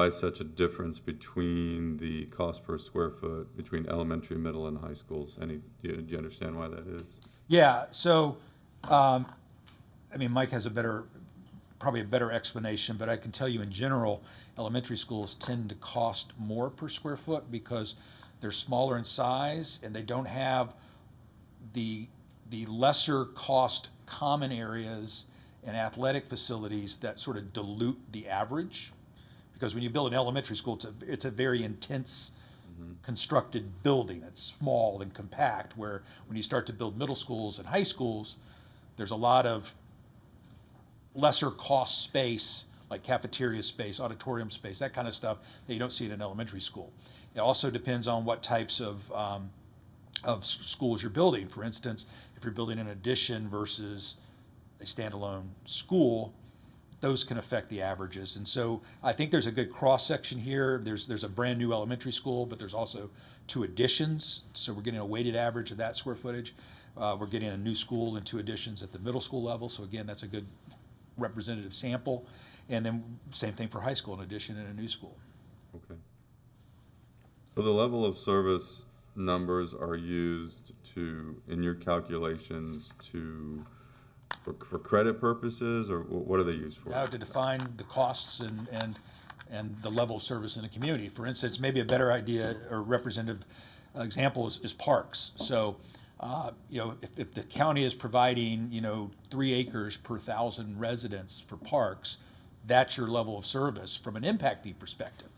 such a difference between the cost per square foot between elementary, middle, and high schools? Do you understand why that is? Yeah, so, Mike has probably a better explanation, but I can tell you in general, elementary schools tend to cost more per square foot because they're smaller in size and they don't have the lesser cost common areas and athletic facilities that sort of dilute the average. Because when you build an elementary school, it's a very intense constructed building. It's small and compact, where when you start to build middle schools and high schools, there's a lot of lesser cost space, like cafeteria space, auditorium space, that kind of stuff that you don't see in an elementary school. It also depends on what types of schools you're building. For instance, if you're building an addition versus a standalone school, those can affect the averages. And so I think there's a good cross-section here. There's a brand new elementary school, but there's also 2 additions. So we're getting a weighted average of that square footage. We're getting a new school and 2 additions at the middle school level. So again, that's a good representative sample. And then same thing for high school, an addition and a new school. Okay. So the level of service numbers are used in your calculations for credit purposes, or what are they used for? To define the costs and the level of service in the community. For instance, maybe a better idea or representative example is parks. So, if the county is providing, 3 acres per 1,000 residents for parks, that's your level of service from an impact fee perspective.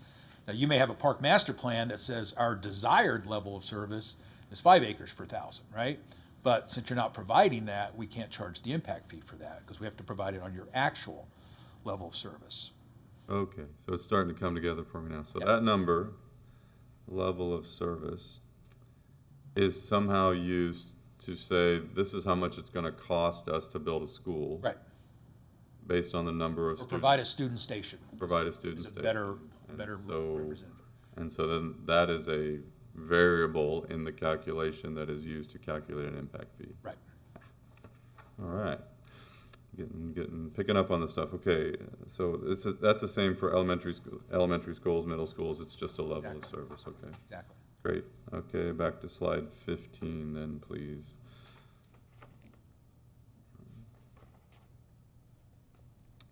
Now, you may have a park master plan that says our desired level of service is 5 acres per 1,000, right? But since you're not providing that, we can't charge the impact fee for that because we have to provide it on your actual level of service. Okay, so it's starting to come together for me now. So Yep. that number, level of service, is somehow used to say this is how much it's going to cost us to build a school. Right. Based on the number of Or students. provide a student station. Provide a student Is a station. better And representative. And so then that is a variable in the calculation that is used to calculate an impact fee. Right. All right. Picking up on the stuff. Okay, so that's the same for elementary schools, middle schools. It's just a level of service. Okay. Exactly. Great. Okay, back to slide 15 then, please.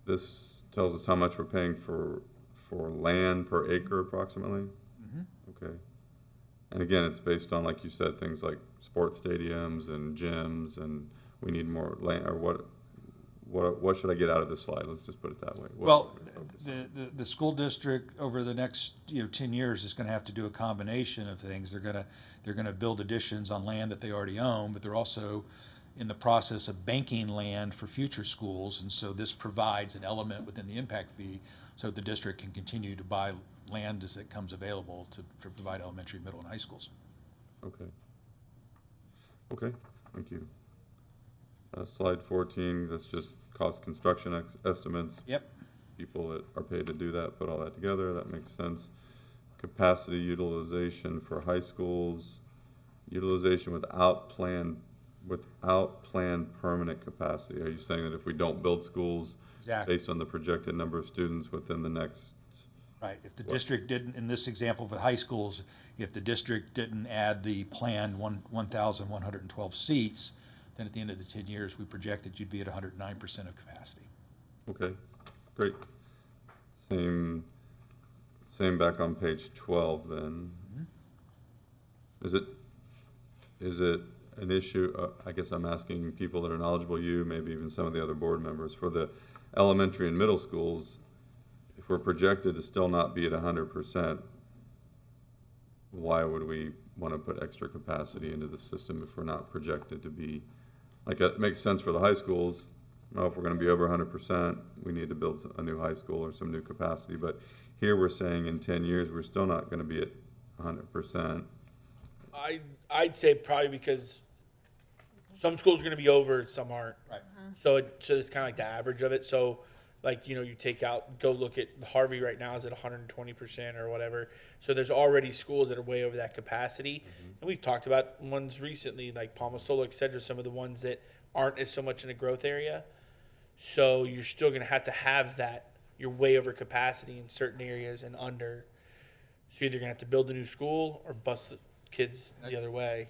This tells us how much we're paying for land per acre approximately. Okay. And again, it's based on, like you said, things like sports stadiums and gyms, and we need more land, or what? what should I get out of this slide? Let's just put it that way. What Well, should I focus on? the school district over the next, 10 years is gonna have to do a combination of things. They're gonna build additions on land that they already own, but they're also in the process of banking land for future schools. And so this provides an element within the impact fee so the district can continue to buy land as it comes available to provide elementary, middle, and high schools. Okay. Okay, thank you. Slide 14, that's just cost construction estimates. Yep. People that are paid to do that, put all that together, that makes sense. Capacity utilization for high schools, utilization without planned permanent capacity. Are you saying that if we don't build schools Exactly. based on the projected number of students within the next, Right, if the district didn't, in this example for high schools, if the district didn't add the planned 1,112 seats, then at the end of the 10 years, we projected you'd be at 109% of capacity. okay, great. Same back on page 12 then. Is it an issue, I guess I'm asking people that are knowledgeable, you, maybe even some of the other board members, for the elementary and middle schools, if we're projected to still not be at 100%, why would we want to put extra capacity into the system if we're not projected to be, like, it makes sense for the high schools. Well, if we're going to be over 100%, we need to build a new high school or some new capacity. But here we're saying in 10 years, we're still not going to be at 100%. I'd say probably because some schools are going to be over, some aren't. Right. So it's kind of like the average of it. So, like, you take out, go look at Harvey right now is at 120% or whatever. So there's already schools that are way over that capacity. And we've talked about ones recently, like Palmasola, et cetera, some of the ones that aren't as so much in a growth area. So you're still going to have that. You're way over capacity in certain areas and under. So you're either going to have to build a new school or bust the kids the other way.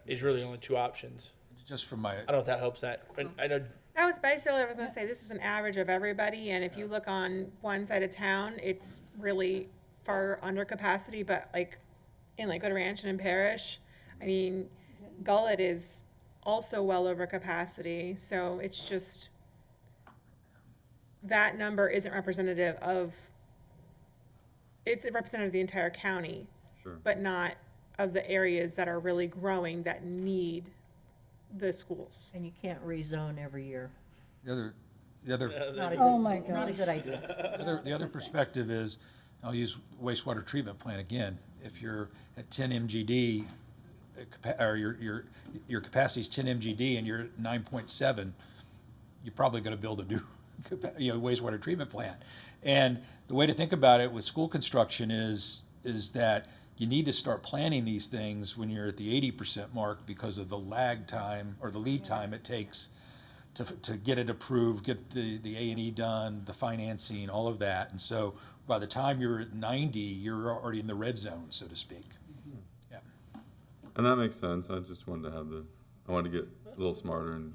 Is really only two options. Just from my, I don't know if that helps that. But I know. I was basically going to say this is an average of everybody, and if you look on one side of town, it's really far under capacity. But like in Lakewood Ranch and in Parish, I mean, Gullet is also well over capacity. So it's just that number isn't representative of. It's representative of the entire county, Sure. but not of the areas that are really growing that need the schools. And you can't rezone every year. the other Not a Oh good- my Not a gosh. good idea. The other perspective is, I'll use wastewater treatment plant again. If you're at 10 MGD, or your capacity is 10 MGD and you're at 9.7, you're probably going to build a new wastewater treatment plant. And the way to think about it with school construction is that you need to start planning these things when you're at the 80% mark because of the lag time or the lead time it takes to get it approved, get the A&E done, the financing, all of that. And so by the time you're at 90, you're already in the red zone, so to speak. Yeah. And that makes sense. I just wanted to I wanted to get a little smarter and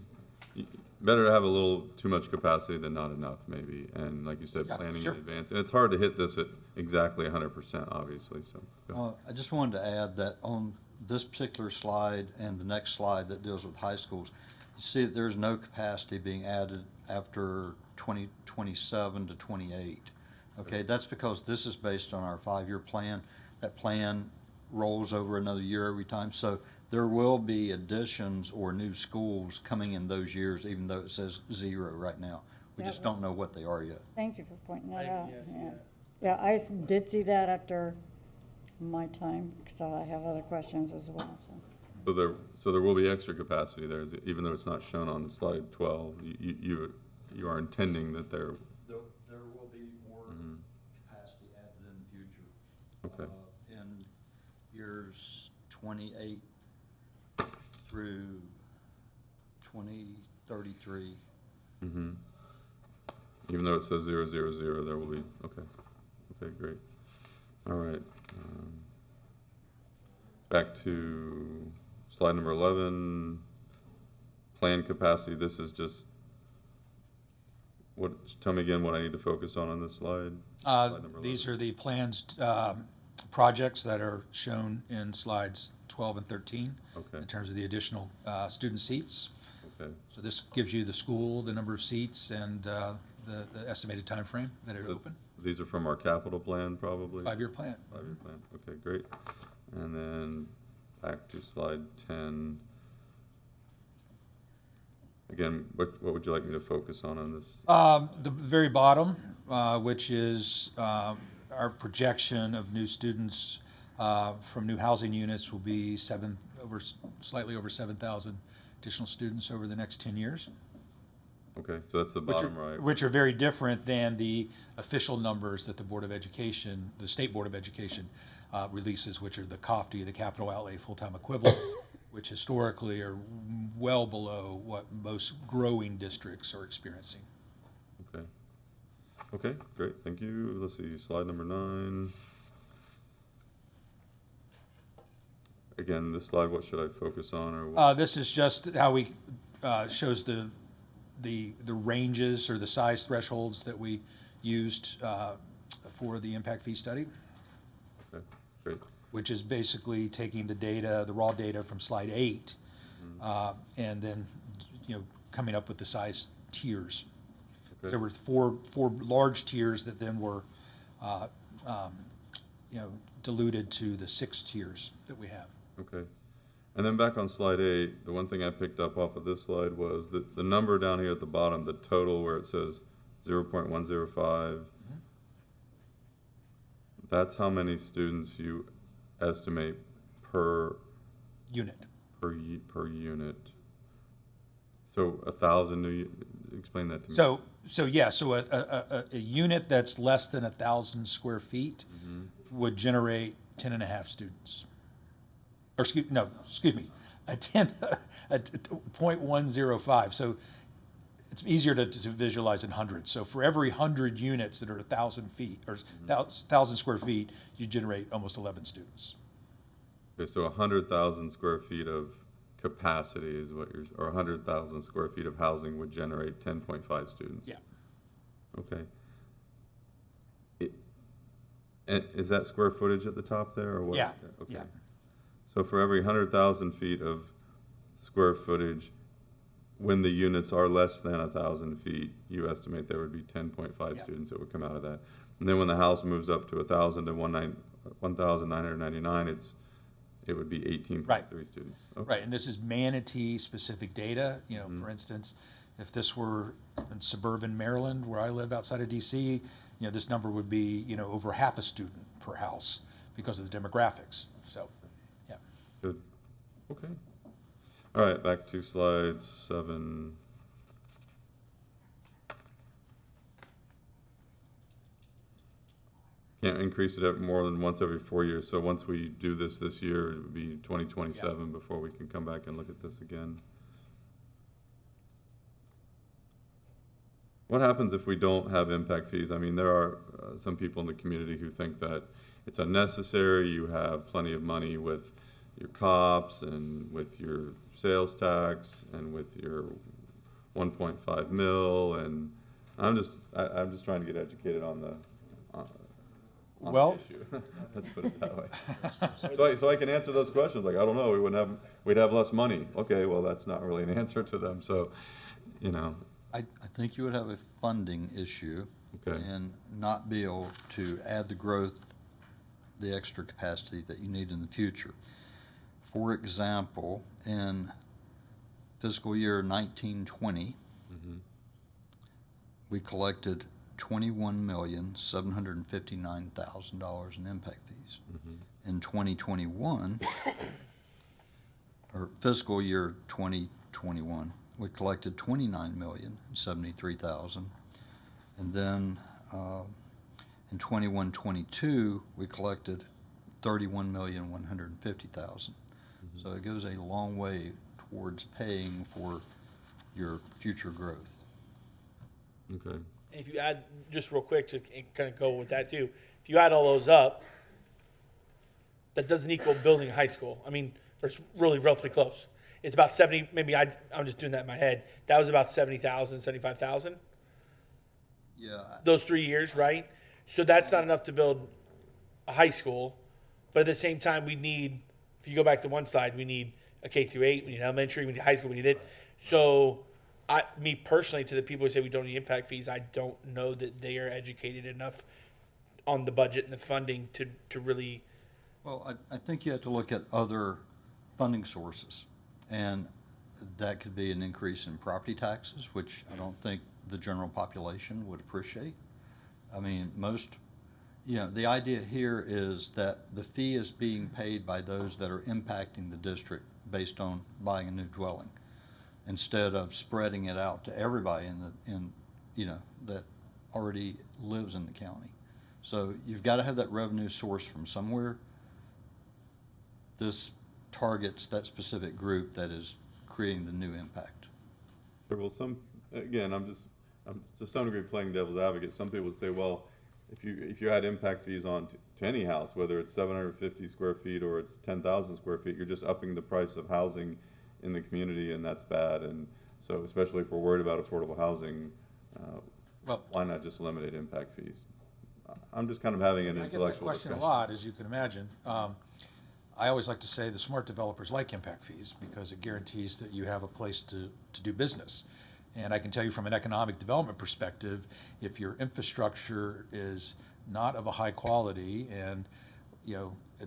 better to have a little too much capacity than not enough, maybe. And like you said, Yeah, planning sure. in advance. And it's hard to hit this at exactly 100%, obviously, so. go. I just wanted to add that on this particular slide and the next slide that deals with high schools, you see that there's no capacity being added after 2027 to 28. Okay, that's because this is based on our 5-year plan. That plan rolls over another year every time. So there will be additions or new schools coming in those years, even though it says 0 right now. We Yeah, just don't know what they are yet. Thank you for pointing that I- out. yeah, I see Yeah. that. Yeah, I did see that after my time, so I have other questions as well, so. So there will be extra capacity there, even though it's not shown on slide 12. You are intending that there, There will be more capacity added in the future. okay. In years 28 through 2033. Even though it says 0, 0, 0, there will be, okay. Okay, great. All right. Back to slide number 11, planned capacity. This is just, tell me again what I need to focus on this slide. Slide number These 11. are the plans, projects that are shown in slides 12 and 13 Okay. in terms of the additional student seats. Okay. So this gives you the school, the number of seats, and the estimated time frame that it open. These are from our capital plan, probably? 5-year plan. 5-year plan, okay, great. And then back to slide 10. Again, what would you like me to focus on this? The very bottom, which is our projection of new students from new housing units will be slightly over 7,000 additional students over the next 10 years. Okay, so that's the bottom right. Which are very different than the official numbers that the Board of Education, the State Board of Education releases, which are the COFD, the capital outlay full-time equivalent, which historically are well below what most growing districts are experiencing. Okay. Okay, great, thank you. Let's see, slide number 9. Again, this slide, what should I focus on, or what? This is just how we shows the ranges or the size thresholds that we used for the impact fee study, Okay, great. which is basically taking the data, the raw data from slide 8, and then, coming up with the size tiers. Okay. There were four large tiers that then were, diluted to the 6 tiers that we have. Okay. And then back on slide 8, the one thing I picked up off of this slide was the number down here at the bottom, the total where it says 0.105. That's how many students you estimate per Unit. per unit. So 1,000 new. Explain that to me. So a unit that's less than 1,000 square feet would generate 10.5 students. Or excuse me, a 0.105. So it's easier to visualize in hundreds. So for every 100 units that are 1,000 feet or 1,000 square feet, you generate almost 11 students. Okay, so 100,000 square feet of capacity is what you're, or 100,000 square feet of housing would generate 10.5 students. Yeah. Okay. And is that square footage at the top there, or what? Yeah, Okay. yeah. So for every 100,000 feet of square footage, when the units are less than 1,000 feet, you estimate there would be 10.5 Yeah. students that would come out of that. And then when the house moves up to 1,000 to 1,999, it would be 18.3 students. Okay. Right, and this is Manatee specific data. For instance, if this were in suburban Maryland, where I live outside of DC, this number would be, over half a student per house because of the demographics. So, yeah. Good. Okay. All right, back to slide 7. Can't increase it more than once every 4 years. So once we do this year, it would be 2027 before we can come back and look at this again. What happens if we don't have impact fees? I mean, there are some people in the community who think that it's unnecessary. You have plenty of money with your cops and with your sales tax and with your 1.5 mil, and I'm just trying to get educated on the Well, issue. Let's put it that way. So I can answer those questions. Like, I don't know, we'd have less money. Okay, well, that's not really an answer to them. So, I think you would have a funding issue Okay. and not be able to add the growth, the extra capacity that you need in the future. For example, in fiscal year 1920, we collected $21,759,000 in impact fees. In 2021, or fiscal year 2021, we collected $29,073,000. And then in 21-22, we collected $31,150,000. So it goes a long way towards paying for your future growth. okay. And if you add, just real quick to kind of go with that too, if you add all those up, that doesn't equal building a high school. I mean, it's really roughly close. It's about 70, maybe I'm just doing that in my head. That was about 70,000, 75,000. Yeah. Those 3 years, right? So that's not enough to build a high school. But at the same time, we need, if you go back to one slide, we need a K through 8, we need elementary, we need high school, we need it. So, me personally, to the people who say we don't need impact fees, I don't know that they are educated enough on the budget and the funding to really. Well, I think you have to look at other funding sources, and that could be an increase in property taxes, which I don't think the general population would appreciate. I mean, the idea here is that the fee is being paid by those that are impacting the district based on buying a new dwelling, instead of spreading it out to everybody that already lives in the county. So you've got to have that revenue source from somewhere. This targets that specific group that is creating the new impact. Well, I'm to some degree playing devil's advocate. Some people would say, well, if you add impact fees on to any house, whether it's 750 square feet or it's 10,000 square feet, you're just upping the price of housing in the community, and that's bad. And so, especially if we're worried about affordable housing, why not just eliminate impact fees? I'm just kind of having an I get that intellectual question a discussion. lot, as you can imagine. I always like to say the smart developers like impact fees because it guarantees that you have a place to do business. And I can tell you from an economic development perspective, if your infrastructure is not of a high quality and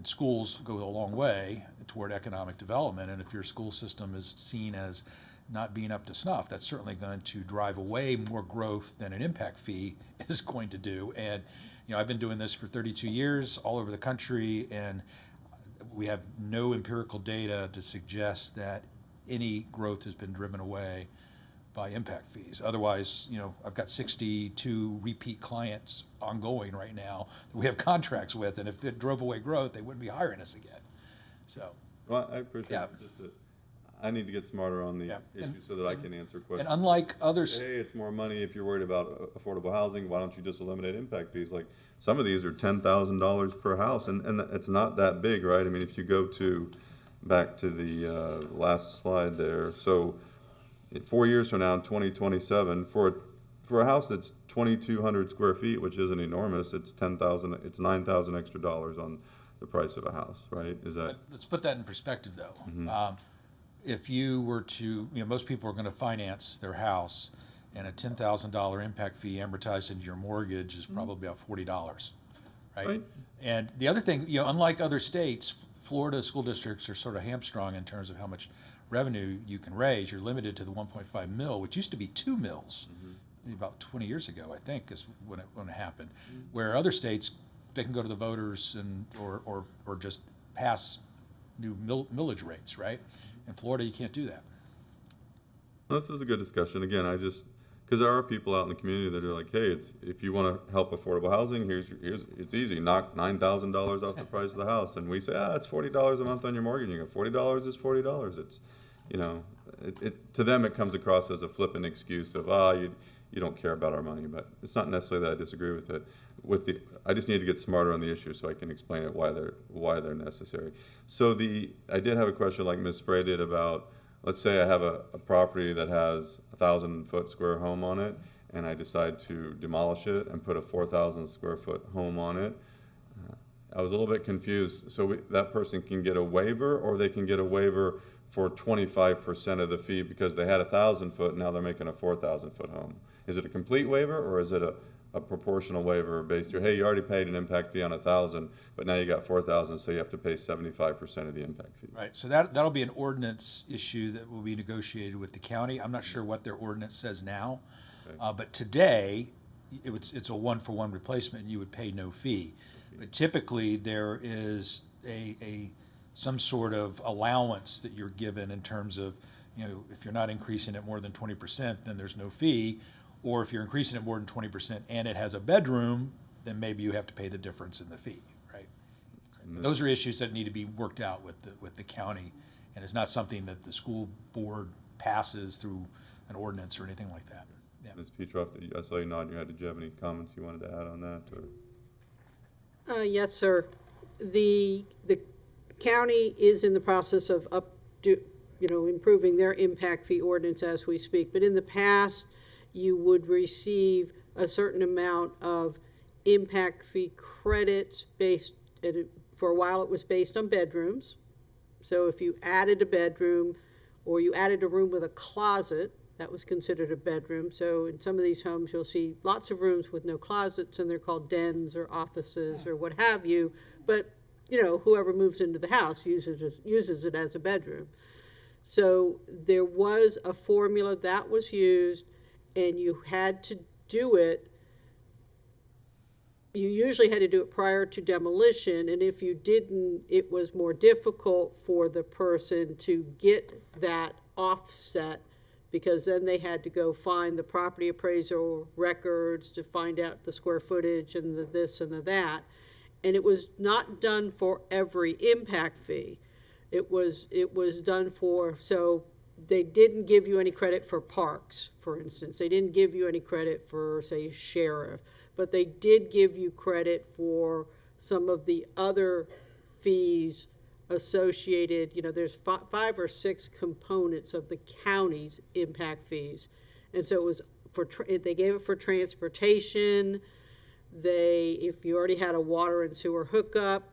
schools go a long way toward economic development, and if your school system is seen as not being up to snuff, that's certainly going to drive away more growth than an impact fee is going to do. And I've been doing this for 32 years all over the country, and we have no empirical data to suggest that any growth has been driven away by impact fees. Otherwise, I've got 62 repeat clients ongoing right now that we have contracts with, and if it drove away growth, they wouldn't be hiring us again. So. Well, I appreciate it. Just that I need to get smarter on the issue so that I can answer questions. And unlike others, hey, it's more money if you're worried about affordable housing. Why don't you just eliminate impact fees? Like some of these are $10,000 per house, and it's not that big, right? I mean, if you go back to the last slide there, so 4 years from now, in 2027, for a house that's 2,200 square feet, which isn't enormous, it's $9,000 extra dollars on the price of a house, right? Is that? let's put that in perspective, though. If you were to, most people are going to finance their house, and a $10,000 impact fee amortized into your mortgage is probably about $40, right? And the other thing, unlike other states, Florida school districts are sort of hamstrung in terms of how much revenue you can raise. You're limited to the 1.5 mil, which used to be 2 mils about 20 years ago, I think, is when it happened. Where other states, they can go to the voters or just pass new millage rates, right? In Florida, you can't do that. Well, this is a good discussion. Again, because there are people out in the community that are like, hey, if you want to help affordable housing, it's easy. Knock $9,000 off the price of the house, and we say, it's $40 a month on your mortgage. And you go, $40 is $40. It's, to them it comes across as a flippant excuse of, you don't care about our money, but it's not necessarily that I disagree with it. I just need to get smarter on the issue so I can explain it why they're necessary. So I did have a question like Ms. Spray did about, let's say I have a property that has 1,000-foot square home on it, and I decide to demolish it and put a 4,000 square foot home on it. I was a little bit confused. So that person can get a waiver, or they can get a waiver for 25% of the fee because they had 1,000 foot, now they're making a 4,000 foot home. Is it a complete waiver, or is it a proportional waiver based on, hey, you already paid an impact fee on 1,000, but now you got 4,000, so you have to pay 75% of the impact fee? Right, so that'll be an ordinance issue that will be negotiated with the county. I'm not sure what their ordinance says now, but today, it's a one-for-one replacement, and you would pay no fee. But typically, there is some sort of allowance that you're given in terms of, if you're not increasing it more than 20%, then there's no fee. Or if you're increasing it more than 20% and it has a bedroom, then maybe you have to pay the difference in the fee, right? Those are issues that need to be worked out with the county, and it's not something that the school board passes through an ordinance or anything like that. Yeah. Ms. Petroff, I saw you nodding your head. Did you have any comments you wanted to add on that? Or? Yes, sir. The county is in the process of improving their impact fee ordinance as we speak. But in the past, you would receive a certain amount of impact fee credits for a while it was based on bedrooms. So if you added a bedroom or you added a room with a closet, that was considered a bedroom. So in some of these homes, you'll see lots of rooms with no closets, and they're called dens or offices or what have you. But, you know, whoever moves into the house uses it as a bedroom. So there was a formula that was used, and you had to do it. You usually had to do it prior to demolition, and if you didn't, it was more difficult for the person to get that offset, because then they had to go find the property appraisal records to find out the square footage and the this and the that. And it was not done for every impact fee. It was done for, so they didn't give you any credit for parks, for instance. They didn't give you any credit for, say, sheriff, but they did give you credit for some of the other fees associated. You know, there's 5 or 6 components of the county's impact fees. And so it was for, they gave it for transportation. If you already had a water and sewer hookup,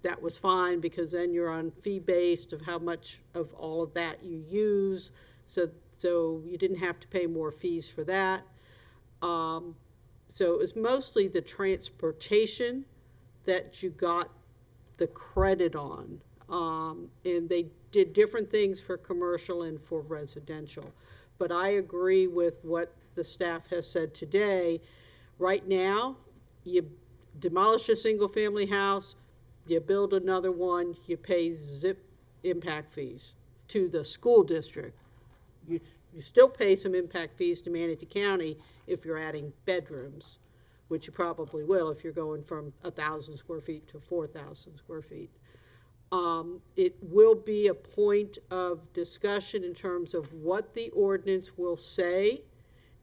that was fine, because then you're on fee-based of how much of all of that you use. So you didn't have to pay more fees for that. So it was mostly the transportation that you got the credit on. And they did different things for commercial and for residential. But I agree with what the staff has said today. Right now, you demolish a single-family house, you build another one, you pay zip impact fees to the school district. You still pay some impact fees to Manatee County if you're adding bedrooms, which you probably will if you're going from 1,000 square feet to 4,000 square feet. It will be a point of discussion in terms of what the ordinance will say,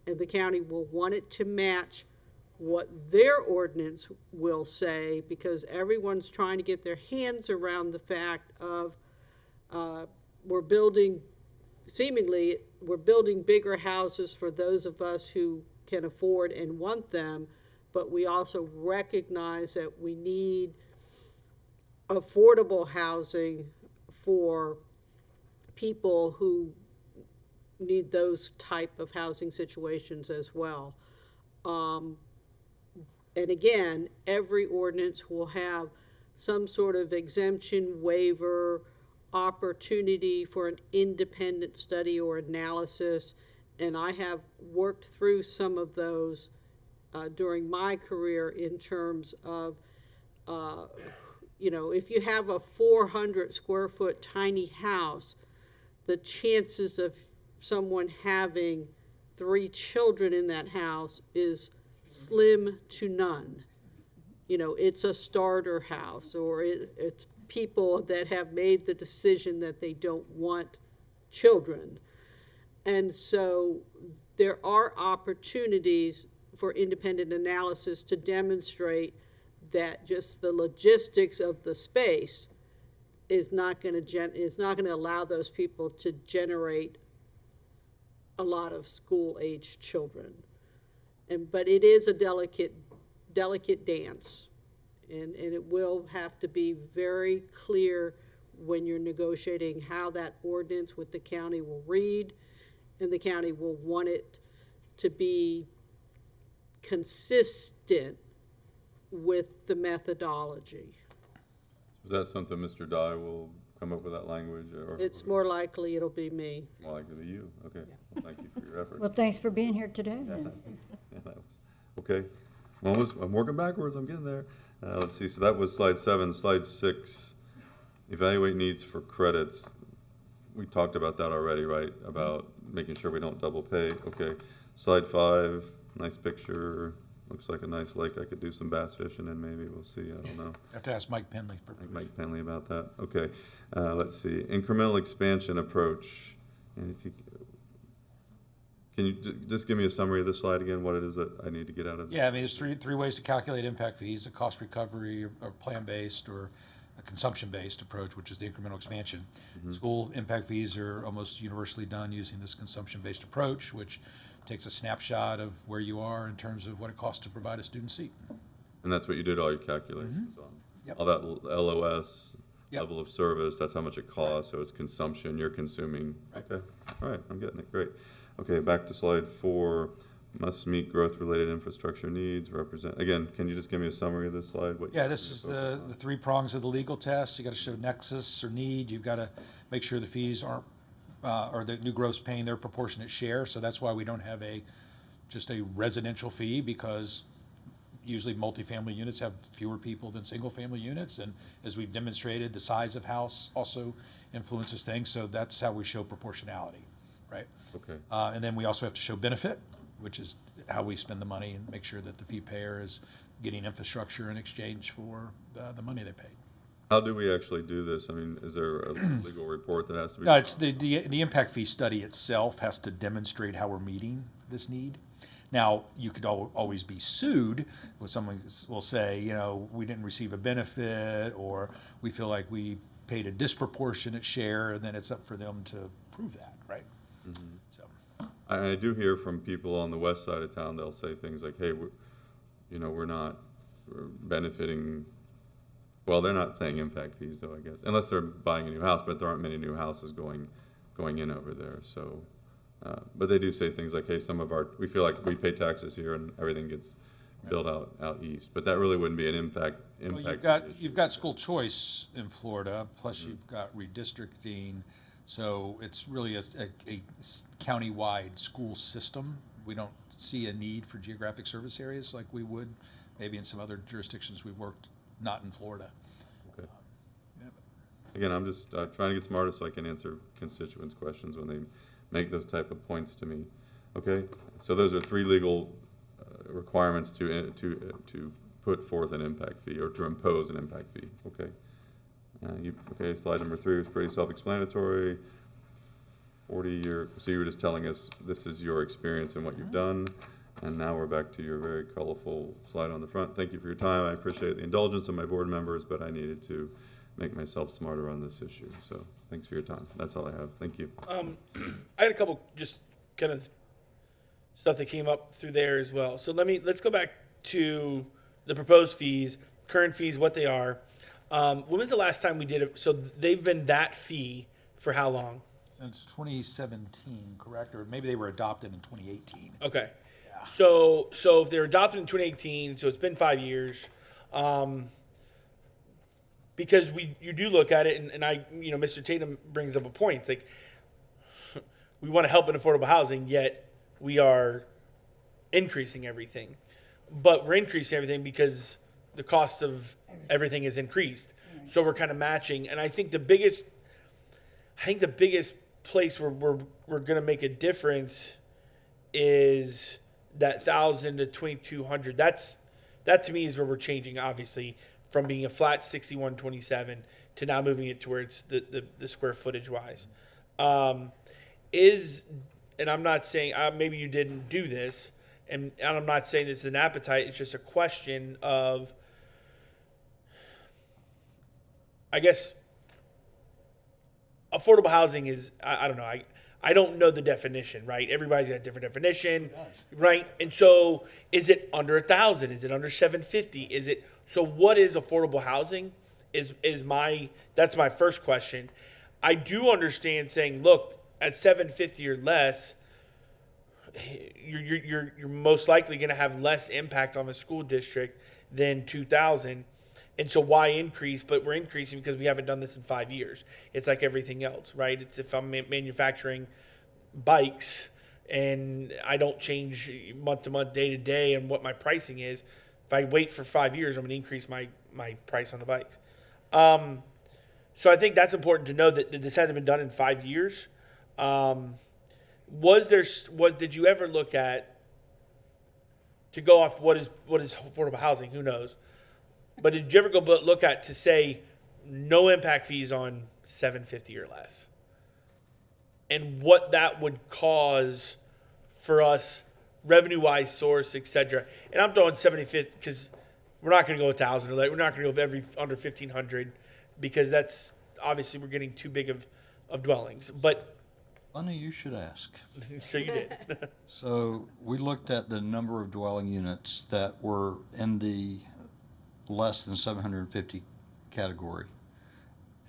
and the county will want it to match what their ordinance will say, because everyone's trying to get their hands around the fact of we're building bigger houses for those of us who can afford and want them, but we also recognize that we need affordable housing for people who need those type of housing situations as well. And again, every ordinance will have some sort of exemption, waiver, opportunity for an independent study or analysis. And I have worked through some of those during my career in terms of, you know, if you have a 400 square foot tiny house, the chances of someone having 3 children in that house is slim to none. You know, it's a starter house, or it's people that have made the decision that they don't want children. And so there are opportunities for independent analysis to demonstrate that just the logistics of the space is not going to allow those people to generate a lot of school-aged children. But it is a delicate dance, and it will have to be very clear when you're negotiating how that ordinance with the county will read, and the county will want it to be consistent with the methodology. Is that something Mr. Dye will come up with that language? Or It's more likely it'll be me. more likely to you? Okay. Well, thank you for your effort. Well, thanks for being here today. Okay. I'm working backwards. I'm getting there. Let's see. So that was slide 7. Slide 6, evaluate needs for credits. We talked about that already, right? About making sure we don't double pay. Okay. Slide 5, nice picture. Looks like a nice lake. I could do some bass fishing in, maybe. We'll see. I don't know. I have to ask Mike Penley for permission. Mike Penley about that. Okay. Let's see. Incremental expansion approach. Can you just give me a summary of this slide again, what it is that I need to get out of this? Yeah, I mean, there's three ways to calculate impact fees: a cost recovery, or plan-based, or a consumption-based approach, which is the incremental expansion. School impact fees are almost universally done using this consumption-based approach, which takes a snapshot of where you are in terms of what it costs to provide a student seat. And that's what you did all your calculations on? Yep. All that LOS, Yep. level of service, that's how much it costs, so it's consumption, you're consuming. Okay, all right, I'm getting it, great. Okay, back to slide 4, must meet growth-related infrastructure needs, represent, again, can you just give me a summary of this slide? What Yeah, you- this is you're the focused on? 3 prongs of the legal test. You got to show nexus or need. You've got to make sure the fees aren't, or the new growth's paying their proportionate share. So that's why we don't have just a residential fee, because usually multifamily units have fewer people than single-family units. And as we've demonstrated, the size of house also influences things. So that's how we show proportionality, right? Okay. And then we also have to show benefit, which is how we spend the money and make sure that the fee payer is getting infrastructure in exchange for the money they paid. How do we actually do this? I mean, is there a legal report that has to be? No, it's the impact fee study itself has to demonstrate how we're meeting this need. Now, you could always be sued, when someone will say, we didn't receive a benefit, or we feel like we paid a disproportionate share, and then it's up for them to prove that, right? Mm-hmm. So, I do hear from people on the west side of town, they'll say things like, hey, we're benefiting, well, they're not paying impact fees though, I guess, unless they're buying a new house, but there aren't many new houses going in over there, so. But they do say things like, hey, we feel like we pay taxes here and everything gets billed out east, but that really wouldn't be an impact. well, issue. you've got school choice in Florida, plus you've got redistricting, so it's really a county-wide school system. We don't see a need for geographic service areas like we would maybe in some other jurisdictions we've worked, not in Florida. Okay. Again, I'm just trying to get smarter so I can answer constituents' questions when they make those type of points to me. Okay, so those are 3 legal requirements to put forth an impact fee or to impose an impact fee. Okay. Okay, slide number 3 was pretty self-explanatory. 40-year. So you were just telling us this is your experience and what you've done, and now we're back to your very colorful slide on the front. Thank you for your time. I appreciate the indulgence of my board members, but I needed to make myself smarter on this issue. So thanks for your time. That's all I have. Thank you. I had a couple just kind of stuff that came up through there as well. So let's go back to the proposed fees, current fees, what they are. When was the last time we did it? So they've been that fee for how long? Since 2017, correct? Or maybe they were adopted in 2018. Okay. Yeah. So if they're adopted in 2018, so it's been 5 years. Because you do look at it, and Mr. Tatum brings up a point. It's like we want to help in affordable housing, yet we are increasing everything. But we're increasing everything because the cost of everything is increased. So we're kind of matching. And I think the biggest place where we're going to make a difference is that 1,000 to 2,200. That to me is where we're changing, obviously, from being a flat 6127 to now moving it to where it's the square footage wise. And I'm not saying, maybe you didn't do this, and I'm not saying it's an appetite, it's just a question of, I guess, affordable housing is, I don't know, I don't know the definition, right? Everybody's got a different definition, right? And so is it under 1,000? Is it under 750? So what is affordable housing that's my first question. I do understand saying, look, at 750 or less, you're most likely going to have less impact on the school district than 2,000. And so why increase? But we're increasing because we haven't done this in 5 years. It's like everything else, right? It's if I'm manufacturing bikes and I don't change month to month, day to day, and what my pricing is. If I wait for 5 years, I'm going to increase my price on the bikes. So I think that's important to know that this hasn't been done in 5 years. Did you ever look at, to go off what is affordable housing? Who knows? But did you ever go look at to say no impact fees on 750 or less? And what that would cause for us, revenue-wise, source, etc. And I'm throwing 750 because we're not going to go 1,000 or less. We're not going to go under 1,500 because that's obviously we're getting too big of dwellings. But Funny you should ask. so you did. So we looked at the number of dwelling units that were in the less than 750 category.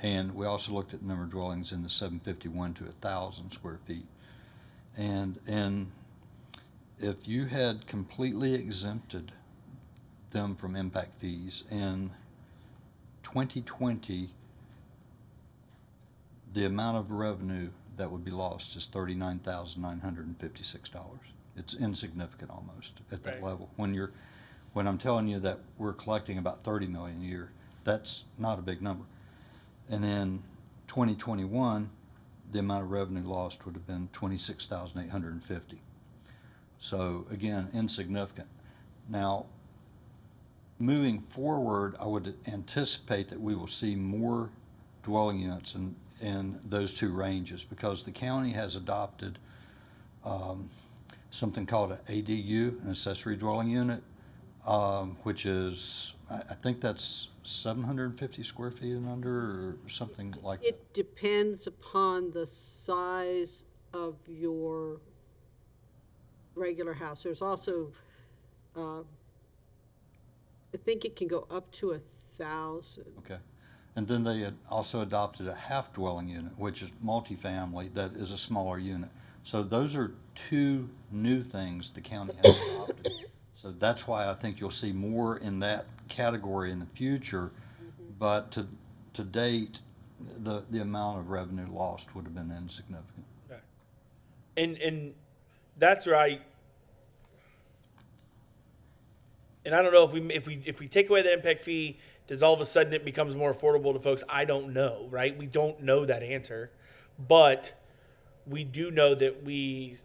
And we also looked at the number of dwellings in the 751 to 1,000 square feet. And if you had completely exempted them from impact fees in 2020, the amount of revenue that would be lost is $39,956. It's insignificant almost at that Right. level. When I'm telling you that we're collecting about 30 million a year, that's not a big number. And in 2021, the amount of revenue lost would have been 26,850. So again, insignificant. Now, moving forward, I would anticipate that we will see more dwelling units in those two ranges, because the county has adopted something called an ADU, an accessory dwelling unit, which is, I think that's 750 square feet and under, or something like that. It depends upon the size of your regular house. There's also, I think it can go up to 1,000. Okay. And then they had also adopted a half dwelling unit, which is multifamily, that is a smaller unit. So those are two new things the county has adopted. So that's why I think you'll see more in that category in the future. But to date, the amount of revenue lost would have been insignificant. Okay. And that's right. And I don't know if we take away the impact fee, does all of a sudden it becomes more affordable to folks? I don't know, right? We don't know that answer, but we do know that we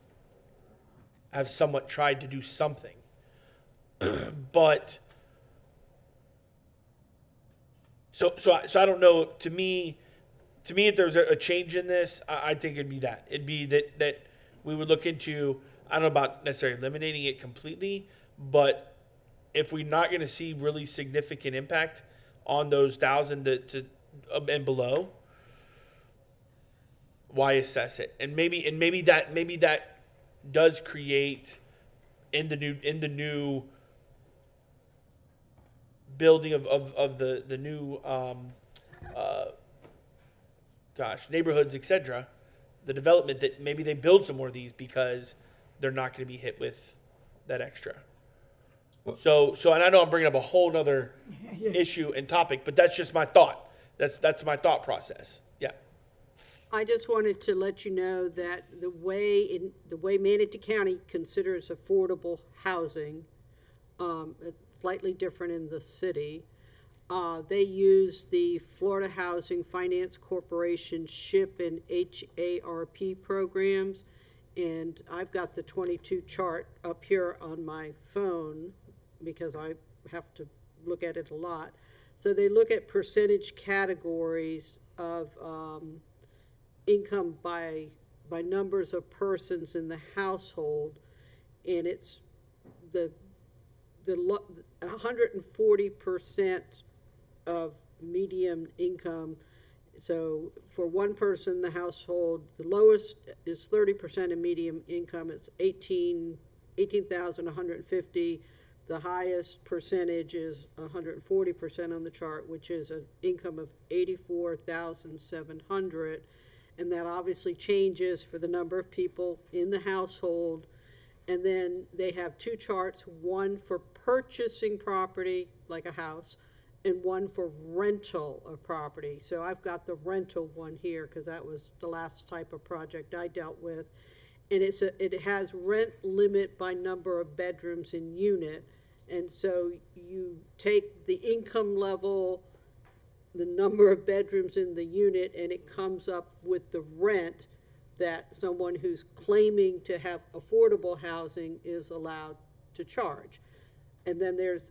have somewhat tried to do something. But so I don't know. To me, if there's a change in this, I think it'd be that. It'd be that we would look into. I don't know about necessarily eliminating it completely, but if we're not going to see really significant impact on those 1,000 to and below, why assess it? And maybe that does create in the new building of the new neighborhoods, etc., the development, that maybe they build some more of these because they're not going to be hit with that extra. So and I know I'm bringing up a whole other issue and topic, but that's just my thought. That's my thought process. Yeah. I just wanted to let you know that the way Manatee County considers affordable housing, it's slightly different in the city. They use the Florida Housing Finance Corporation SHIP and HARP programs, and I've got the 22 chart up here on my phone because I have to look at it a lot. So they look at percentage categories of income by numbers of persons in the household, and it's the 140% of median income. So for one person in the household, the lowest is 30% of median income. It's 18,150. The highest percentage is 140% on the chart, which is an income of 84,700. And that obviously changes for the number of people in the household. And then they have two charts, one for purchasing property, like a house, and one for rental of property. So I've got the rental one here because that was the last type of project I dealt with. And it has rent limit by number of bedrooms in unit. And so you take the income level, the number of bedrooms in the unit, and it comes up with the rent that someone who's claiming to have affordable housing is allowed to charge. And then there's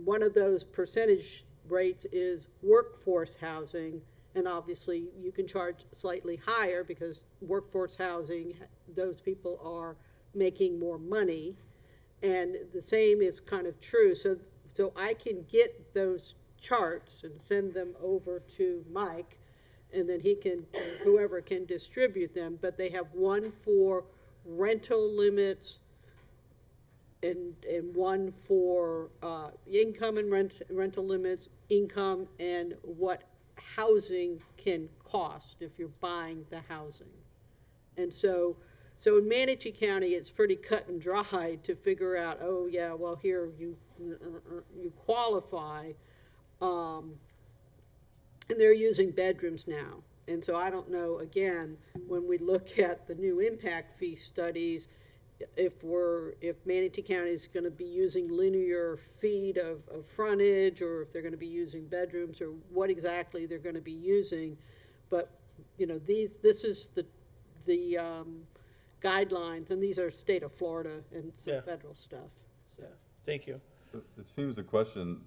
one of those percentage rates is workforce housing, and obviously you can charge slightly higher because workforce housing, those people are making more money. And the same is kind of true. So I can get those charts and send them over to Mike, and then he can, whoever can distribute them. But they have one for rental limits and one for income and rental limits, income and what housing can cost if you're buying the housing. And so in Manatee County, it's pretty cut and dry to figure out, oh, yeah, well, here, you qualify, and they're using bedrooms now. And so I don't know, again, when we look at the new impact fee studies, if Manatee County is going to be using linear feet of frontage, or if they're going to be using bedrooms, or what exactly they're going to be using. But, you know, this is the guidelines, and these are state of Florida and some Yeah. federal stuff. So. Thank you. It seems the question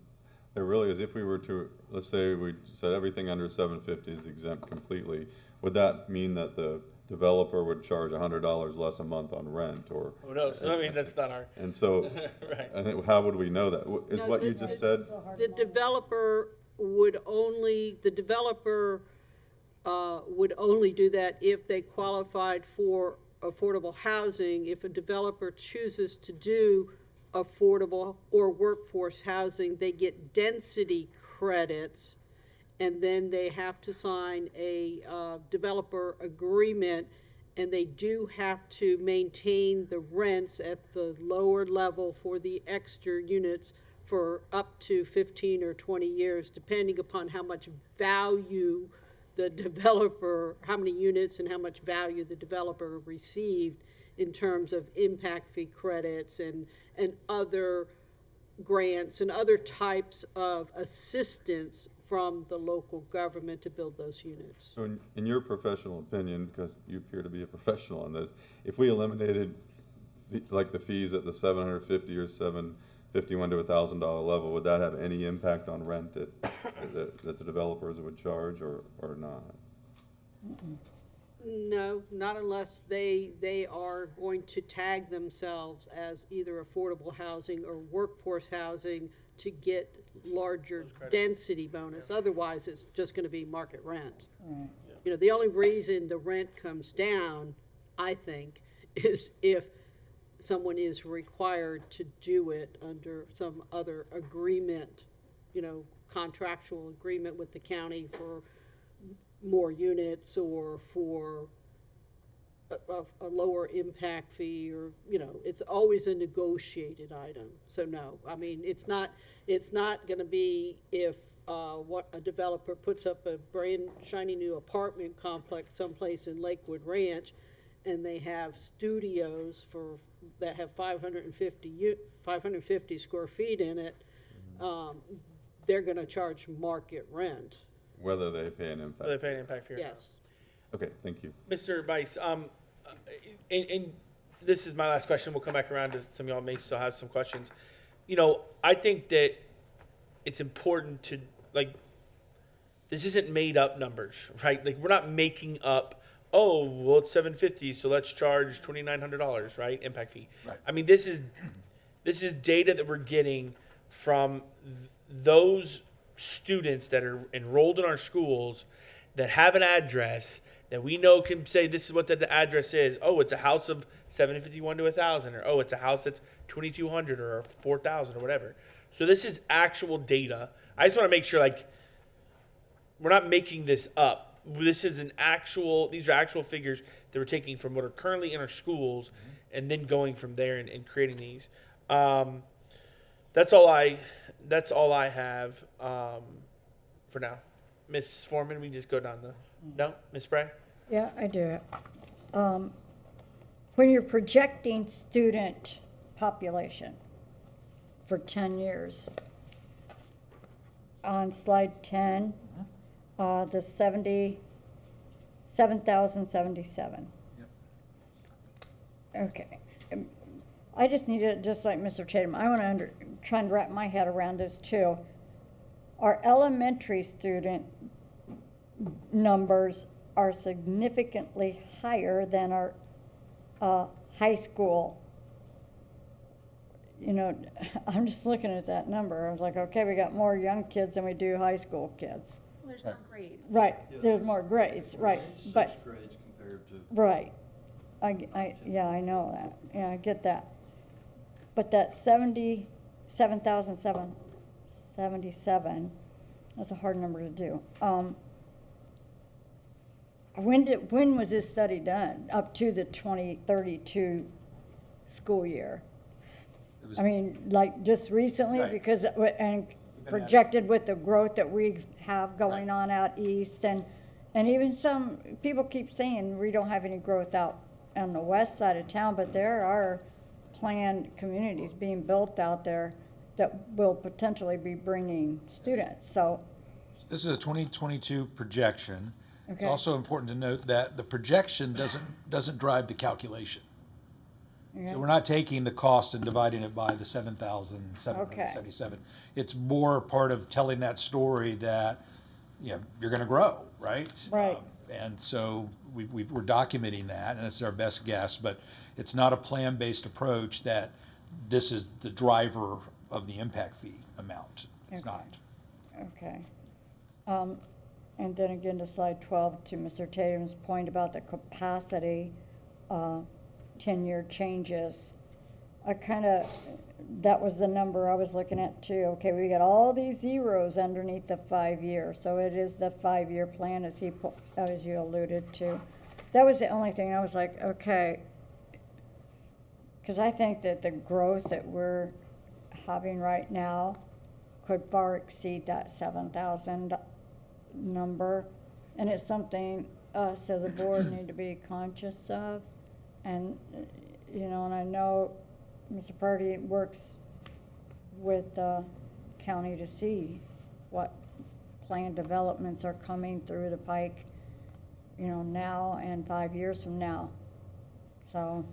there really is, if we were to, let's say we said everything under 750 is exempt completely, would that mean that the developer would charge $100 less a month on rent, or? Who knows? I mean, that's not our, And so, right. and how would we know that? Is No, what you just said? The developer would only do that if they qualified for affordable housing. If a developer chooses to do affordable or workforce housing, they get density credits, and then they have to sign a developer agreement, and they do have to maintain the rents at the lower level for the extra units for up to 15 or 20 years, depending upon how much value the developer, how many units and how much value the developer received in terms of impact fee credits and other grants and other types of assistance from the local government to build those units. So in your professional opinion, because you appear to be a professional on this, if we eliminated like the fees at the 750 or 751 to $1,000 level, would that have any impact on rent that the developers would charge, or not? No, not unless they are going to tag themselves as either affordable housing or workforce housing to get larger density bonus. Otherwise, it's just going to be market rent. You know, the only reason the rent comes down, I think, is if someone is required to do it under some other agreement, you know, contractual agreement with the county for more units, or for a lower impact fee, or, you know, it's always a negotiated item. So no, I mean, it's not going to be if what a developer puts up a brand shiny new apartment complex someplace in Lakewood Ranch, and they have studios that have 550 square feet in it, they're going to charge market rent. Whether they pay an impact? They pay an impact fee or not. Yes. Okay, thank you. Mr. Bice, and this is my last question. We'll come back around to some of y'all may still have some questions. You know, I think that it's important to, like, this isn't made up numbers, right? Like, we're not making up, oh, well, it's 750, so let's charge $2,900, right? Impact fee. Right. I mean, this is data that we're getting from those students that are enrolled in our schools that have an address that we know can say this is what the address is. Oh, it's a house of 751 to 1,000, or oh, it's a house that's 2,200 or 4,000 or whatever. So this is actual data. I just want to make sure, like, we're not making this up. This is these are actual figures that we're taking from what are currently in our schools, and then going from there and creating these. That's all I have for now. Ms. Foreman, we just go down no? Ms. Spray? Yeah, I do. When you're projecting student population for 10 years, on slide 10, the 7,077. Okay. I just need to, just like Mr. Tatum, I want to try and wrap my head around this too. Our elementary student numbers are significantly higher than our high school. You know, I'm just looking at that number. I was like, okay, we got more young kids than we do high school kids. Well, there's more grades. Right, there's more grades, right, but, Sixth grades compared to. right. Yeah, I know that. Yeah, I get that. But that 77,777 That's a hard number to do. When was this study done? Up to the 2032 school year? I mean, like just recently, Right. because, and projected with the growth that we have going on out east, and even some, people keep saying we don't have any growth out on the west side of town, but there are planned communities being built out there that will potentially be bringing students, so, This is a 2022 projection. It's Okay. also important to note that the projection doesn't drive the calculation. okay. So we're not taking the cost and dividing it by the 7,777. It's more part of telling that story that, you know, you're gonna grow, right? Right. And so we're documenting that, and it's our best guess, but it's not a plan-based approach that this is the driver of the impact fee amount. It's Okay. not. Okay. And then again to slide 12, to Mr. Tatum's point about the capacity, 10-year changes. That was the number I was looking at too. Okay, we got all these zeros underneath the 5 year, so it is the 5-year plan as you alluded to. That was the only thing I was like, okay. Because I think that the growth that we're having right now could far exceed that 7,000 number. And it's something us as a board need to be conscious of. And, you know, and I know Mr. Purdy works with the county to see what planned developments are coming through the pike, you know, now and 5 years from now. So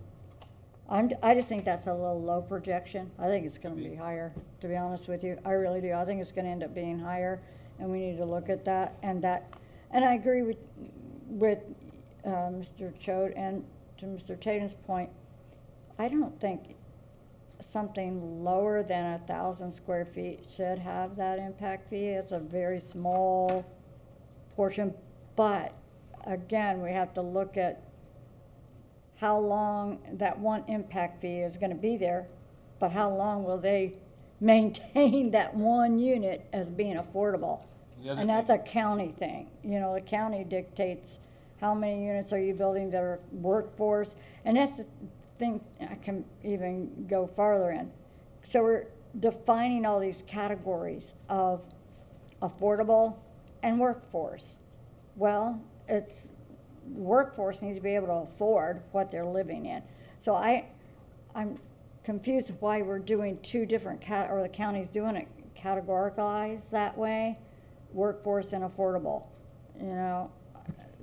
I just think that's a little low projection. I think it's gonna be higher, to be honest with you. I really do. I think it's gonna end up being higher, and we need to look at that. And I agree with Mr. Choate, and to Mr. Tatum's point, I don't think something lower than 1,000 square feet should have that impact fee. It's a very small portion, but again, we have to look at how long that one impact fee is gonna be there, but how long will they maintain that one unit as being affordable? The other And that's a county thing. You know, the county dictates how many units are you building that are workforce, and that's the thing I can even go farther in. So we're defining all these categories of affordable and workforce. Well, it's, workforce needs to be able to afford what they're living in. So I'm confused why we're doing two different or the county's doing it categorized that way, workforce and affordable. You know,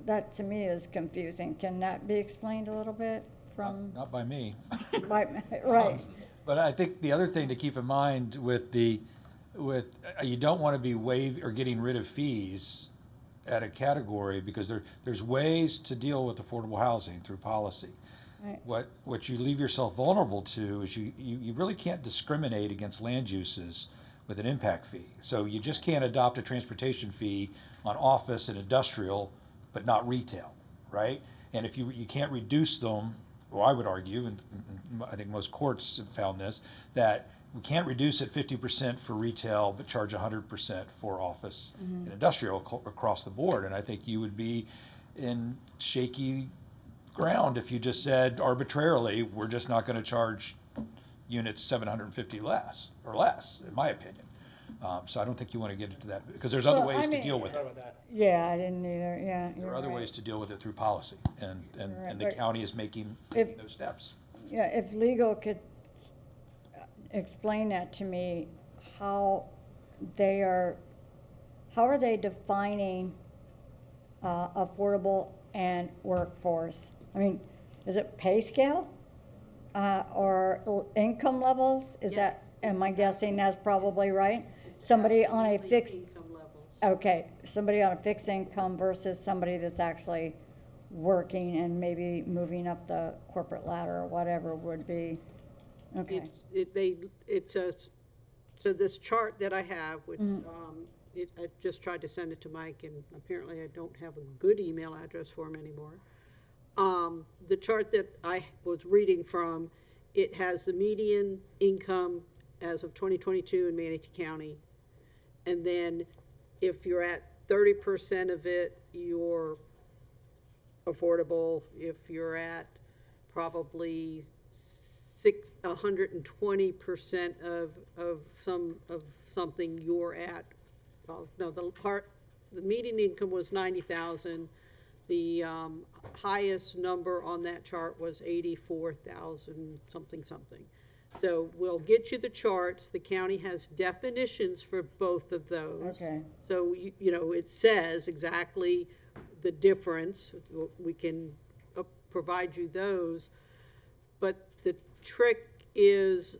that to me is confusing. Can that be explained a little bit from? Not by me. Right. But I think the other thing to keep in mind with you don't want to be getting rid of fees at a category, because there's ways to deal with affordable housing through policy. Right. What you leave yourself vulnerable to is you really can't discriminate against land uses with an impact fee. So you just can't adopt a transportation fee on office and industrial, but not retail, right? And if you can't reduce them, or I would argue, and I think most courts have found this, that we can't reduce it 50% for retail, but charge 100% for office and industrial across the board. And I think you would be in shaky ground if you just said arbitrarily, we're just not going to charge units 750 less, in my opinion. So I don't think you want to get into that, because there's other Well, ways I to mean- deal with it. Yeah, I didn't either, yeah. There you're are other right. ways to deal with it through policy, and Right, the but county is making if- those steps. Yeah, if legal could explain that to me, how are they defining affordable and workforce? I mean, is it pay scale? Or income levels? Is that, am I guessing that's probably right? Somebody on a fixed, Income levels. okay, somebody on a fixed income versus somebody that's actually working and maybe moving up the corporate ladder or whatever would be, okay. So this chart that I have, which, I just tried to send it to Mike, and apparently I don't have a good email address for him anymore. The chart that I was reading from, it has the median income as of 2022 in Manatee County. And then if you're at 30% of it, you're affordable. If you're at probably 120% of something, you're at, well, no, the median income was 90,000. The highest number on that chart was 84,000 something. So we'll get you the charts. The county has definitions for both of those. Okay. So, you know, it says exactly the difference. We can provide you those. But the trick is,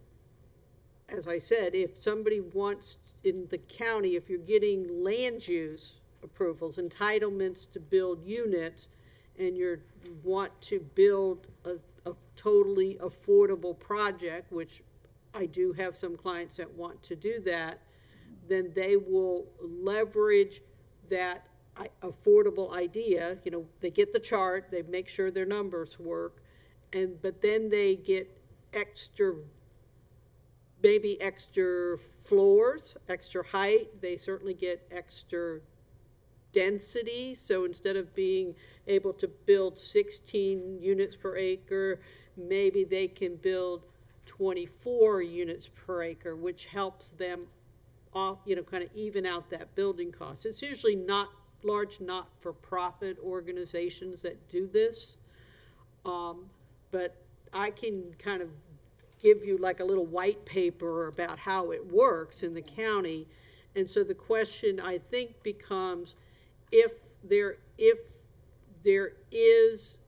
as I said, if somebody wants, in the county, if you're getting land use approvals, entitlements to build units, and you want to build a totally affordable project, which I do have some clients that want to do that, then they will leverage that affordable idea. You know, they get the chart, they make sure their numbers work, but then they get maybe extra floors, extra height. They certainly get extra density. So instead of being able to build 16 units per acre, maybe they can build 24 units per acre, which helps them off, you know, kind of even out that building cost. It's usually not large, not-for-profit organizations that do this. But I can kind of give you like a little white paper about how it works in the county. And so the question, I think, becomes if there is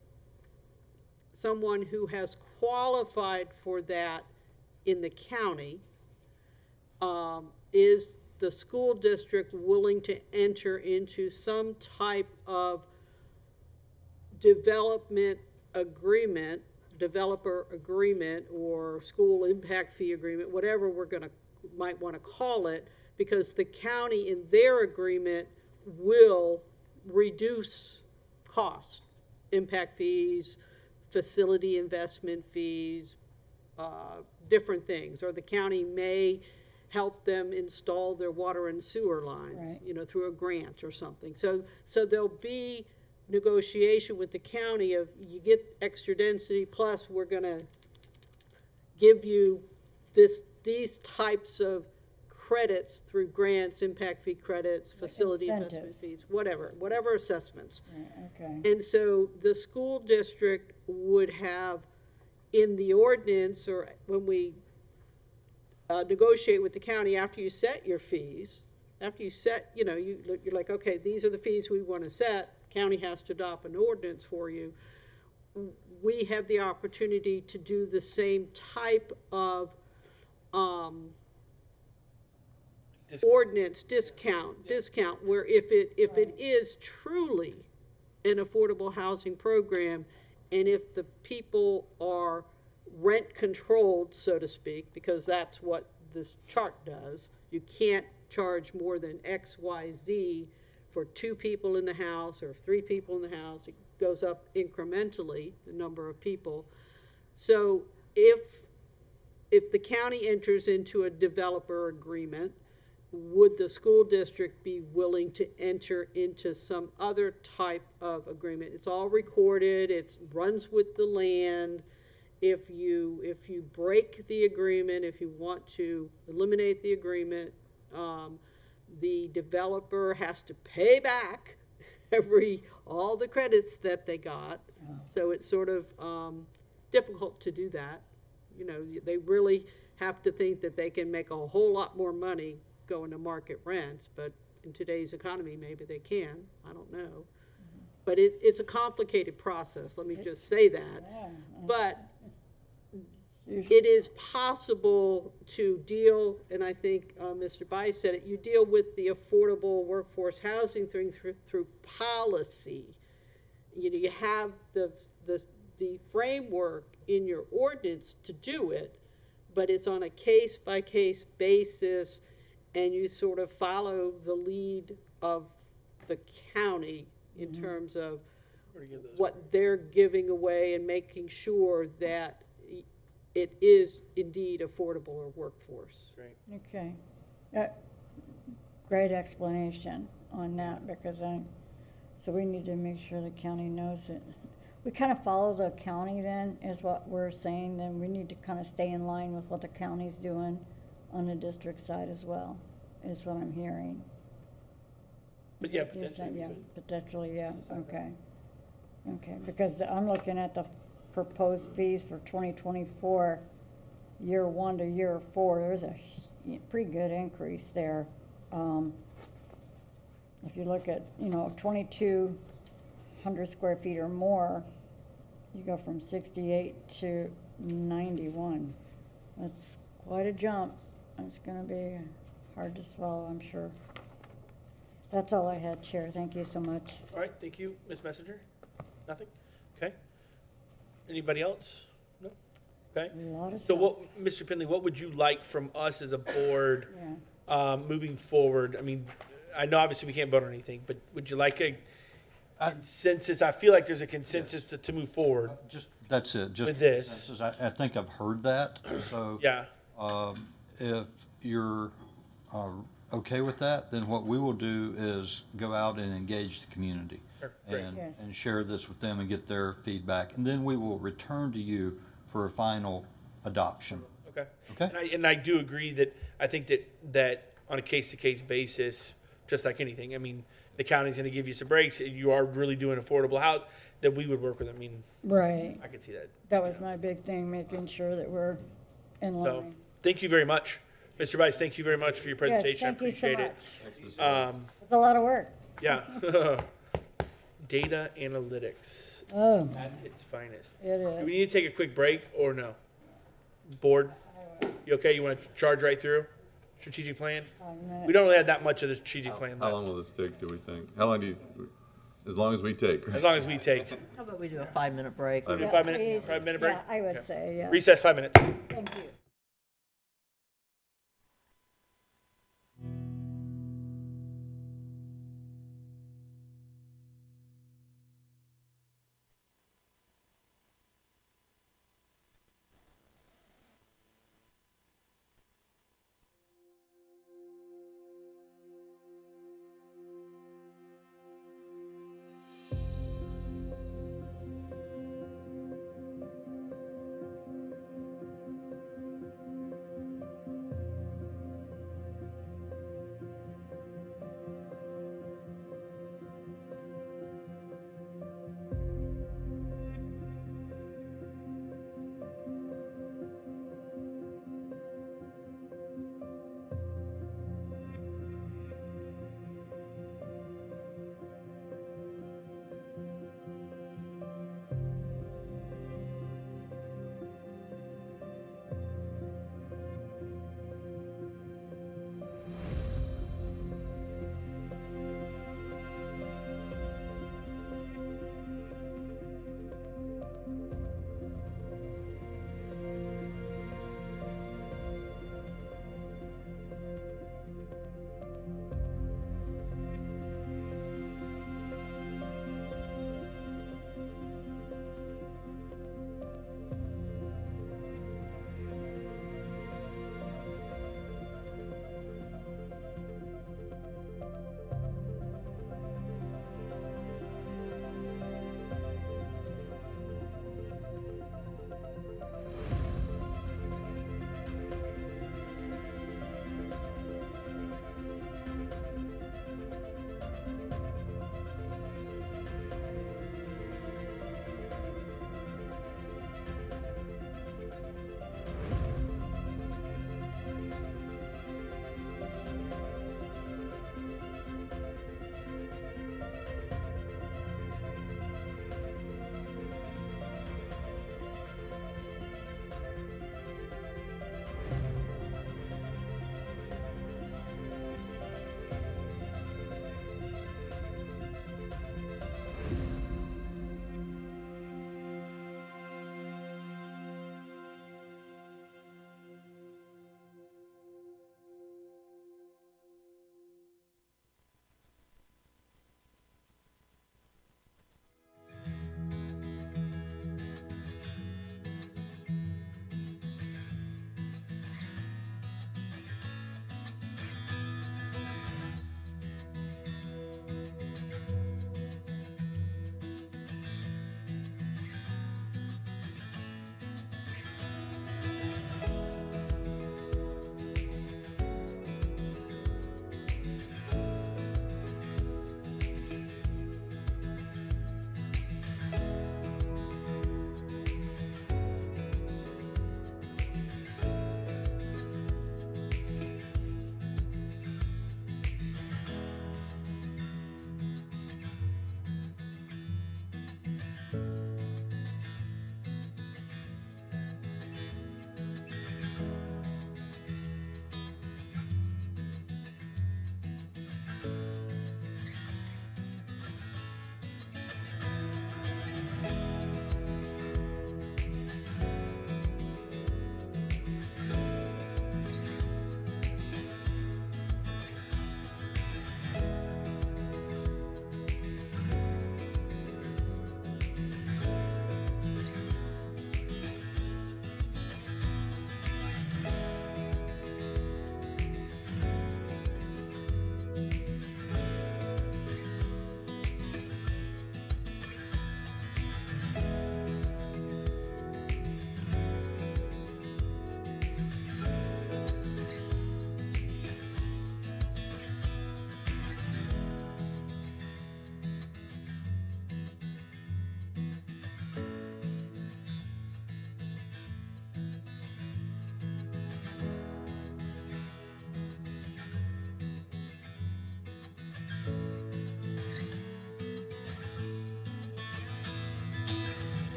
someone who has qualified for that in the county, is the school district willing to enter into some type of developer agreement, or school impact fee agreement, whatever might want to call it, because the county in their agreement will reduce costs, impact fees, facility investment fees, different things, or the county may help them install their water and sewer lines, Right. you know, through a grant or something. So there'll be negotiation with the county of, you get extra density, plus we're gonna give you these types of credits through grants, impact fee credits, facility investment incentives. fees, whatever assessments. Right, okay. And so the school district would have in the ordinance, or when we negotiate with the county, after you set your fees, after you set, you know, you're like, okay, these are the fees we want to set, county has to adopt an ordinance for you. We have the opportunity to do the same type of ordinance discount, where if it is truly an affordable housing program, and if the people are rent controlled, so to speak, because that's what this chart does, you can't charge more than X, Y, Z for 2 people in the house or 3 people in the house. It goes up incrementally, the number of people. So if the county enters into a developer agreement, would the school district be willing to enter into some other type of agreement? It's all recorded, it runs with the land. If you break the agreement, if you want to eliminate the agreement, the developer has to pay back all the credits that they got. So it's sort of difficult to do that. You know, they really have to think that they can make a whole lot more money going to market rents, but in today's economy, maybe they can. I don't know. But it's a complicated process, let me just say that. But it is possible to deal, and I think Mr. Bice said it, you deal with the affordable workforce housing thing through policy. You know, you have the framework in your ordinance to do it, but it's on a case-by-case basis, and you sort of follow the lead of the county in terms of what they're giving away and making sure that it is indeed affordable or workforce. Great. Okay. great explanation on that, because so we need to make sure the county knows it. We kind of follow the county then, is what we're saying, then we need to kind of stay in line with what the county's doing on the district side as well, is what I'm hearing. But yeah, Is that- potentially we Yeah, could. potentially, yeah, okay. Okay, because I'm looking at the proposed fees for 2024, year 1 to year 4, there's a pretty good increase there. If you look at, 2,200 square feet or more, you go from 68 to 91. That's quite a jump. It's gonna be hard to swallow, I'm sure. That's all I had, Chair. Thank you so much. All right, thank you, Ms. Messenger. Nothing? Okay. Anybody else? No? Okay. A lot of So stuff. what, Mr. Pinley, what would you like from us as a board, Yeah. moving forward? I mean, I know obviously we can't vote on anything, but would you like a consensus? I feel like there's a consensus to move forward. That's it, just With this. consensus. I think I've heard that, so. Yeah, If you're okay with that, then what we will do is go out and engage the community. Sure, great. And, Yes. and share this with them and get their feedback. And then we will return to you for a final adoption. okay. Okay. And I do agree that, I think that on a case-to-case basis, just like anything, I mean, the county's gonna give you some breaks, you are really doing affordable house, that we would work with, I mean, Right. I could see that. That was my big thing, making sure that we're in So, line. thank you very much. Mr. Vice, thank you very much for your presentation, I thank you so appreciate it. It's a lot of work. Yeah. Data analytics Oh, at its finest. it Do is. we need to take a quick break or no? Board? You okay? You want to charge right through? Strategic plan? We don't really have that much of the strategic plan How long left. will this take, do we think? How long do you, as long as we take, right? As long as we take. How about we do a 5-minute break? Five Do a minutes. 5-minute, Please. 5-minute break? Yeah, I would Okay. say, yeah. Recess 5 minutes. Thank you.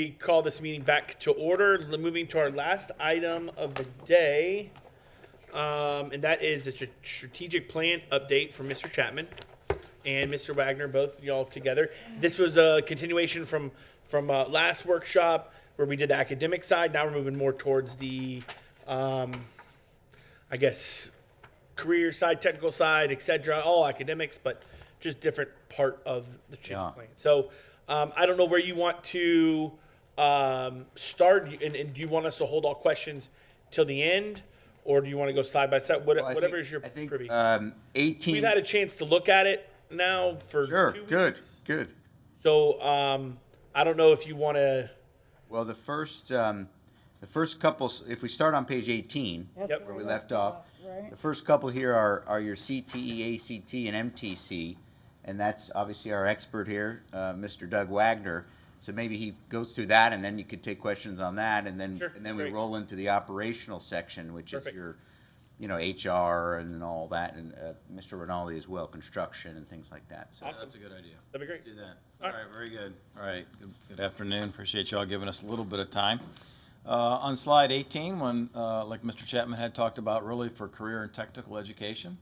we call this meeting back to order, moving to our last item of the day. And that is a strategic plan update from Mr. Chapman and Mr. Wagner, both y'all together. This was a continuation from last workshop where we did the academic side. Now we're moving more towards the, I guess, career side, technical side, etc. All academics, but just different part of the strategic plan. So I don't know where you want to start, and do you want us to hold all questions till the end? Or do you want to go side by side? Whatever is your privy. 18. We've had a chance to look at it now for Sure, 2 weeks. good. So I don't know if you want to. Well, the first couple, if we start on page 18, That's Yep. where we left off, right? the first couple here are your CTE, ACT, and MTC, and that's obviously our expert here, Mr. Doug Wagner. So maybe he goes through that, and then you could take questions on that, and then Sure, we great. roll into the operational section, which Perfect. is your, HR and all that, and Mr. Rinaldi as well, construction and things like that. So Awesome. That's a good idea. That'd be great. Let's do that. All All right. right, very good. All right, good afternoon. Appreciate y'all giving us a little bit of time. On slide 18, when, like Mr. Chapman had talked about, really for career and technical education.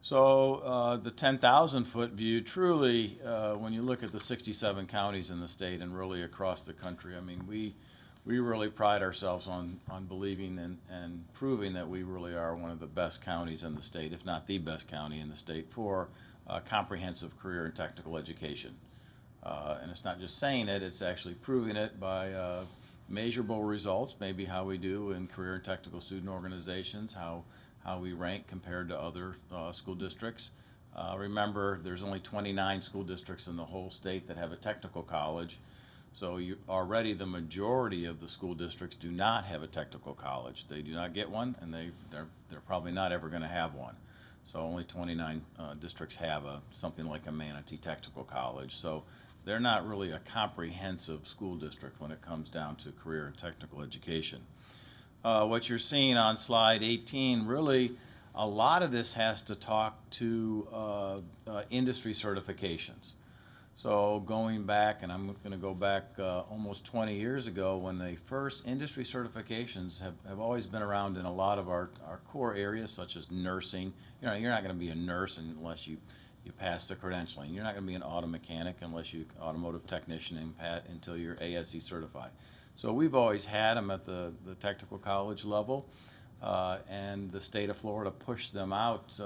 So the 10,000-foot view, truly, when you look at the 67 counties in the state and really across the country, I mean, we really pride ourselves on believing and proving that we really are one of the best counties in the state, if not the best county in the state, for comprehensive career and technical education. And it's not just saying it, it's actually proving it by measurable results, maybe how we do in career and technical student organizations, how we rank compared to other school districts. Remember, there's only 29 school districts in the whole state that have a technical college. So already the majority of the school districts do not have a technical college. They do not get one, and they're probably not ever going to have one. So only 29 districts have something like a Manatee Technical College. So they're not really a comprehensive school district when it comes down to career and technical education. What you're seeing on slide 18, really a lot of this has to talk to industry certifications. So going back, and I'm going to go back almost 20 years ago, when the first industry certifications have always been around in a lot of our core areas, such as nursing. You're not going to be a nurse unless you pass the credentialing. You're not going to be an auto mechanic unless you automotive technician until you're ASE certified. So we've always had them at the technical college level, and the state of Florida pushed them out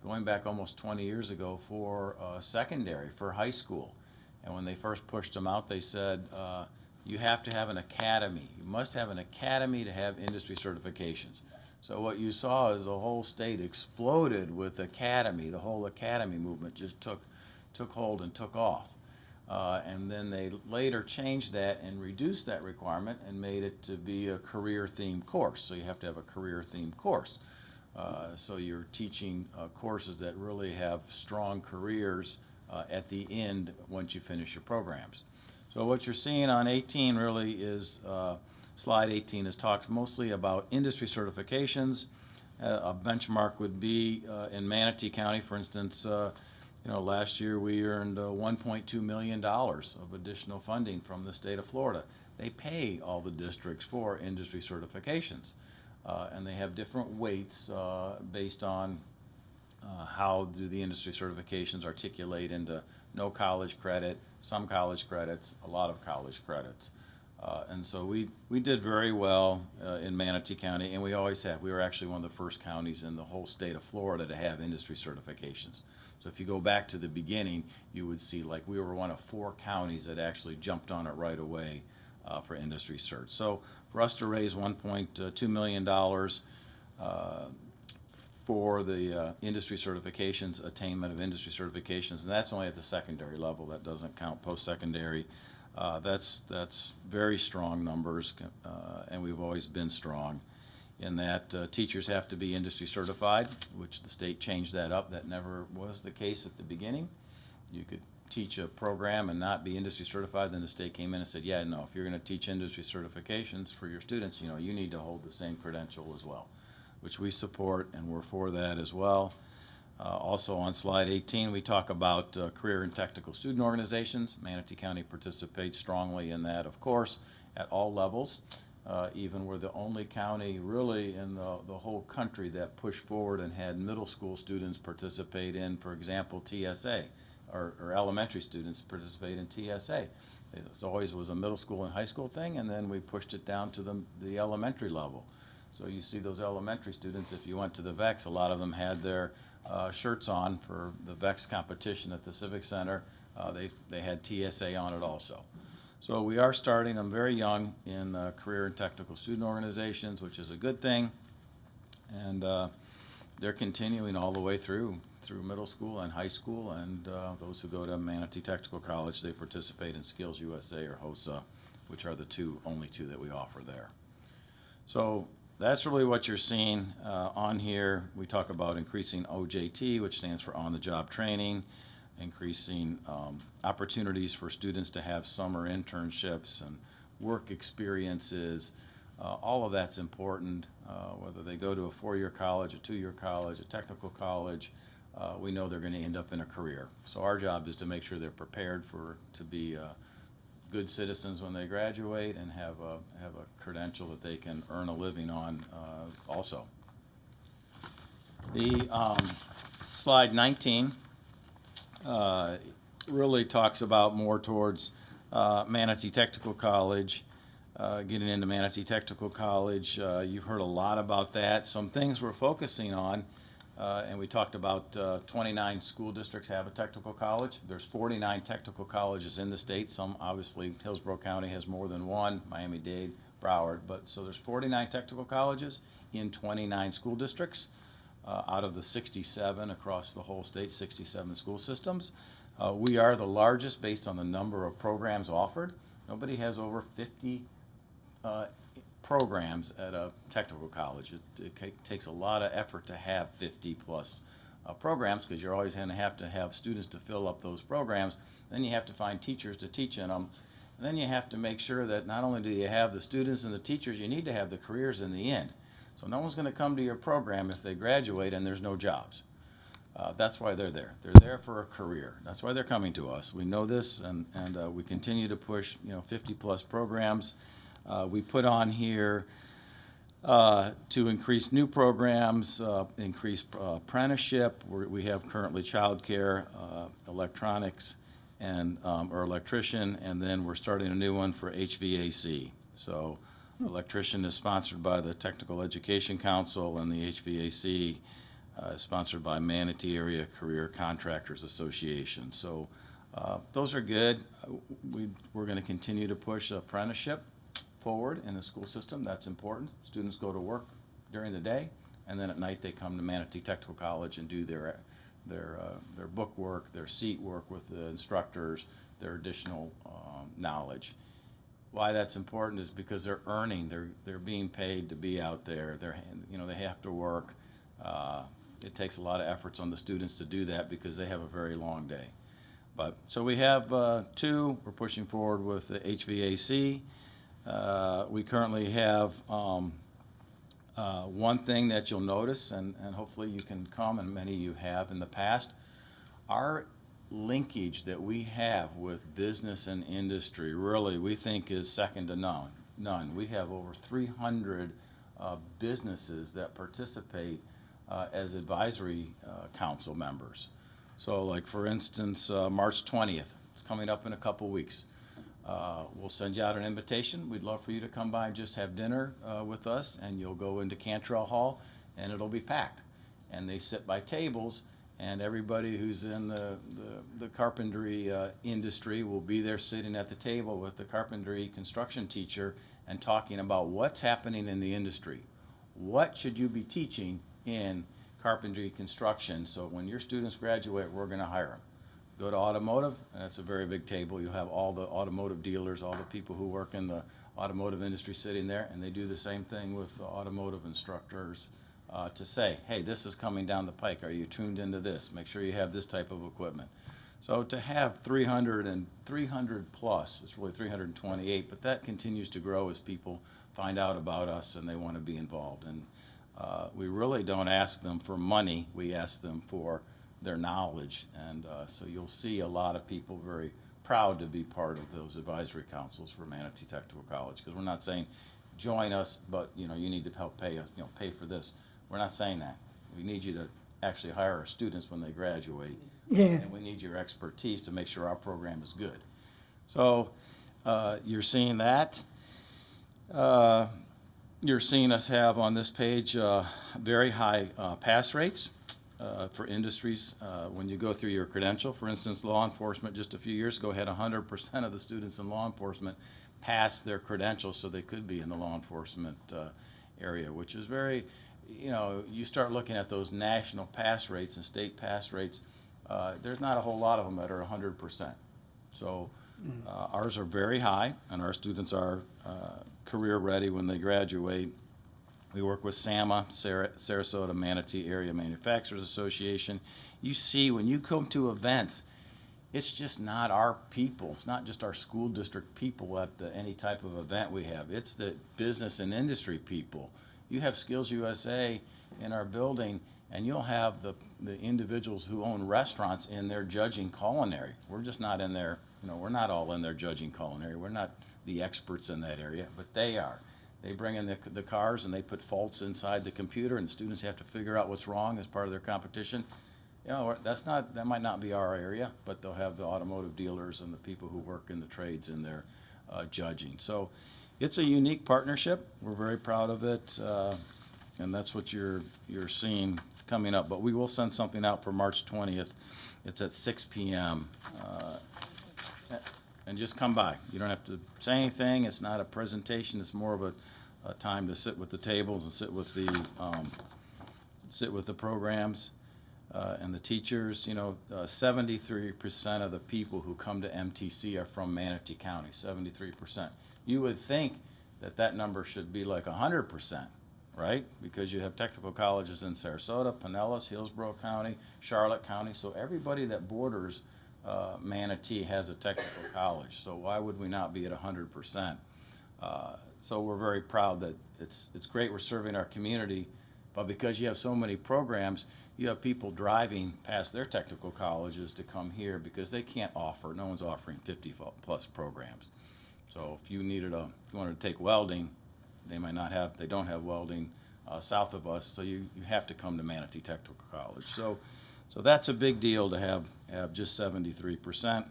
going back almost 20 years ago for secondary, for high school. And when they first pushed them out, they said, you have to have an academy. You must have an academy to have industry certifications. So what you saw is the whole state exploded with academy. The whole academy movement just took hold and took off. And then they later changed that and reduced that requirement and made it to be a career-themed course. So you have to have a career-themed course. So you're teaching courses that really have strong careers at the end once you finish your programs. So what you're seeing on 18 really is, slide 18 talks mostly about industry certifications. A benchmark would be in Manatee County, for instance. Last year we earned $1.2 million of additional funding from the state of Florida. They pay all the districts for industry certifications, and they have different weights based on how do the industry certifications articulate into no college credit, some college credits, a lot of college credits. And so we did very well in Manatee County, and we always have. We were actually one of the first counties in the whole state of Florida to have industry certifications. So if you go back to the beginning, you would see like we were one of 4 counties that actually jumped on it right away for industry cert. So for us to raise $1.2 million for the industry certifications, attainment of industry certifications, and that's only at the secondary level. That doesn't count post-secondary. That's very strong numbers, and we've always been strong in that teachers have to be industry certified, which the state changed that up. That never was the case at the beginning. You could teach a program and not be industry certified, then the state came in and said, yeah, no, if you're going to teach industry certifications for your students, you need to hold the same credential as well, which we support, and we're for that as well. Also on slide 18, we talk about career and technical student organizations. Manatee County participates strongly in that, of course, at all levels. Even we're the only county really in the whole country that pushed forward and had middle school students participate in, for example, TSA, or elementary students participate in TSA. It always was a middle school and high school thing, and then we pushed it down to the elementary level. So you see those elementary students, if you went to the VEX, a lot of them had their shirts on for the VEX competition at the Civic Center. They had TSA on it also. So we are starting them very young in career and technical student organizations, which is a good thing. And they're continuing all the way through middle school and high school, and those who go to Manatee Technical College, they participate in Skills USA or HOSA, which are the only two that we offer there. So that's really what you're seeing on here. We talk about increasing OJT, which stands for on-the-job training, increasing opportunities for students to have summer internships and work experiences. All of that's important, whether they go to a four-year college, a two-year college, a technical college. We know they're going to end up in a career. So our job is to make sure they're prepared to be good citizens when they graduate and have a credential that they can earn a living on also. The slide 19 really talks about more towards Manatee Technical College, getting into Manatee Technical College. You've heard a lot about that. Some things we're focusing on, and we talked about 29 school districts have a technical college. There's 49 technical colleges in the state. Some, obviously, Hillsborough County has more than one, Miami-Dade, Broward. But so there's 49 technical colleges in 29 school districts. Out of the 67 across the whole state, 67 school systems. We are the largest based on the number of programs offered. Nobody has over 50 programs at a technical college. It takes a lot of effort to have 50 plus programs, because you're always going to have students to fill up those programs. Then you have to find teachers to teach in them. And then you have to make sure that not only do you have the students and the teachers, you need to have the careers in the end. So no one's going to come to your program if they graduate and there's no jobs. That's why they're there. They're there for a career. That's why they're coming to us. We know this, and we continue to push 50 plus programs. We put on here to increase new programs, increase apprenticeship. We have currently childcare, electronics, and or electrician, and then we're starting a new one for HVAC. So electrician is sponsored by the Technical Education Council, and the HVAC is sponsored by Manatee Area Career Contractors Association. So those are good. We're going to continue to push apprenticeship forward in the school system. That's important. Students go to work during the day, and then at night they come to Manatee Technical College and do their book work, their seat work with the instructors, their additional knowledge. Why that's important is because they're earning, they're being paid to be out there. They have to work. It takes a lot of efforts on the students to do that because they have a very long day. But so we have two. We're pushing forward with the HVAC. We currently have one thing that you'll notice, and hopefully you can come, and many of you have in the past. Our linkage that we have with business and industry really, we think, is second to none. We have over 300 businesses that participate as advisory council members. So like, for instance, March 20th, it's coming up in a couple weeks. We'll send you out an invitation. We'd love for you to come by and just have dinner with us, and you'll go into Cantrell Hall, and it'll be packed. And they sit by tables, and everybody who's in the carpentry industry will be there sitting at the table with the carpentry construction teacher and talking about what's happening in the industry. What should you be teaching in carpentry construction, so when your students graduate, we're going to hire them. Go to automotive, and that's a very big table. You'll have all the automotive dealers, all the people who work in the automotive industry sitting there, and they do the same thing with the automotive instructors to say, hey, this is coming down the pike. Are you tuned into this? Make sure you have this type of equipment. So to have 300 and 300 plus, it's really 328, but that continues to grow as people find out about us and they want to be involved. And we really don't ask them for money. We ask them for their knowledge. And so you'll see a lot of people very proud to be part of those advisory councils for Manatee Technical College, because we're not saying join us, but you need to help pay for this. We're not saying that. We need you to actually hire our students when they graduate. Yeah. And we need your expertise to make sure our program is good. So you're seeing that. You're seeing us have on this page very high pass rates for industries. When you go through your credential, for instance, law enforcement just a few years ago had 100% of the students in law enforcement pass their credentials, so they could be in the law enforcement area, which is very, you start looking at those national pass rates and state pass rates, there's not a whole lot of them that are 100%. So ours are very high, and our students are career ready when they graduate. We work with SAMA, Sarasota Manatee Area Manufacturers Association. You see, when you come to events, it's just not our people. It's not just our school district people at any type of event we have. It's the business and industry people. You have Skills USA in our building, and you'll have the individuals who own restaurants in there judging culinary. We're just not in there, we're not all in there judging culinary. We're not the experts in that area, but they are. They bring in the cars and they put faults inside the computer, and the students have to figure out what's wrong as part of their competition. That might not be our area, but they'll have the automotive dealers and the people who work in the trades in there judging. So it's a unique partnership. We're very proud of it, and that's what you're seeing coming up. But we will send something out for March 20th. It's at 6 p.m. And just come by. You don't have to say anything. It's not a presentation. It's more of a time to sit with the tables and sit with the programs and the teachers. 73% of the people who come to MTC are from Manatee County. 73%. You would think that number should be like 100%, right? Because you have technical colleges in Sarasota, Pinellas, Hillsborough County, Charlotte County. So everybody that borders Manatee has a technical college, so why would we not be at 100%? So we're very proud that it's great we're serving our community, but because you have so many programs, you have people driving past their technical colleges to come here because they can't offer, no one's offering 50+ programs. So if you wanted to take welding, they don't have welding south of us, so you have to come to Manatee Technical College. So that's a big deal to have just 73%.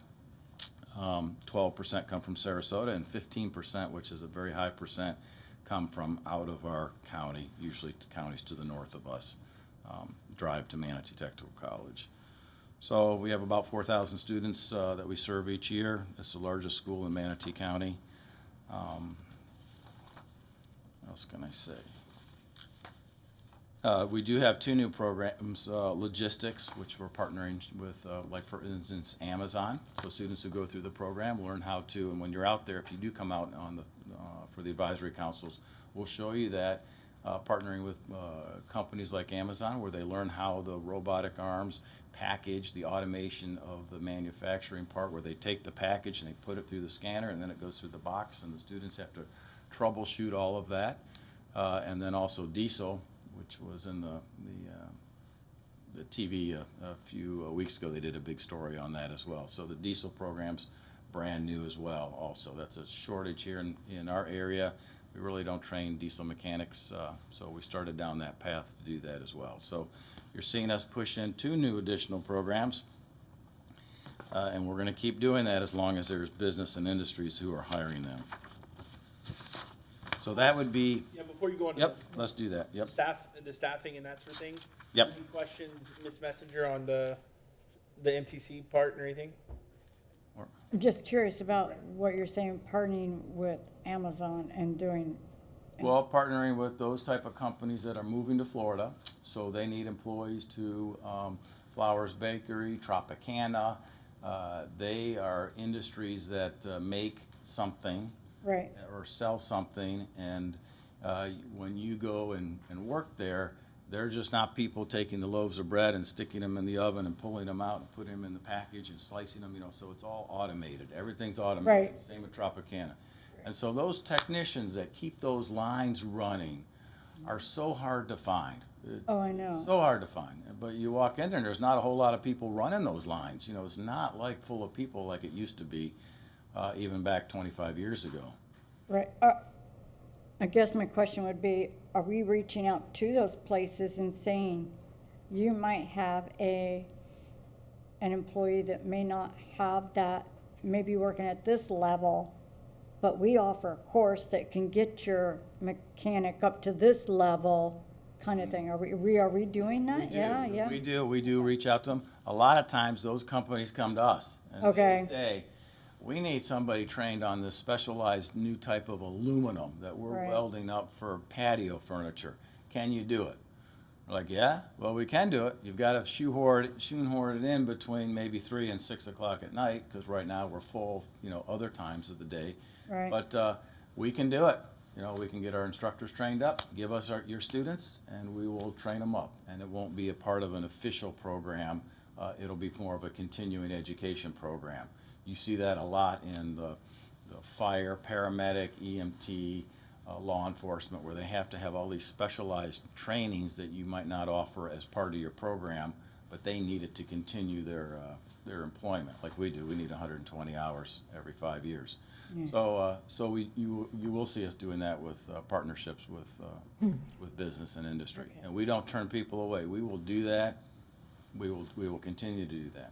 12% come from Sarasota, and 15%, which is a very high percent, come from out of our county, usually counties to the north of us, drive to Manatee Technical College. So we have about 4,000 students that we serve each year. It's the largest school in Manatee County. What else can I say? We do have 2 new programs, logistics, which we're partnering with, like for instance, Amazon. So students who go through the program learn how to, and when you're out there, if you do come out for the advisory councils, we'll show you that, partnering with companies like Amazon, where they learn how the robotic arms package the automation of the manufacturing part, where they take the package and they put it through the scanner, and then it goes through the box, and the students have to troubleshoot all of that. And then also Diesel, which was in the TV a few weeks ago. They did a big story on that as well. So the Diesel program's brand new as well also. That's a shortage here in our area. We really don't train diesel mechanics, so we started down that path to do that as well. So you're seeing us push in 2 new additional programs, and we're going to keep doing that as long as there's business and industries who are hiring them. So that would be. Yeah, before you go on to Yep, let's do that. Yep. the staffing and that sort of thing. Yep. Any questions, Ms. Messenger, on the MTC part or anything? I'm just curious about what you're saying, partnering with Amazon and doing. Well, partnering with those type of companies that are moving to Florida, so they need employees to Flowers Bakery, Tropicana. They are industries that make something. Right. Or sell something, and when you go and work there, they're just not people taking the loaves of bread and sticking them in the oven and pulling them out and putting them in the package and slicing them, so it's all automated. Everything's automated. Right. Same with Tropicana. And so those technicians that keep those lines running are so hard to find. Oh, I know. So hard to find. But you walk in there and there's not a whole lot of people running those lines. You know, it's not like full of people like it used to be, even back 25 years ago. Right. I guess my question would be, are we reaching out to those places and saying, you might have an employee that may not have that, maybe working at this level, but we offer a course that can get your mechanic up to this level, kind of thing. Are we doing that? We do. Yeah, yeah. We do reach out to them. A lot of times those companies come to us and Okay. they say, we need somebody trained on this specialized new type of aluminum that we're Right. welding up for patio furniture. Can you do it? We're like, yeah, well, we can do it. You've got to shoehorn it in between maybe 3 and 6 o'clock at night, because right now we're full, other times of the day. Right. But we can do it. We can get our instructors trained up, give us your students, and we will train them up. And it won't be a part of an official program. It'll be more of a continuing education program. You see that a lot in the fire, paramedic, EMT, law enforcement, where they have to have all these specialized trainings that you might not offer as part of your program, but they need it to continue their employment, like we do. We need 120 hours every 5 years. So you will see us doing that with partnerships with business and industry. Okay. And we don't turn people away. We will do that. We will continue to do that.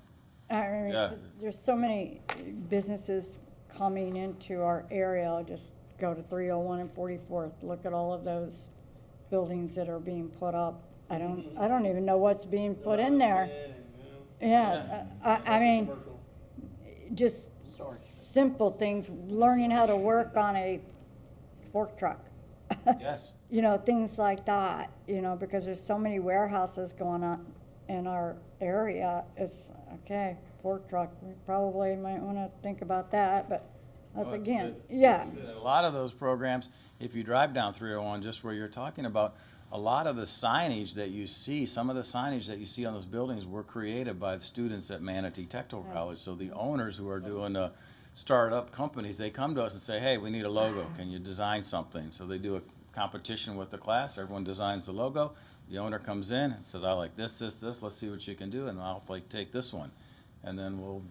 I mean, Yeah. there's so many businesses coming into our area. Just go to 301 and 44th. Look at all of those buildings that are being put up. I don't even know what's being put in there. Yeah, I mean, just simple things, learning how to work on a fork truck. Yes. Things like that, because there's so many warehouses going on in our area. It's, okay, fork truck, we probably might want to think about that, but that's Oh, it's again, good. yeah. It's good. A lot of those programs, if you drive down 301, just where you're talking about, a lot of the signage that you see, some of the signage that you see on those buildings were created by the students at Manatee Technical College. So the owners who are doing startup companies, they come to us and say, hey, we need a logo. Can you design something? So they do a competition with the class. Everyone designs the logo. The owner comes in and says, I like this. Let's see what you can do, and I'll take this one. And then we'll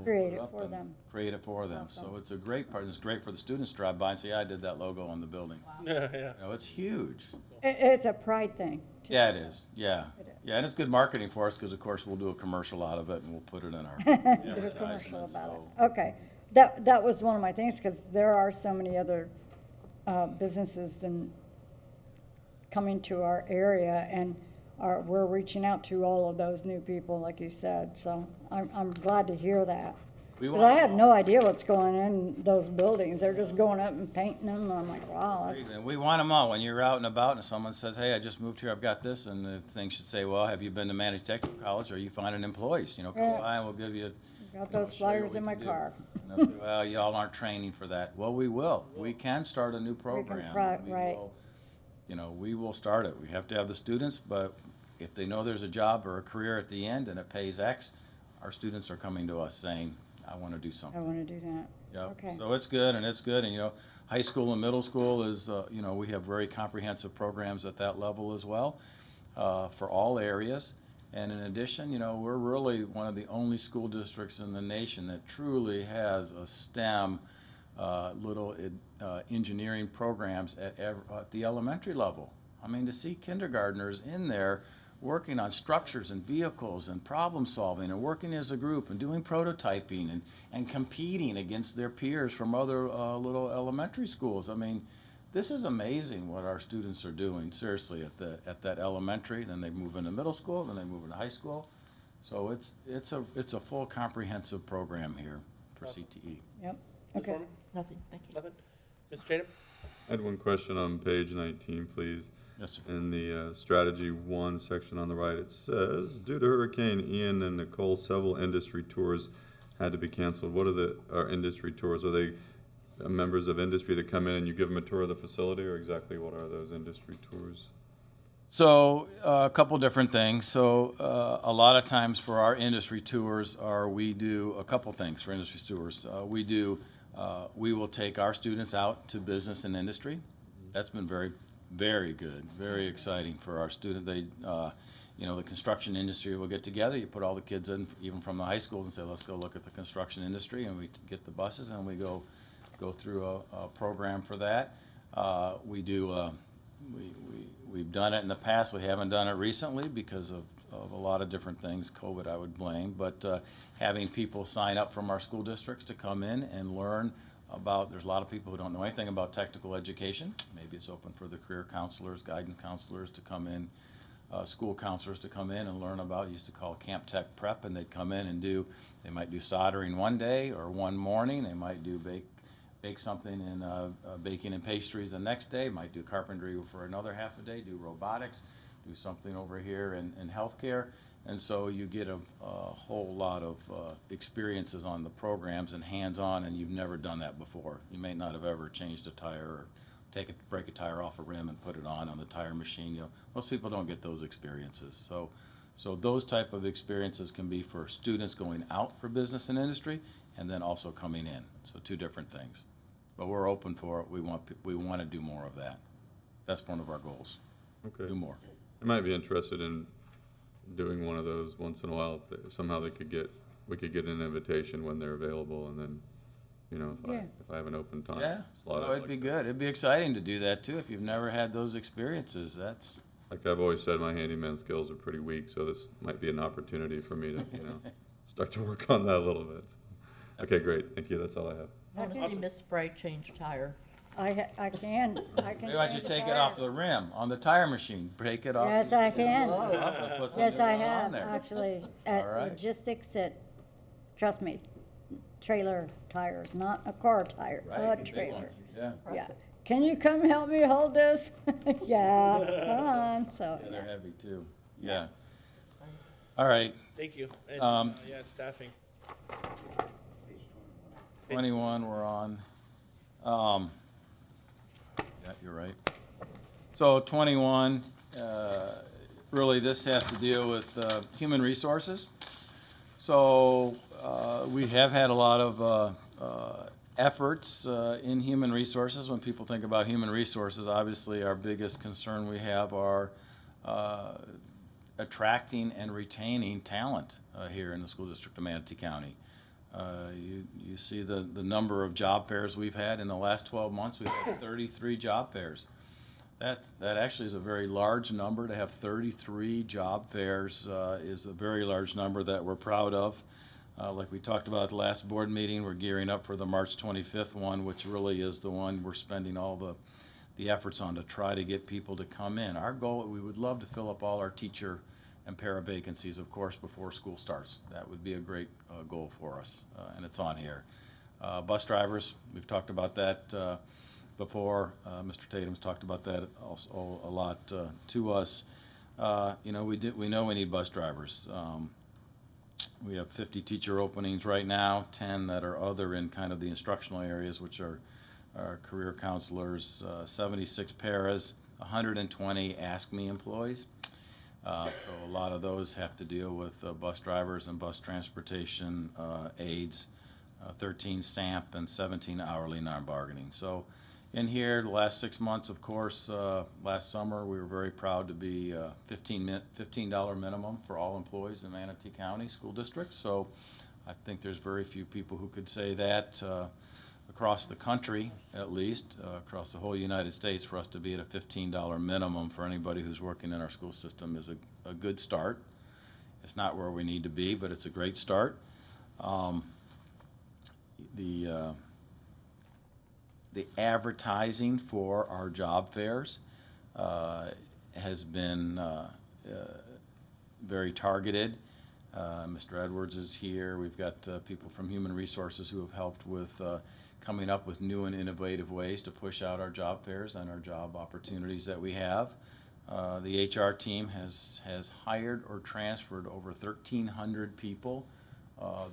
Create put it up for and them. Create it for them. Awesome. So it's a great part. It's great for the students to drive by and say, yeah, I did that logo on the building. Yeah. It's huge. It's a pride thing. too. Yeah, it is. Yeah. It is. Yeah, and it's good marketing for us because, of course, we'll do a commercial out of it and we'll put it in our Do a commercial advertisements. about So it. Okay, that was one of my things, because there are so many other businesses coming to our area, and we're reaching out to all of those new people, like you said, so I'm glad to hear that. we Because want I have no idea what's going in those buildings, they're just going up and painting them, and I'm like, wow, that's, And we want them all. When you're out and about and someone says, hey, I just moved here, I've got this, and the thing should say, well, have you been to Manatee Technical College? Are you finding employees? Come Yeah. by and we'll give you, got show those you flyers what in we my can do. car. And they'll say, well, y'all aren't training for that. Well, we will. We can start a new program. Right. We will start it. We have to have the students, but if they know there's a job or a career at the end and it pays X, our students are coming to us saying, I want to do I something. want to do that. Yep. Okay. So it's good, and high school and middle school is, we have very comprehensive programs at that level as well, for all areas. And in addition, we're really one of the only school districts in the nation that truly has a STEM, engineering programs at the elementary level. I mean, to see kindergartners in there working on structures and vehicles and problem solving and working as a group and doing prototyping and competing against their peers from other little elementary schools. I mean, this is amazing what our students are doing, seriously, at that elementary. Then they move into middle school, then they move into high school. So it's a full comprehensive program here for CTE. Yep, Ms. okay. Foreman? Nothing, thank you. Nothing? Mr. Tatum? I had one question on page 19, please. Yes, sir. In the strategy 1 section on the right, it says, due to Hurricane Ian and Nicole, several industry tours had to be canceled. What are our industry tours? Are they members of industry that come in and you give them a tour of the facility, or exactly what are those industry tours? So a couple different things. So a lot of times for our industry tours, we do a couple things for industry tours. We will take our students out to business and industry. That's been very Very good, very exciting for our student. They, the construction industry will get together. You put all the kids in, even from the high schools, and say, let's go look at the construction industry, and we get the buses and we go through a program for that. We've done it in the past. We haven't done it recently because of a lot of different things. COVID, I would blame, but having people sign up from our school districts to come in and learn about, there's a lot of people who don't know anything about technical education. Maybe it's open for the career counselors, guidance counselors to come in, school counselors to come in and learn about, used to call Camp Tech Prep, and they'd come in and they might do soldering one day or one morning, they might do bake something in baking and pastries the next day, might do carpentry for another half a day, do robotics, do something over here in healthcare. And so you get a whole lot of experiences on the programs and hands-on, and you've never done that before. You may not have ever changed a tire or break a tire off a rim and put it on the tire machine. Most people don't get those experiences. So those type of experiences can be for students going out for business and industry, and then also coming in. So two different things. But we're open for it. We want to do more of that. That's one of our goals. Okay. Do more. I might be interested in doing one of those once in a while. If somehow we could get an invitation when they're available, and then, if I have an open time Yeah, slot. well, it'd be good. It'd be exciting to do that too if you've never had those experiences. That's Like I've always said, my handyman skills are pretty weak, so this might be an opportunity for me to, start to work on that a little bit. Okay, great. Thank you. That's all I have. I want to see Miss Spray change tire. I can. maybe I should take it off the rim on the tire machine. Break it off. Yes, I can. Put the Yes, new I one on have, there. actually, All at right. logistics trust me, trailer tires, not a car tire, Right, a big trailer. ones. Yeah. Yeah. Can you come help me hold this? Yeah, come on, so. Yeah, they're heavy too. Yeah. All right. Thank you. And, staffing. 21 we're on. Yeah, you're right. So 21, really this has to deal with human resources. So we have had a lot of efforts in human resources. When people think about human resources, obviously our biggest concern we have are attracting and retaining talent here in the school district of Manatee County. You see the number of job fairs we've had in the last 12 months. We've had 33 job fairs. That actually is a very large number. To have 33 job fairs is a very large number that we're proud of. Like we talked about at the last board meeting, we're gearing up for the March 25th one, which really is the one we're spending all the efforts on to try to get people to come in. Our goal, we would love to fill up all our teacher and para vacancies, of course, before school starts. That would be a great goal for us, and it's on here. Bus drivers, we've talked about that before. Mr. Tatum's talked about that also a lot to us. We know we need bus drivers. We have 50 teacher openings right now, 10 that are other in kind of the instructional areas, which are career counselors, 76 paras, 120 Ask Me employees. So a lot of those have to deal with bus drivers and bus transportation aides, 13 SAMP and 17 hourly non-bargaining. So in here, the last 6 months, of course, last summer, we were very proud to be $15 minimum for all employees in Manatee County School District. So I think there's very few people who could say that across the country, at least, across the whole United States, for us to be at a $15 minimum for anybody who's working in our school system is a good start. It's not where we need to be, but it's a great start. The advertising for our job fairs has been very targeted. Mr. Edwards is here. We've got people from Human Resources who have helped with coming up with new and innovative ways to push out our job fairs and our job opportunities that we have. The HR team has hired or transferred over 1,300 people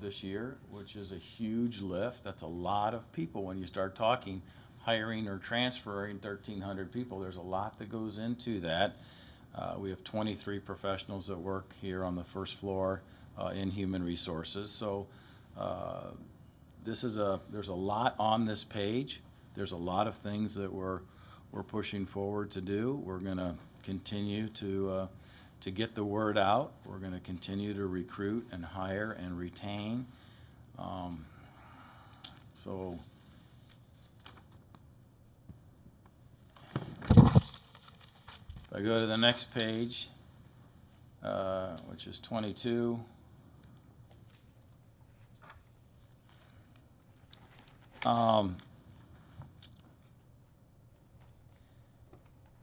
this year, which is a huge lift. That's a lot of people when you start talking hiring or transferring 1,300 people. There's a lot that goes into that. We have 23 professionals that work here on the first floor in Human Resources. So there's a lot on this page. There's a lot of things that we're we're pushing forward to do. We're going to continue to get the word out. We're going to continue to recruit and hire and retain. So if I go to the next page, which is 22.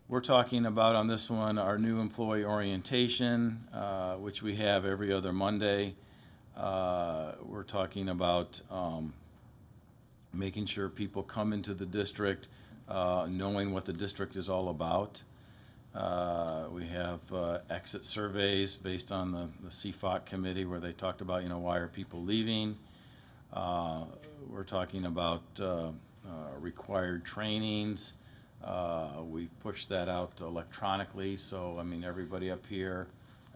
We're talking about on this one our new employee orientation, which we have every other Monday. We're talking about making sure people come into the district knowing what the district is all about. We have exit surveys based on the CFOC committee where they talked about, why are people leaving. We're talking about required trainings. We've pushed that out electronically, so everybody up here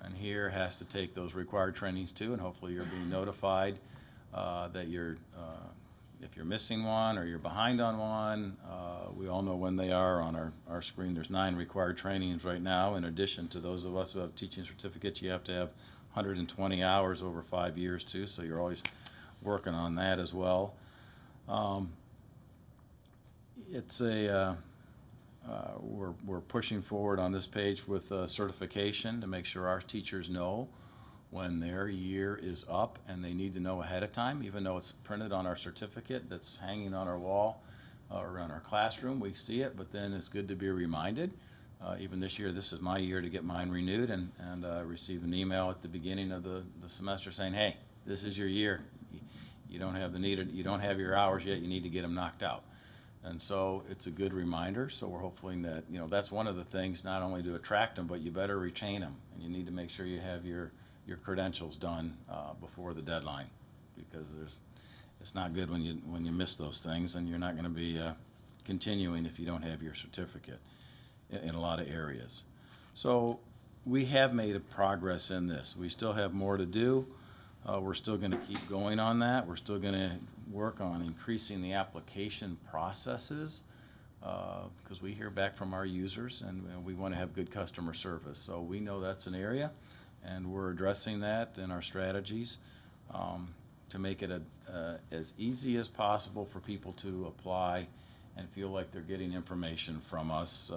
and here has to take those required trainings too, and hopefully you're being notified that if you're missing one or you're behind on one. We all know when they are on our screen. There's 9 required trainings right now. In addition to those of us who have teaching certificates, you have to have 120 hours over 5 years too, so you're always working on that as well. We're pushing forward on this page with certification to make sure our teachers know when their year is up, and they need to know ahead of time, even though it's printed on our certificate that's hanging on our wall or in our classroom. We see it, but then it's good to be reminded. Even this year, this is my year to get mine renewed, and received an email at the beginning of the semester saying, hey, this is your year. You don't have your hours yet. You need to get them knocked out. And so it's a good reminder. So we're hoping that, that's one of the things, not only to attract them, but you better retain them. And you need to make sure you have your credentials done before the deadline, because it's not good when you miss those things, and you're not going to be continuing if you don't have your certificate in a lot of areas. So we have made a progress in this. We still have more to do. We're still going to keep going on that. We're still going to work on increasing the application processes, because we hear back from our users, and we want to have good customer service. So we know that's an area, and we're addressing that in our strategies to make it as easy as possible for people to apply and feel like they're getting information from us.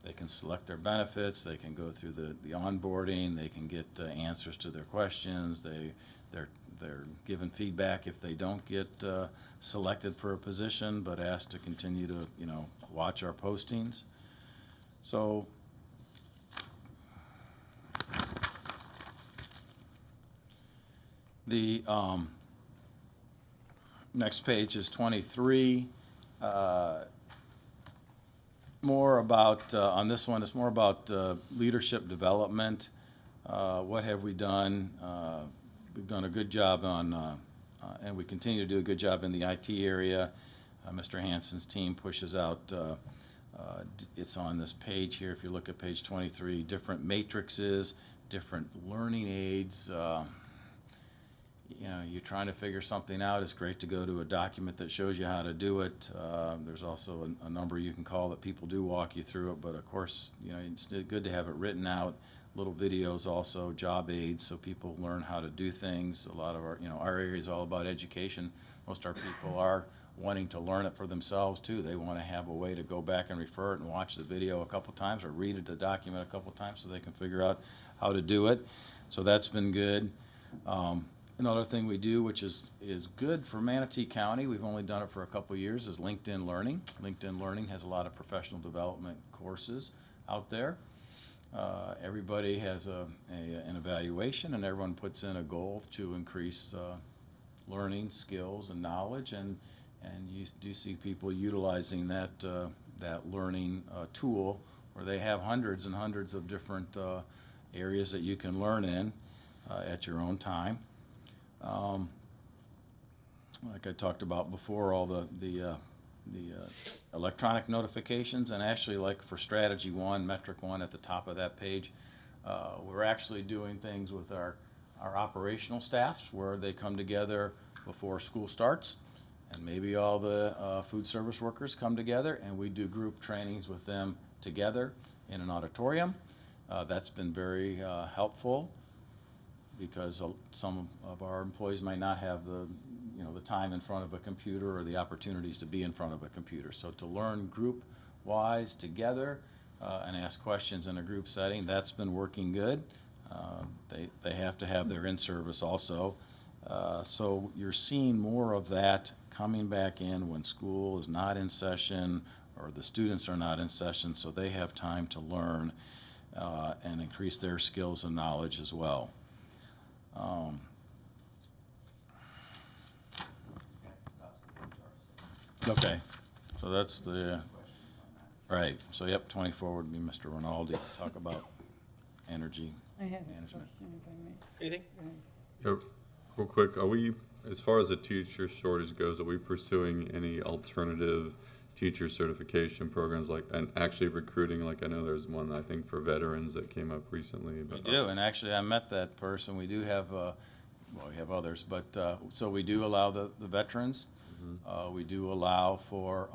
They can select their benefits, they can go through the onboarding, they can get answers to their questions, they're given feedback if they don't get selected for a position, but asked to continue to watch our postings. So the next page is 23. More about, on this one, it's more about leadership development. What have we done? We've done a good job on, and we continue to do a good job in the IT area. Mr. Hansen's team pushes out, it's on this page here, if you look at page 23, different matrices, different learning aids. You're trying to figure something out, it's great to go to a document that shows you how to do it. There's also a number you can call that people do walk you through it, but of course, it's good to have it written out. Little videos also, job aids, so people learn how to do things. A lot of our area is all about education. Most of our people are wanting to learn it for themselves too. They want to have a way to go back and refer it and watch the video a couple times or read the document a couple times so they can figure out how to do it. So that's been good. Another thing we do, which is good for Manatee County, we've only done it for a couple years, is LinkedIn Learning. LinkedIn Learning has a lot of professional development courses out there. Everybody has an evaluation, and everyone puts in a goal to increase learning skills and knowledge, and you do see people utilizing that learning tool, where they have hundreds and hundreds of different areas that you can learn in at your own time. Like I talked about before, all the electronic notifications, and actually, like for strategy 1, metric 1 at the top of that page, we're actually doing things with our operational staffs where they come together before school starts, and maybe all the food service workers come together and we do group trainings with them together in an auditorium. That's been very helpful because some of our employees might not have the time in front of a computer or the opportunities to be in front of a computer. So to learn group-wise together and ask questions in a group setting, that's been working good. They have to have their in-service also. So you're seeing more of that coming back in when school is not in session or the students are not in session, so they have time to learn and increase their skills and knowledge as well. Okay, so that's the, right, so yep, 24 would be Mr. Rinaldi to talk about energy I have a management. question, if I may. Anything? Yeah, real quick, are we, as far as the teacher shortage goes, are we pursuing any alternative teacher certification programs, like, and actually recruiting? Like, I know there's one, I think, for veterans that came up recently. We But do, and actually I met that person. We do have, well, we have others, but, so we do allow the veterans. We do allow for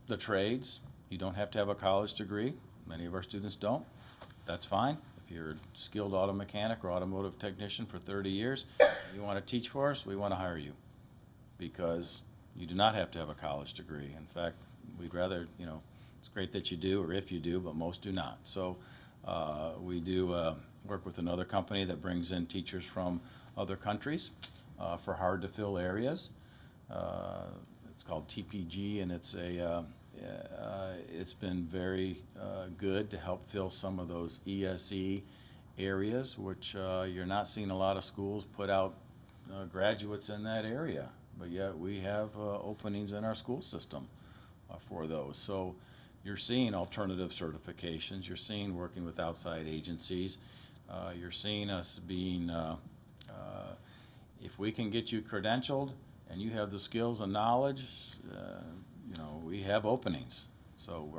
the trades. You don't have to have a college degree. Many of our students don't. That's fine. If you're a skilled auto mechanic or automotive technician for 30 years, you want to teach for us, we want to hire you because you do not have to have a college degree. In fact, we'd rather, it's great that you do, or if you do, but most do not. So we do work with another company that brings in teachers from other countries for hard-to-fill areas. It's called TPG, and it's been very good to help fill some of those ESE areas, which you're not seeing a lot of schools put out graduates in that area, but yet we have openings in our school system for those. So you're seeing alternative certifications, you're seeing working with outside agencies, you're seeing us being, if we can get you credentialed and you have the skills and knowledge, we have openings. So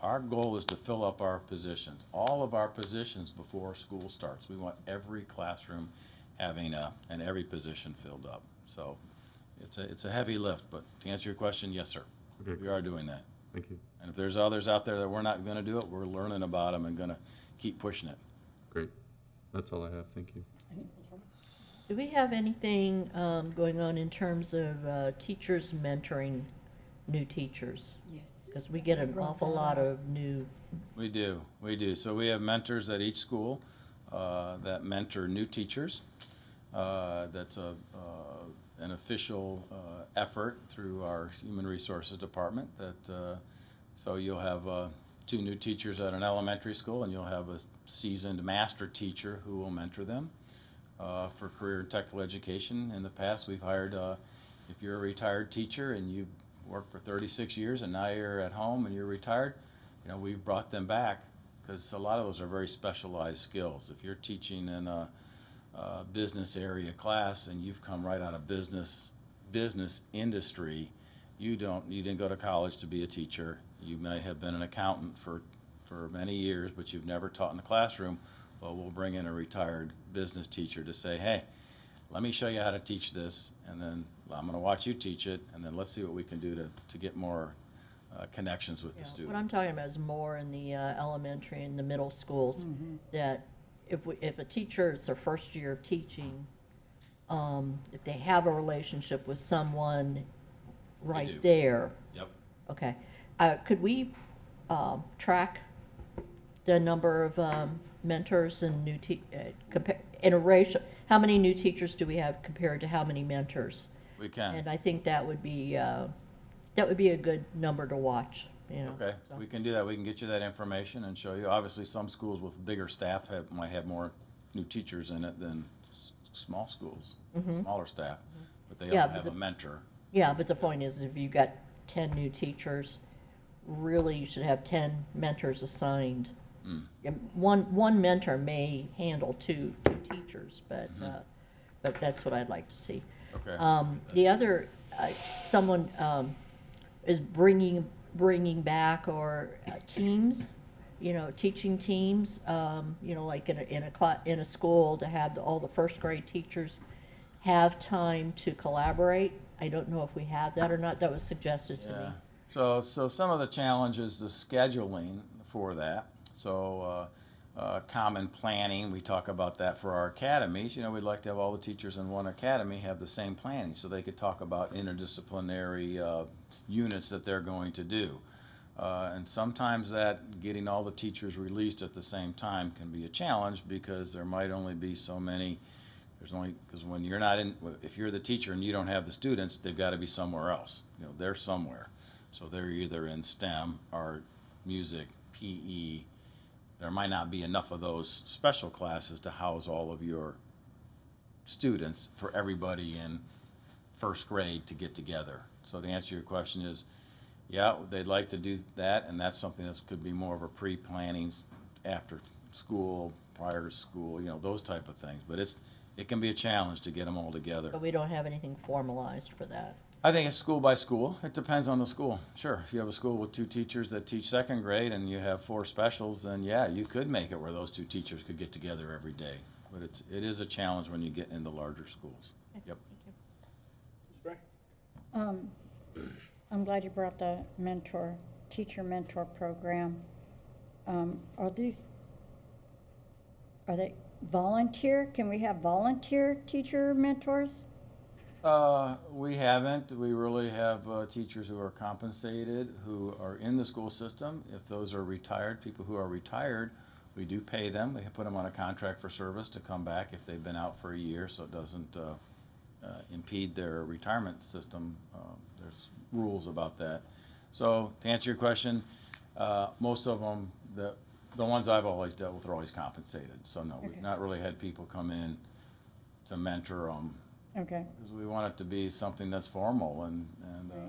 our goal is to fill up our positions, all of our positions before school starts. We want every classroom having and every position filled up. So it's a heavy lift, but to answer your question, yes, sir. Okay. We are doing that. thank you. And if there's others out there that we're not going to do it, we're learning about them and going to keep pushing it. Great. That's all I have. Thank you. Do we have anything going on in terms of teachers mentoring new teachers? Yes. Because we get an awful lot of new, We do. So we have mentors at each school that mentor new teachers. That's an official effort through our Human Resources Department. So you'll have 2 new teachers at an elementary school, and you'll have a seasoned master teacher who will mentor them for career and technical education. In the past, we've hired, if you're a retired teacher and you worked for 36 years and now you're at home and you're retired, we've brought them back because a lot of those are very specialized skills. If you're teaching in a business area class and you've come right out of business industry, you didn't go to college to be a teacher. You may have been an accountant for many years, but you've never taught in the classroom. Well, we'll bring in a retired business teacher to say, hey, let me show you how to teach this, and then I'm going to watch you teach it, and then let's see what we can do to get more connections with the student. what I'm talking about is more in the elementary and the middle schools, that if a teacher, it's their first year of teaching, if they have a relationship with someone do. right there. Yep. Okay. Could we track the number of mentors and new in a ratio? How many new teachers do we have compared to how many mentors? We can. And I think that would be a good number to watch. Okay, so. we can do that. We can get you that information and show you. Obviously, some schools with bigger staff might have more new teachers in it than small schools, smaller staff, but they Yeah, all but have a the- mentor. Yeah, but the point is, if you've got 10 new teachers, really you should have 10 mentors assigned. And one mentor may handle two teachers, but that's what I'd like to see. Okay. The other, someone is bringing back or teams, teaching teams, like in a school to have all the first grade teachers have time to collaborate. I don't know if we have that or not. That was suggested to me. Yeah. So some of the challenges, the scheduling for that. So common planning, we talk about that for our academies. You know, we'd like to have all the teachers in one academy have the same planning so they could talk about interdisciplinary units that they're going to do. And sometimes that getting all the teachers released at the same time can be a challenge because there might only be so many. There's only, because when you're not in, if you're the teacher and you don't have the students, they've got to be somewhere else. You know, they're somewhere. So they're either in STEM, art, music, PE. There might not be enough of those special classes to house all of your students for everybody in first grade to get together. So to answer your question is, yeah, they'd like to do that, and that's something that could be more of a pre-planning after school, prior to school, you know, those type of things. But it can be a challenge to get them all together. But we don't have anything formalized for that. I think it's school by school. It depends on the school. Sure, if you have a school with 2 teachers that teach second grade and you have 4 specials, then yeah, you could make it where those 2 teachers could get together every day. But it is a challenge when you get into larger schools. Yep. I'm glad you brought the teacher mentor program. Are they volunteer? Can we have volunteer teacher mentors? We haven't. We really have teachers who are compensated, who are in the school system. If those are retired, people who are retired, we do pay them. We put them on a contract for service to come back if they've been out for a year, so it doesn't impede their retirement system. There's rules about that. So to answer your question, most of them, the ones I've always dealt with are always compensated. So no, we've not really had people come in to mentor them. Okay. Because we want it to be something that's formal, and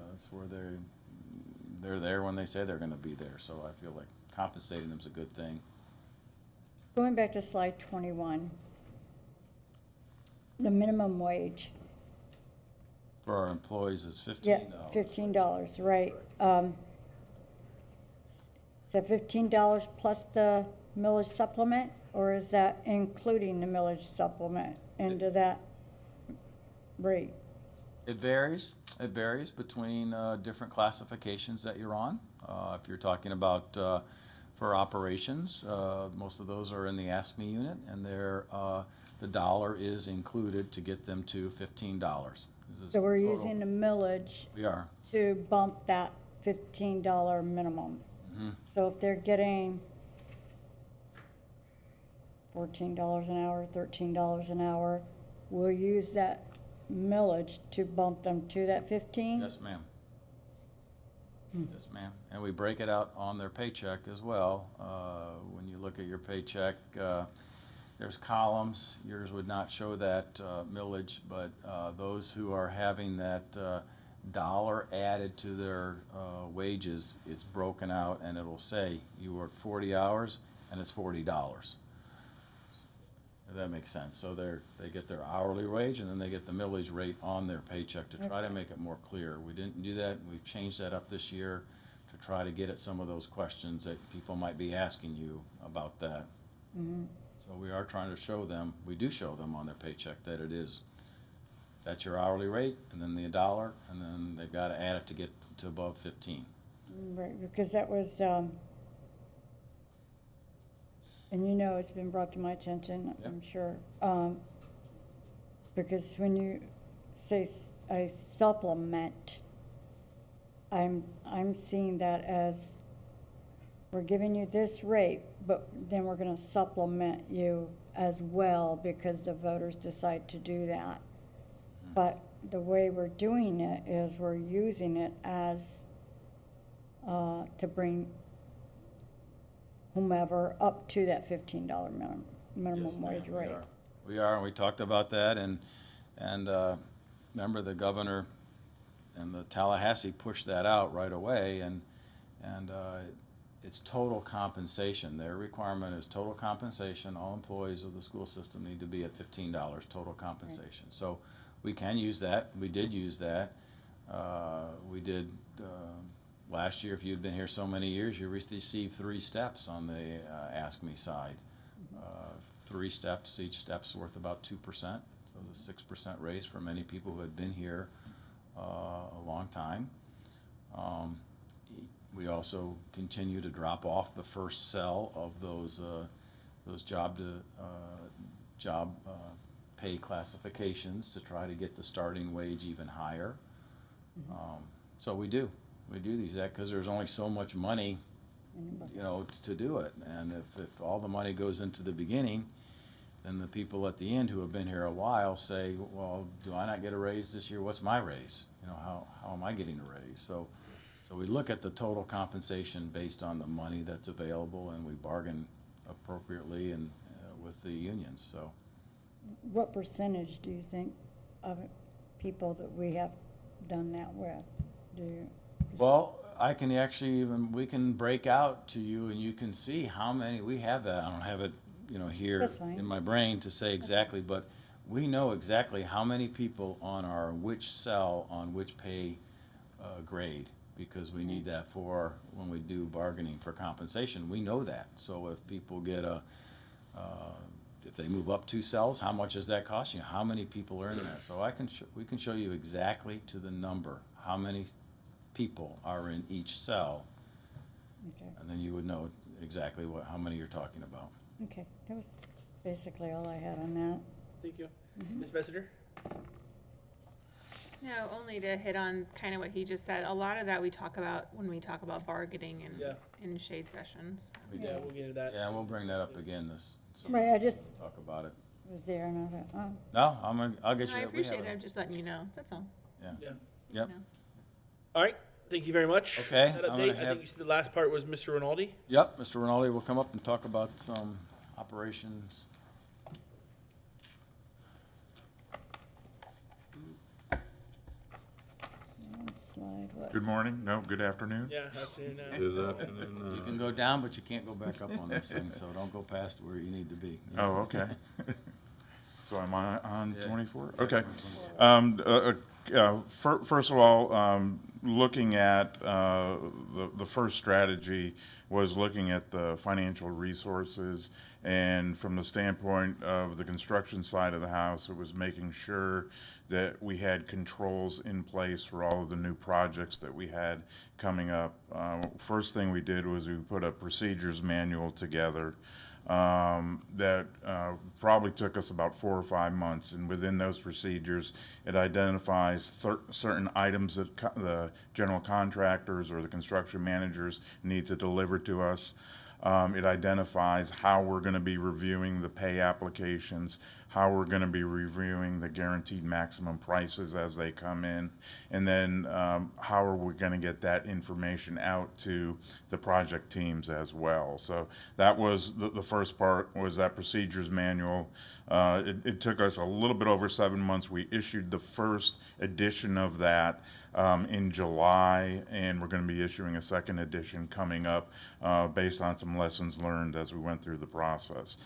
that's where they're there when they say they're going to be there. So I feel like compensating them is a good thing. Going back to slide 21, the minimum wage. For our employees, it's $15. Yeah, $15, right. Is that $15 plus the millage supplement, or is that including the millage supplement into that rate? It varies. It varies between different classifications that you're on. If you're talking about for operations, most of those are in the ASME unit, and the dollar is included to get them to $15. So we're using the millage We are. to bump that $15 minimum. So if they're getting $14 an hour, $13 an hour, we'll use that millage to bump them to that 15? Yes, ma'am. Yes, ma'am. And we break it out on their paycheck as well. When you look at your paycheck, there's columns. Yours would not show that millage, but those who are having that dollar added to their wages, it's broken out, and it'll say you work 40 hours and it's $40. If that makes sense. So they get their hourly wage, and then they get the millage rate on their paycheck to try to make it more clear. We didn't do that. We've changed that up this year to try to get at some of those questions that people might be asking you about that. So we are trying to show them, we do show them on their paycheck that it is, that's your hourly rate, and then the dollar, and then they've got to add it to get to above 15. Right, because that was, and you know, it's been brought to my attention, I'm sure. Because when you say a supplement, I'm seeing that as we're giving you this rate, but then we're going to supplement you as well because the voters decide to do that. But the way we're doing it is we're using it as to bring whomever up to that $15 minimum wage rate. We are, and we talked about that, and remember the governor and the Tallahassee pushed that out right away, and it's total compensation. Their requirement is total compensation. All employees of the school system need to be at $15 total compensation. Right. So we can use that. We did use that. We did last year. If you'd been here so many years, you received 3 steps on the Ask Me side. 3 steps. Each step's worth about 2%. So it was a 6% raise for many people who had been here a long time. We also continue to drop off the first cell of those job pay classifications to try to get the starting wage even higher. So we do these, because there's only so much money, to do it. And if all the money goes into the beginning, then the people at the end who have been here a while say, well, do I not get a raise this year? What's my raise? How am I getting a raise? So we look at the total compensation based on the money that's available, and we bargain appropriately and with the unions. So What percentage do you think of people that we have done that with? Do you? well, I can actually we can break out to you, and you can see how many we have. That I don't have it, here That's fine. in my brain to say exactly, but we know exactly how many people on our which cell on which pay grade, because we need that for when we do bargaining for compensation. We know that. So if people get if they move up 2 cells, how much does that cost you? How many people earn that? So we can show you exactly to the number how many people are in each cell, Okay. and then you would know exactly how many you're talking about. Okay, that was basically all I had on that. Thank you. Ms. Messenger? No, only to hit on kind of what he just said. A lot of that we talk about when we talk about bargaining and Yeah. in shade sessions. We Yeah, did. we'll get into that. Yeah, and we'll bring that up again this summer. Right, I just Talk about it. was there and I thought, oh, No, I'll get you. I we have appreciate it. I'm just letting you know. That's all. Yeah. Yeah. Yep. No. All right. Thank you very much. Okay, That I'm gonna update. I have- think you said the last part was Mr. Rinaldi. Yep, Mr. Rinaldi will come up and talk about some operations. slide, what? Good morning, no, good afternoon. Yeah, afternoon. This afternoon, You can go down, but you can't go back up on this thing, so don't go past where you need to be. Oh, okay. So am I on Yeah. 24? Okay. First of all, looking at the first strategy was looking at the financial resources, and from the standpoint of the construction side of the house, it was making sure that we had controls in place for all of the new projects that we had coming up. First thing we did was we put a procedures manual together that probably took us about 4 or 5 months, and within those procedures, it identifies certain items that the general contractors or the construction managers need to deliver to us. It identifies how we're going to be reviewing the pay applications, how we're going to be reviewing the guaranteed maximum prices as they come in, and then how are we going to get that information out to the project teams as well. So that was the first part, was that procedures manual. It took us a little bit over 7 months. We issued the first edition of that in July, and we're going to be issuing a second edition coming up based on some lessons learned as we went through the process.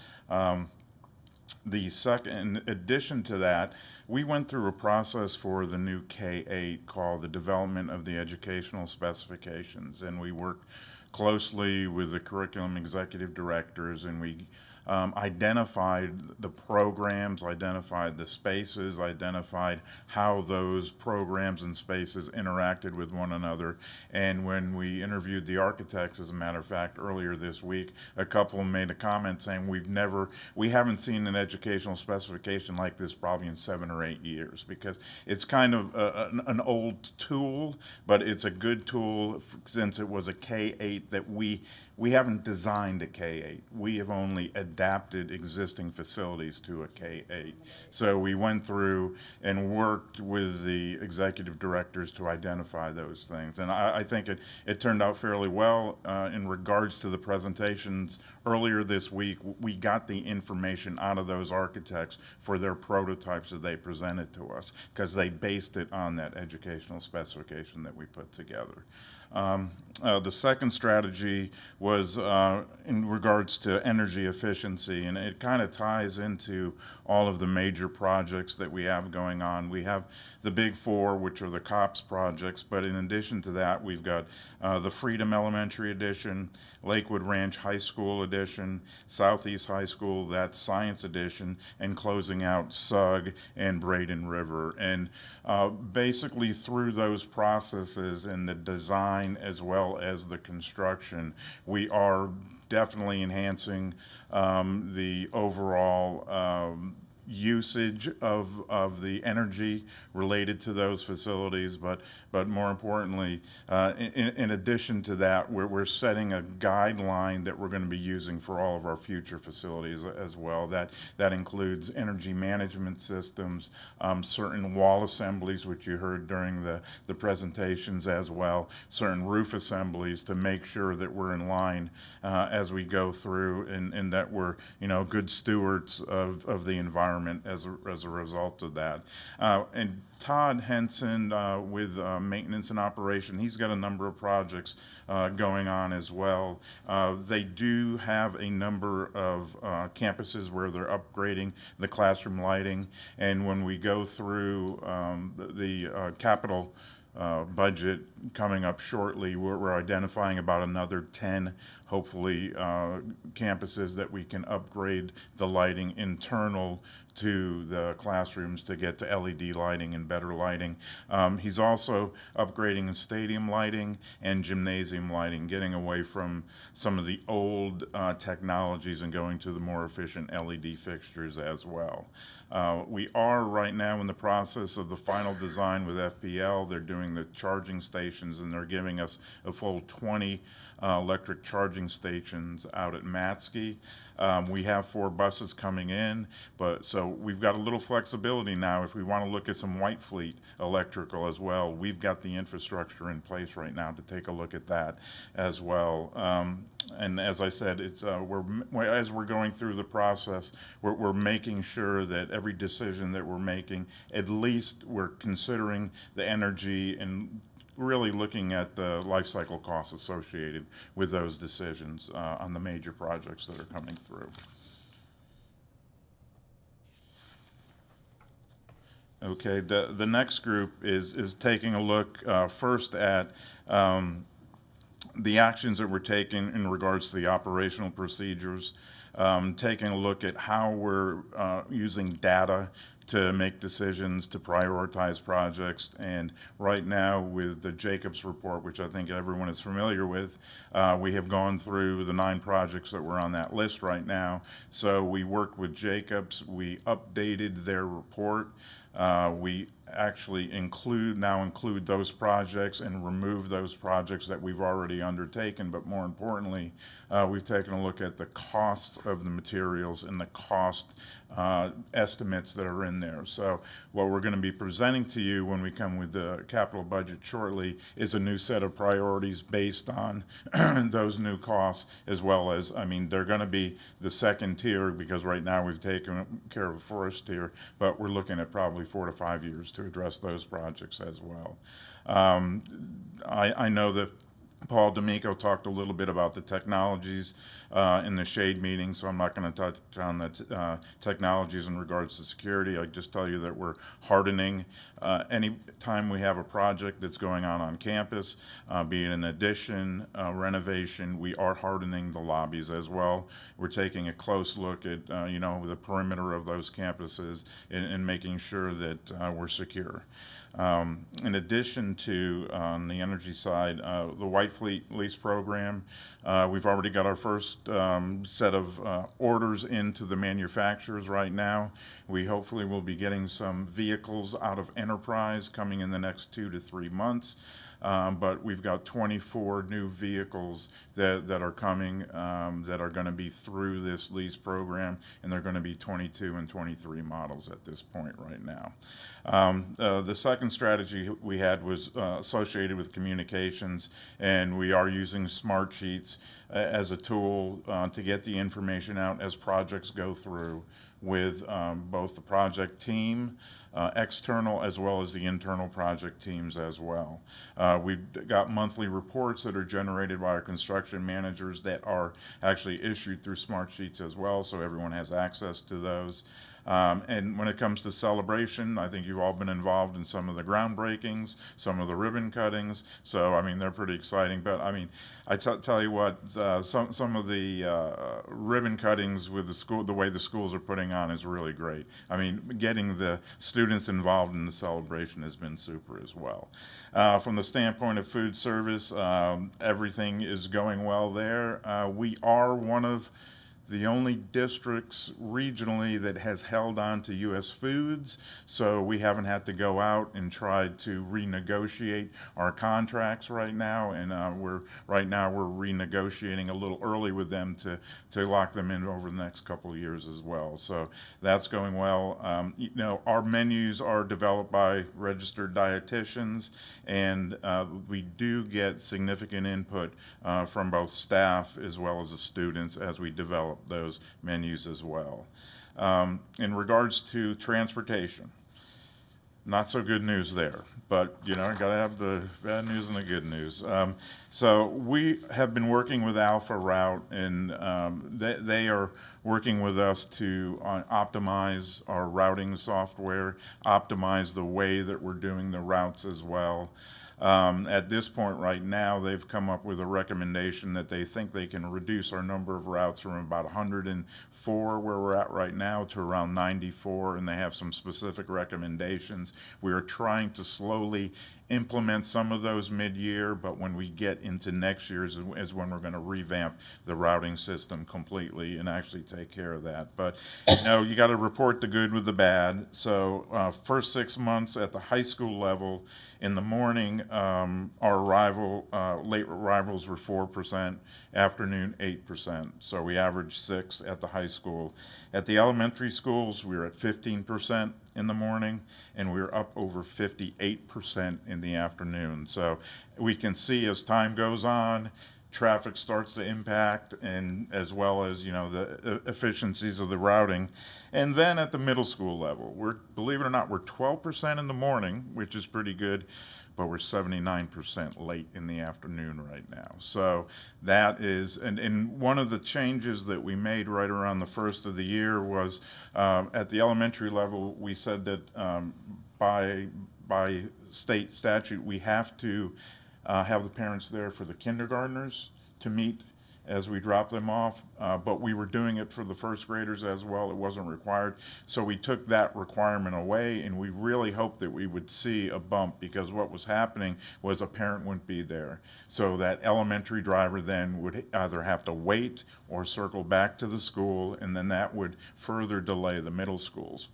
The second addition to that, we went through a process for the new K-8 called the Development of the Educational Specifications, and we worked closely with the curriculum executive directors, and we identified the programs, identified the spaces, identified how those programs and spaces interacted with one another. And when we interviewed the architects, as a matter of fact, earlier this week, a couple of them made a comment saying we haven't seen an educational specification like this probably in 7 or 8 years, because it's kind of an old tool, but it's a good tool since it was a K-8 that we haven't designed a K-8. We have only adapted existing facilities to a K-8. So we went through and worked with the executive directors to identify those things. And I think it turned out fairly well. In regards to the presentations earlier this week, we got the information out of those architects for their prototypes that they presented to us, because they based it on that educational specification that we put together. The second strategy was in regards to energy efficiency, and it kind of ties into all of the major projects that we have going on. We have the big four, which are the COPS projects, but in addition to that, we've got the Freedom Elementary Edition, Lakewood Ranch High School Edition, Southeast High School, that's Science Edition, and closing out SUG and Braden River. And basically through those processes and the design as well as the construction, we are definitely enhancing the overall usage of the energy related to those facilities, but more importantly, in addition to that, we're setting a guideline that we're going to be using for all of our future facilities as well. That includes energy management systems, certain wall assemblies, which you heard during the presentations as well, certain roof assemblies to make sure that we're in line as we go through, and that we're good stewards of the environment as a result of that. And Todd Henson with maintenance and operation, he's got a number of projects going on as well. They do have a number of campuses where they're upgrading the classroom lighting, and when we go through the capital budget coming up shortly, we're identifying about another 10, hopefully, campuses that we can upgrade the lighting internal to the classrooms to get to LED lighting and better lighting. He's also upgrading the stadium lighting and gymnasium lighting, getting away from some of the old technologies and going to the more efficient LED fixtures as well. We are right now in the process of the final design with FPL. They're doing the charging stations, and they're giving us a full 20 electric charging stations out at Matsky. We have 4 buses coming in, so we've got a little flexibility now. If we want to look at some White Fleet electrical as well, we've got the infrastructure in place right now to take a look at that as well. And as I said, it's as we're going through the process, we're making sure that every decision that we're making, at least we're considering the energy and really looking at the life cycle costs associated with those decisions on the major projects that are coming through. Okay, the next group is taking a look first at the actions that we're taking in regards to the operational procedures, taking a look at how we're using data to make decisions, to prioritize projects. And right now with the Jacobs report, which I think everyone is familiar with, we have gone through the 9 projects that were on that list right now. So we worked with Jacobs, we updated their report. We actually include those projects and remove those projects that we've already undertaken, but more importantly, we've taken a look at the costs of the materials and the cost estimates that are in there. So what we're going to be presenting to you when we come with the capital budget shortly is a new set of priorities based on those new costs, as well as, they're going to be the second tier, because right now we've taken care of the first tier, but we're looking at probably 4 to 5 years to address those projects as well. I know that Paul D'Amico talked a little bit about the technologies in the shade meeting, so I'm not going to touch on the technologies in regards to security. I just tell you that we're hardening any time we have a project that's going on campus, be it an addition, renovation, we are hardening the lobbies as well. We're taking a close look at the perimeter of those campuses and making sure that we're secure. In addition to, on the energy side, the White Fleet lease program, we've already got our first set of orders into the manufacturers right now. We hopefully will be getting some vehicles out of Enterprise coming in the next 2 to 3 months. But we've got 24 new vehicles that are coming that are going to be through this lease program, and they're going to be 22 and 23 models at this point right now. The second strategy we had was associated with communications, and we are using Smart Sheets as a tool to get the information out as projects go through. with both the project team, external as well as the internal project teams as well. We've got monthly reports that are generated by our construction managers that are actually issued through Smart Sheets as well, so everyone has access to those. And when it comes to celebration, I think you've all been involved in some of the groundbreakings, some of the ribbon cuttings. So, I mean, they're pretty exciting. But, I mean, tell you what, some of the ribbon cuttings with the way the schools are putting on is really great. I mean, getting the students involved in the celebration has been super as well. From the standpoint of food service, everything is going well there. We are one of the only districts regionally that has held on to U.S. foods, so we haven't had to go out and try to renegotiate our contracts right now, and we're renegotiating a little early with them to lock them in over the next couple of years as well. So that's going well. You know, our menus are developed by registered dietitians, and we do get significant input from both staff as well as the students as we develop those menus as well. In regards to transportation, not so good news there, but you know, gotta have the bad news and the good news. So we have been working with Alpha Route, and they are working with us to optimize our routing software, optimize the way that we're doing the routes as well. At this point right now, they've come up with a recommendation that they think they can reduce our number of routes from about 104 where we're at right now to around 94, and they have some specific recommendations. We are trying to slowly implement some of those mid-year, but when we get into next year is when we're going to revamp the routing system completely and actually take care of that. But you know, you got to report the good with the bad. So first 6 months at the high school level, in the morning, our late arrivals were 4%, afternoon 8%. So we averaged 6 at the high school. At the elementary schools, we were at 15% in the morning, and we were up over 58% in the afternoon. So we can see as time goes on, traffic starts to impact, and as well as, you know, the efficiencies of the routing. And then at the middle school level, believe it or not, we're 12% in the morning, which is pretty good, but we're 79% late in the afternoon right now. So that is, and one of the changes that we made right around the first of the year was at the elementary level, we said that by state statute, we have to have the parents there for the kindergartners to meet as we drop them off, but we were doing it for the first graders as well. It wasn't required. So we took that requirement away, and we really hoped that we would see a bump, because what was happening was a parent wouldn't be there. So that elementary driver then would either have to wait or circle back to the school, and then that would further delay the middle schools.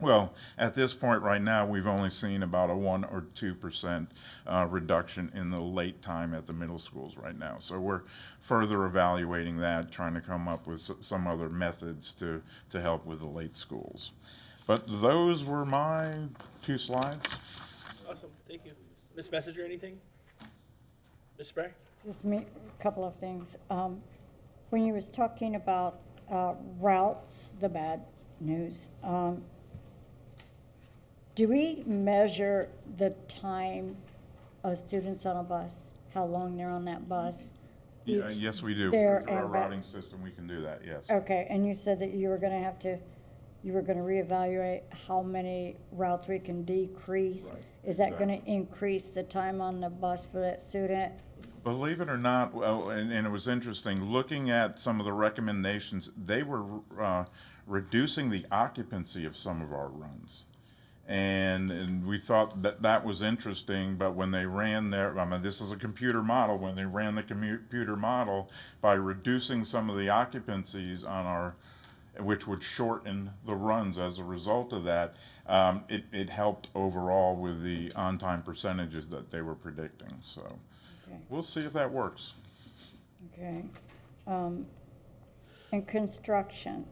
Well, at this point right now, we've only seen about a 1 or 2% reduction in the late time at the middle schools right now. So we're further evaluating that, trying to come up with some other methods to help with the late schools. But those were my 2 slides. Awesome, thank you. Ms. Messenger, anything? Ms. Spray? Just me, a couple of things. When you was talking about routes, the bad news, do we measure the time of students on a bus, how long they're on that bus? Yeah, yes, we do. There Through our and routing system, we can do that, yes. Okay, and you said that you were gonna reevaluate how many routes we can decrease. Right, Is that exactly. gonna increase the time on the bus for that student? Believe it or not, well, and it was interesting, looking at some of the recommendations, they were reducing the occupancy of some of our runs. And we thought that was interesting, but when they ran this is a computer model, when they ran the computer model, by reducing some of the occupancies on which would shorten the runs as a result of that, it helped overall with the on-time percentages that they were predicting. So Okay. we'll see if that works. Okay. And construction.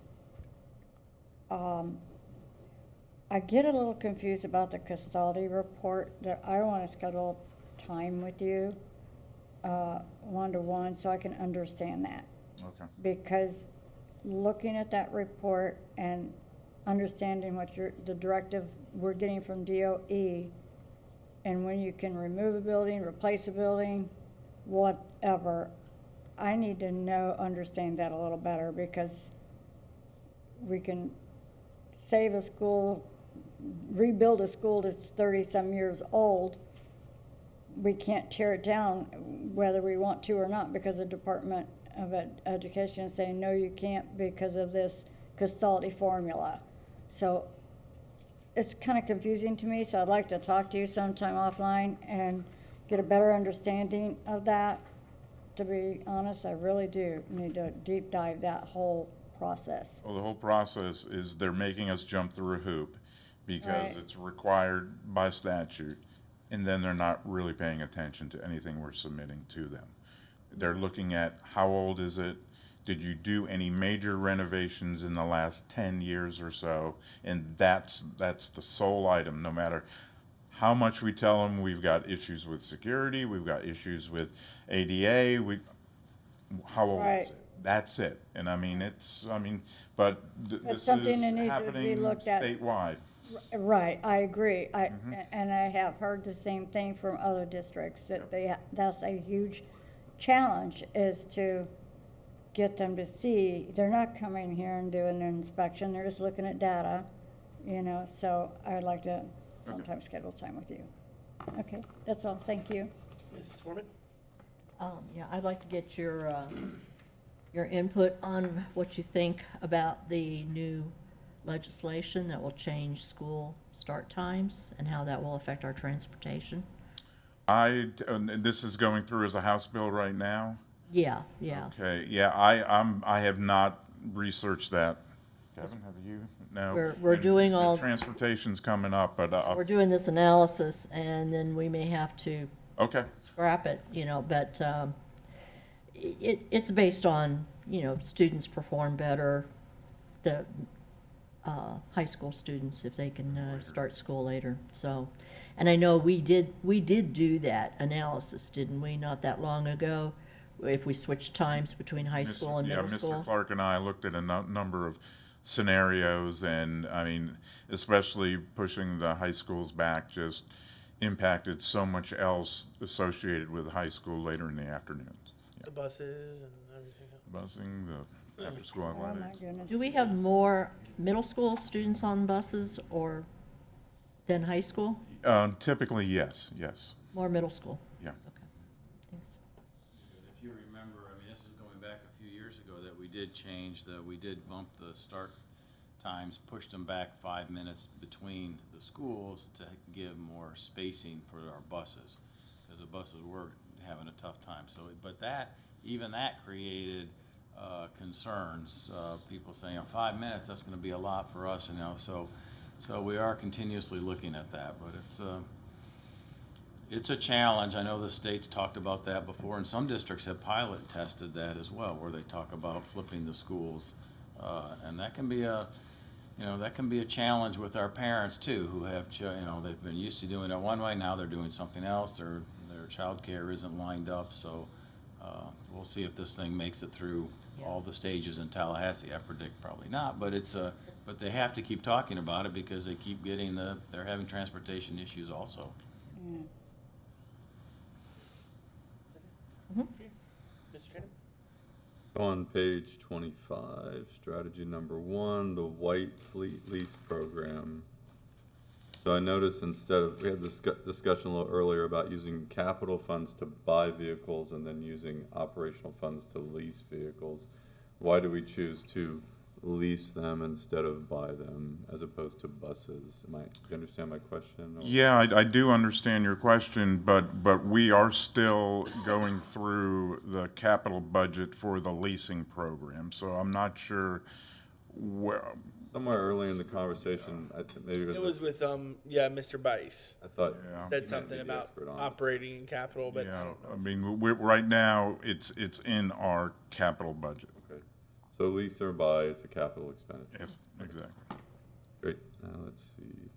I get a little confused about the custody report. That I want to schedule time with you, one-to-one, so I can understand that. Okay. Because looking at that report and understanding what the directive we're getting from DOE, and when you can remove a building, replace a building, whatever. I need to understand that a little better, because we can save a school, rebuild a school that's 30-some years old. We can't tear it down whether we want to or not, because the Department of Education is saying, no, you can't because of this custody formula. So it's kind of confusing to me, so I'd like to talk to you sometime offline and get a better understanding of that. To be honest, I really do need to deep dive that whole process. Well, the whole process is they're making us jump through a hoop because Right. it's required by statute, and then they're not really paying attention to anything we're submitting to them. They're looking at how old is it? Did you do any major renovations in the last 10 years or so? And that's the sole item, no matter how much we tell them we've got issues with security, we've got issues with ADA, how old Right. is it? That's it. And but It's this something that is needs to be happening looked at. statewide. Right, I agree. And I have heard the same thing from other districts, that that's a huge challenge, is to get them to see, they're not coming here and doing an inspection, they're just looking at data, so I'd like to sometime schedule time with you. Okay, that's all, thank you. Mrs. Foreman? Yeah, I'd like to get your input on what you think about the new legislation that will change school start times and how that will affect our transportation. And this is going through as a House bill right now? Yeah. Okay, yeah, I have not researched that. Kevin, have you? No. We're doing all. Transportation's coming up, but, We're doing this analysis, and then we may have to okay. scrap it, but it's based on, students perform better, the high school students, if they can start school later. So, and I know we did do that analysis, didn't we, not that long ago, if we switched times between high school and middle school? Yeah, Mr. Clark and I looked at a number of scenarios, and especially pushing the high schools back just impacted so much else associated with high school later in the afternoons. Yeah. The buses and everything else. Busing, the after-school Oh, my athletics. goodness. Do we have more middle school students on buses or than high school? Typically, yes. More middle school? Yeah. Okay, thanks. If you remember, this is going back a few years ago, that we did bump the start times, pushed them back 5 minutes between the schools to give more spacing for our buses, because the buses were having a tough time. So, but even that created concerns. People saying, 5 minutes, that's going to be a lot for us, So we are continuously looking at that, but it's a challenge. I know the state's talked about that before, and some districts have pilot tested that as well, where they talk about flipping the schools, and that can be a challenge with our parents too, who have they've been used to doing it one way, now they're doing something else. Their child care isn't lined up, so we'll see if this thing makes it through all the stages in Tallahassee. I predict probably not, but but they have to keep talking about it because they keep getting they're having transportation issues also. Mr. Tatum? On page 25, strategy number 1, the White Fleet Lease Program. So I noticed we had this discussion a little earlier about using capital funds to buy vehicles and then using operational funds to lease vehicles. Why do we choose to lease them instead of buy them as opposed to buses? Do you understand my question? Or? Yeah, I do understand your question, but we are still going through the capital budget for the leasing program, so I'm not sure where. Somewhere early in the conversation, maybe It was with, Mr. Bice. I thought Said something about operating in capital, but. Yeah, right now, it's in our capital budget. Okay. So lease or buy, it's a capital expense. Yes, exactly. Great. Now let's see.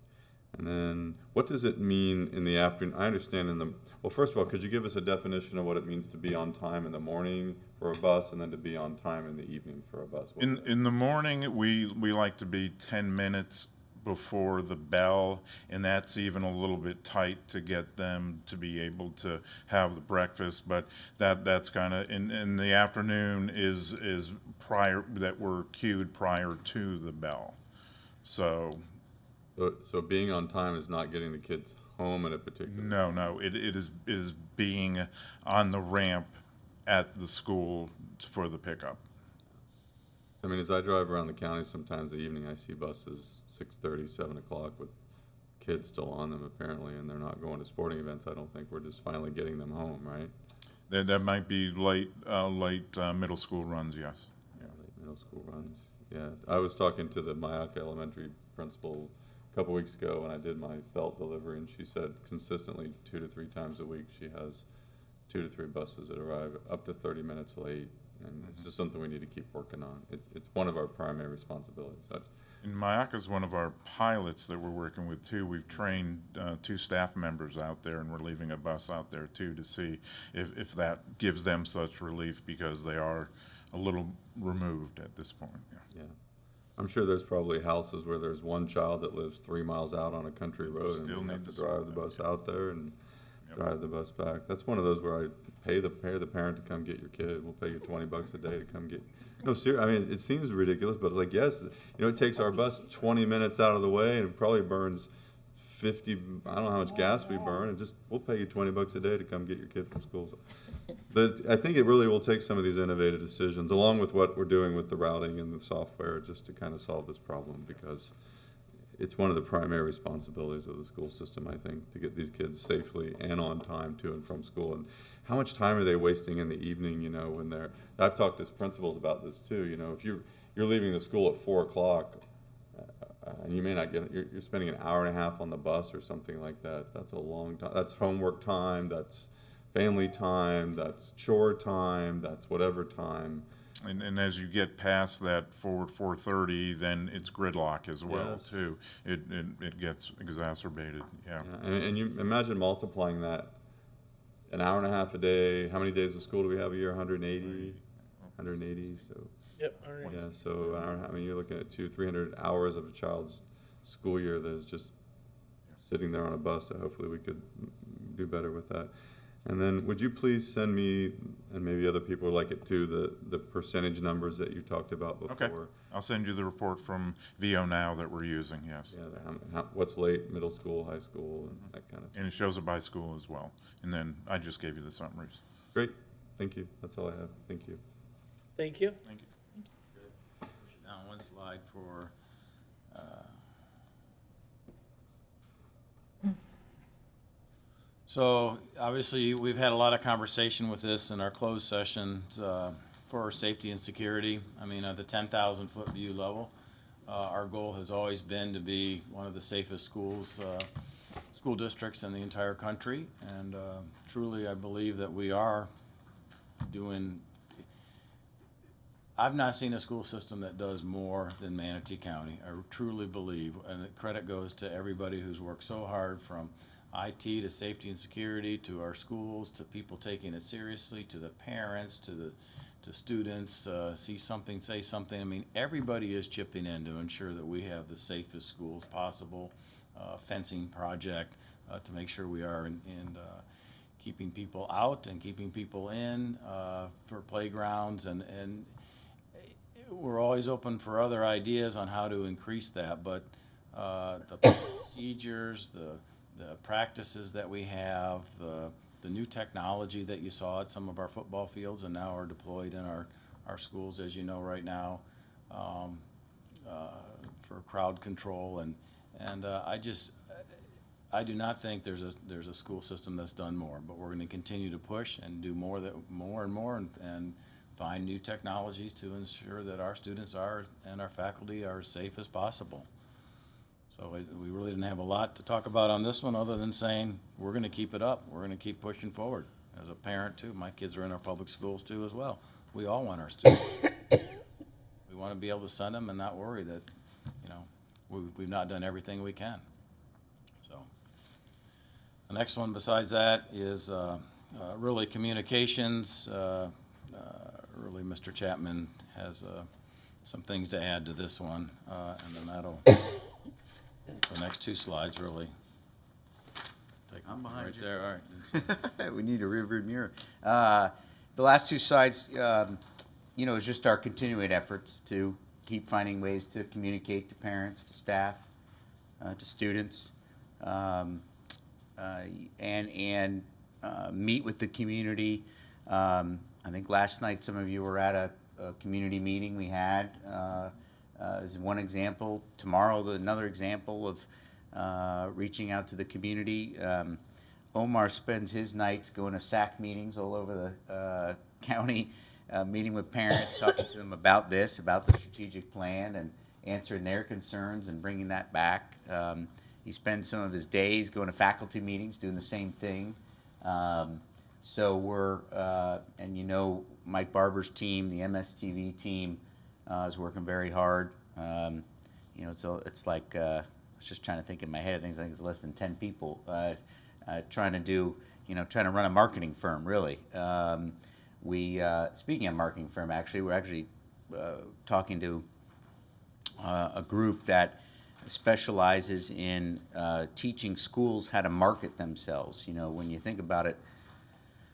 And then, what does it mean in the afternoon? I understand well, first of all, could you give us a definition of what it means to be on time in the morning for a bus and then to be on time in the evening for a bus? In the morning, we like to be 10 minutes before the bell, and that's even a little bit tight to get them to be able to have the breakfast, but that's kind of, in the afternoon is prior, that we're queued prior to the bell. So being on time is not getting the kids home at a particular. No, it is being on the ramp at the school for the pickup. I mean, as I drive around the county, sometimes in the evening I see buses 6:30, 7 o'clock with kids still on them apparently, and they're not going to sporting events. I don't think we're just finally getting them home, right? That might be late middle school runs, yes. Yeah, late middle school runs. Yeah, I was talking to the Myaka Elementary principal a couple weeks ago when I did my felt delivery, and she said consistently 2 to 3 times a week she has 2 to 3 buses that arrive up to 30 minutes late, and it's just something we need to keep working on. It's one of our primary responsibilities. And Myaka is one of our pilots that we're working with too. We've trained 2 staff members out there, and we're leaving a bus out there too to see if that gives them such relief, because they are a little removed at this point. Yeah. I'm sure there's probably houses where there's one child that lives 3 miles out on a country road and you have to drive the bus out there and drive the bus back. That's one of those where I pay the parent to come get your kid. We'll pay you $20 a day to come get. No, seriously. I mean, it seems ridiculous, but it's like, yes, it takes our bus 20 minutes out of the way, and it probably burns 50. I don't know how much gas we burn, and we'll pay you $20 a day to come get your kid from school. So, but I think it really will take some of these innovative decisions, along with what we're doing with the routing and the software, just to kind of solve this problem, because it's one of the primary responsibilities of the school system, I think, to get these kids safely and on time to and from school. And how much time are they wasting in the evening, when they're, I've talked to principals about this too, if you're leaving the school at 4 o'clock, and you may not get it, you're spending an hour and a half on the bus or something like that. That's a long time. That's homework time, that's family time, that's chore time, that's whatever time. And as you get past that 4:30, then it's gridlock as well, Yes. too. It gets exacerbated, yeah. And you imagine multiplying that an hour and a half a day. How many days of school do we have a year? 180? 180, so. Yep, all right. Yeah, so an hour and a half, I mean, you're looking at 200-300 hours of a child's school year that is just sitting there on a bus, so hopefully we could do better with that. And then would you please send me, and maybe other people would like it too, the percentage numbers that you talked about before? Okay, I'll send you the report from VO Now that we're using, yes. Yeah, what's late, middle school, high school, and that kind of thing. And it shows it by school as well. And then I just gave you the summaries. Great, thank you, that's all I have, thank you. Thank you. Thank you. Now, one slide for, so obviously, we've had a lot of conversation with this in our closed sessions for our safety and security. I mean, at the 10,000-foot view level, our goal has always been to be one of the safest school districts in the entire country. And truly, I believe that we are doing. I've not seen a school system that does more than Manatee County. I truly believe, and the credit goes to everybody who's worked so hard, from IT to safety and security, to our schools, to people taking it seriously, to the parents, to students, see something, say something. I mean, everybody is chipping in to ensure that we have the safest schools possible. Fencing project to make sure we are in keeping people out and keeping people in for playgrounds, and we're always open for other ideas on how to increase that, but the procedures, the practices that we have, the new technology that you saw at some of our football fields and now are deployed in our schools, as you know, right now, for crowd control, and I do not think there's a school system that's done more, but we're going to continue to push and do more and more and find new technologies to ensure that our students and our faculty are as safe as possible. So we really didn't have a lot to talk about on this one, other than saying we're going to keep it up. We're going to keep pushing forward. As a parent too, my kids are in our public schools too as well. We all want our students. We want to be able to send them and not worry that, we've not done everything we can. The next one besides that is really communications. Really, Mr. Chapman has some things to add to this one, and then that'll, the next two slides really. I'm behind Right you. there, all right. We need a rearview mirror. The last two slides, is just our continuing efforts to keep finding ways to communicate to parents, to staff, to students, and meet with the community. I think last night some of you were at a community meeting we had. As one example. Tomorrow, another example of reaching out to the community. Omar spends his nights going to SAC meetings all over the county, meeting with parents, talking to them about this, about the strategic plan, and answering their concerns and bringing that back. He spends some of his days going to faculty meetings, doing the same thing. So we're, and Mike Barber's team, the MSTV team, is working very hard. It's like, I was just trying to think in my head, I think it's less than 10 people trying to run a marketing firm, really. Speaking of marketing firm, we're actually talking to a group that specializes in teaching schools how to market themselves. When you think about it,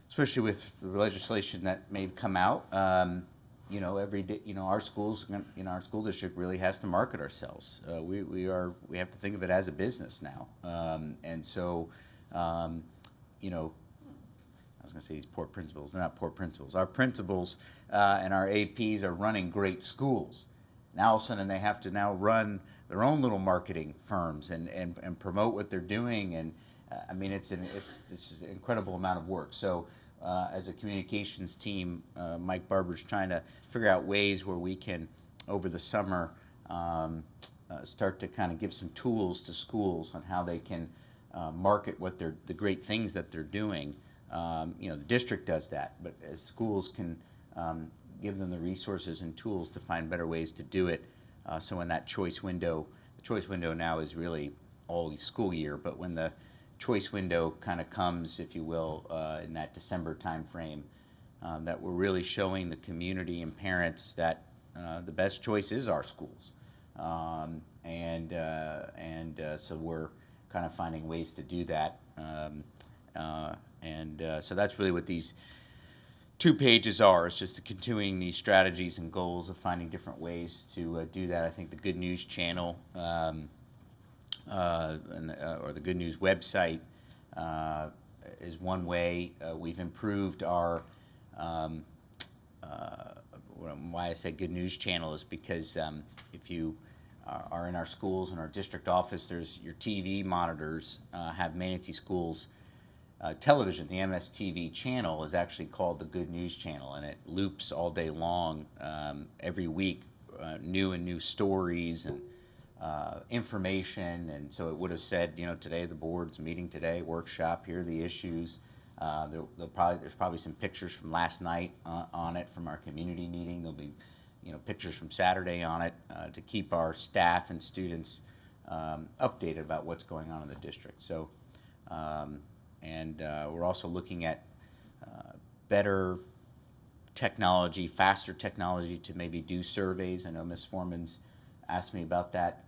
especially with the legislation that may come out, every day, our schools, our school district really has to market ourselves. We have to think of it as a business now, and so, I was going to say these poor principals. They're not poor principals. Our principals and our APs are running great schools. Now all of a sudden they have to now run their own little marketing firms and promote what they're doing, and this is an incredible amount of work. So. As a communications team, Mike Barber's trying to figure out ways where we can, over the summer, start to kind of give some tools to schools on how they can market the great things that they're doing. The district does that, but as schools can give them the resources and tools to find better ways to do it. So when that choice window, the choice window now is really all school year, but when the choice window kind of comes, if you will, in that December timeframe, that we're really showing the community and parents that the best choice is our schools, and so we're kind of finding ways to do that, so that's really what these 2 pages are. It's just continuing these strategies and goals of finding different ways to do that. I think the Good News channel. Or the Good News website is one way. We've improved our, why I say Good News channel is because if you are in our schools, in our district office, there's your TV monitors have Manatee Schools television. The MSTV channel is actually called the Good News channel, and it loops all day long, every week, new stories and information. And so it would have said, today the board's meeting today, workshop, here are the issues. There's probably some pictures from last night on it from our community meeting. There'll be pictures from Saturday on it to keep our staff and students updated about what's going on in the district. So we're also looking at better technology, faster technology to maybe do surveys. I know Ms. Foreman's asked me about that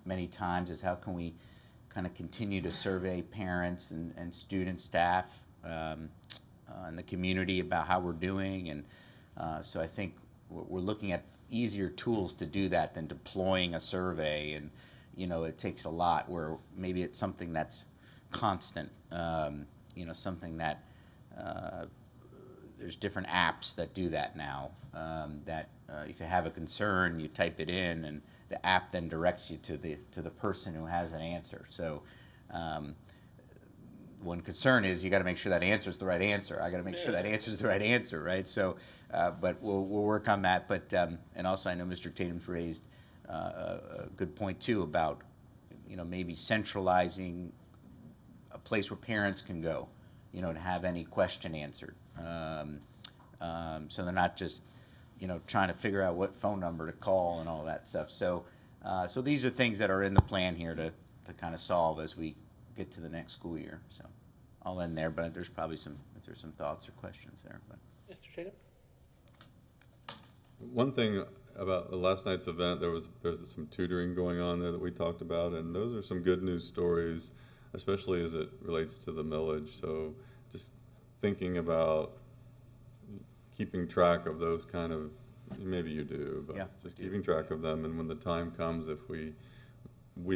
many times, is how can we kind of continue to survey parents and student staff and the community about how we're doing. And so I think we're looking at easier tools to do that than deploying a survey, and it takes a lot, where maybe it's something that's constant, something that there's different apps that do that now, that if you have a concern, you type it in, and the app then directs you to the person who has an answer. So one concern is you got to make sure that answer is the right answer. I got to make sure that answer is the right answer, right? So, but we'll work on that. But and also I know Mr. Tatum's raised a good point too about maybe centralizing a place where parents can go, to have any question answered. So they're not just trying to figure out what phone number to call and all that stuff. So so these are things that are in the plan here to kind of solve as we get to the next school year. So I'll end there, but there's probably if there's some thoughts or questions there. But Mr. Tatum? One thing about the last night's event, there's some tutoring going on there that we talked about, and those are some good news stories, especially as it relates to the millage. So just thinking about keeping track of those kind of, maybe you do, but Yeah, just keeping track of them, and when the time comes, if we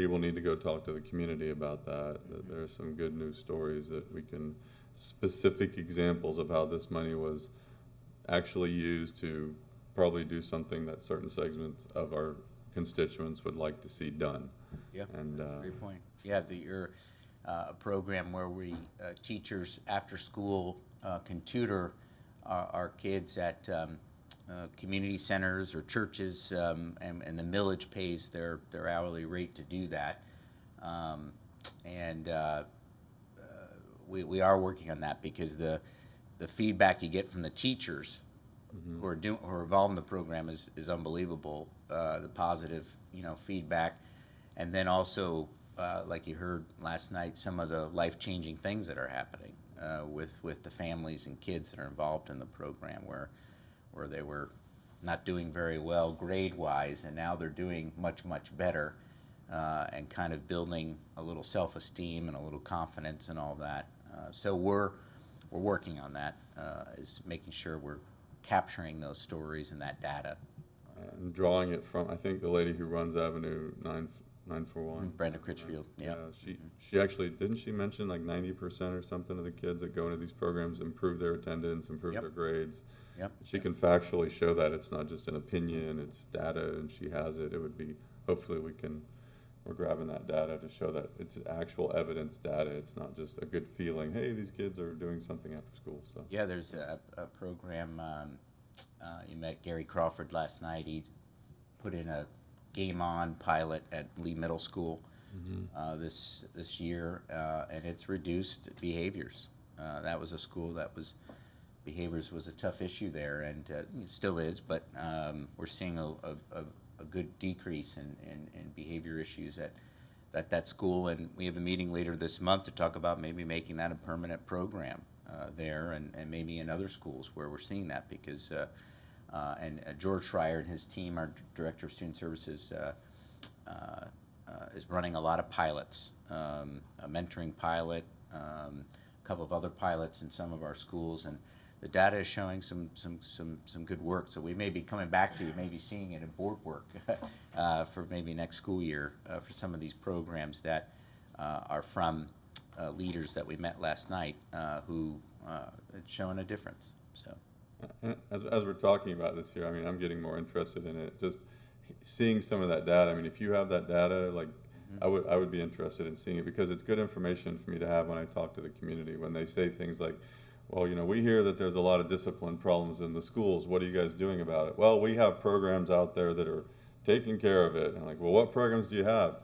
will need to go talk to the community about that there are some good news stories that we can, specific examples of how this money was actually used to probably do something that certain segments of our constituents would like to see done. yeah, And that's a great point. Yeah, you're a program where we teachers after school can tutor our kids at community centers or churches, and the millage pays their hourly rate to do that. We are working on that because the feedback you get from the teachers who are involved in the program is unbelievable. The positive feedback, and then also like you heard last night, some of the life-changing things that are happening with the families and kids that are involved in the program, where they were not doing very well grade-wise, and now they're doing much better, and kind of building a little self-esteem and a little confidence and all that. So we're working on that, is making sure we're capturing those stories and that data. and drawing it from, I think the lady who runs Avenue 941. Brenda Critchfield, yeah. She actually, didn't she mention like 90% or something of the kids that go into these programs improve their attendance, improve Yep. their grades? Yep. She can factually show that it's not just an opinion, it's data, and she has it. It would be, hopefully we're grabbing that data to show that it's actual evidence data. It's not just a good feeling, hey, these kids are doing something after school, so. Yeah, there's a program, you met Gary Crawford last night. He put in a Game On pilot at Lee Middle School this year, and it's reduced behaviors. That was a school that behaviors was a tough issue there, and it still is, but we're seeing a good decrease in behavior issues at that school, and we have a meeting later this month to talk about maybe making that a permanent program there, and maybe in other schools where we're seeing that, because George Schreier and his team, our Director of Student Services, is running a lot of pilots, a mentoring pilot, a couple of other pilots in some of our schools, and the data is showing some good work. So we may be coming back to you, maybe seeing it in board work for maybe next school year for some of these programs that are from leaders that we met last night who it's showing a difference. So, As we're talking about this here, I mean, I'm getting more interested in it. Just seeing some of that data. I mean, if you have that data, like, I would be interested in seeing it, because it's good information for me to have when I talk to the community, when they say things like, well, we hear that there's a lot of discipline problems in the schools. What are you guys doing about it? Well, we have programs out there that are taking care of it. And I'm like, well, what programs do you have?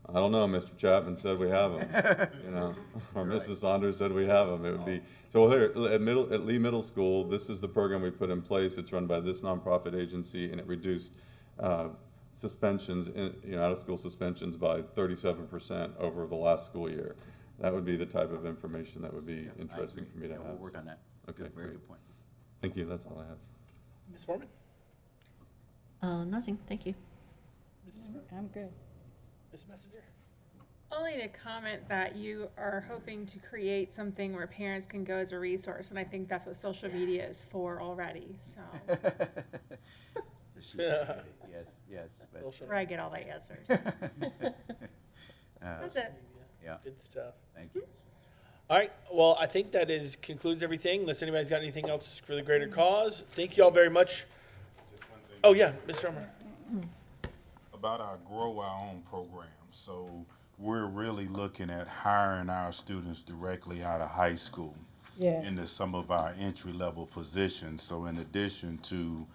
I don't know. Mr. Chapman said we have them, or Mrs. Saunders said we have them. It would be, so here at Lee Middle School, this is the program we put in place. It's run by this nonprofit agency, and it reduced suspensions, out of school suspensions by 37% over the last school year. That would be the type of information that would be interesting for me to have. we'll work on that. Okay, Very great. good point. Thank you. That's all I have. Ms. Foreman? Nothing, thank you. I'm good. Ms. Messenger? Only to comment that you are hoping to create something where parents can go as a resource, and I think that's what social media is for already, so. Yes. But, Where I get all the answers. That's it. yeah, Good stuff. thank you. All right, well, I think that concludes everything, unless anybody's got anything else for the greater cause. Thank you all very much. Oh, yeah, Mr. Armour. About our Grow Our Own program. So we're really looking at hiring our students directly out of high school Yeah. into some of our entry-level positions. So in addition to,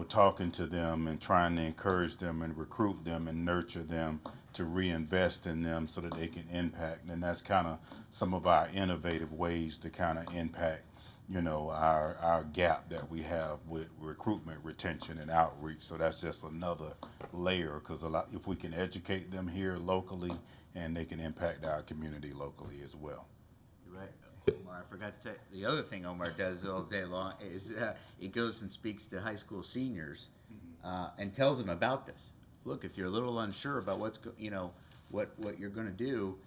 talking to them and trying to encourage them and recruit them and nurture them, to reinvest in them so that they can impact. And that's kind of some of our innovative ways to kind of impact, our gap that we have with recruitment, retention, and outreach. So that's just another layer, because if we can educate them here locally, and they can impact our community locally as well. You're right. Omar, I forgot to say, the other thing Omar does all day long is he goes and speaks to high school seniors and tells them about this. Look, if you're a little unsure about what you're going to do,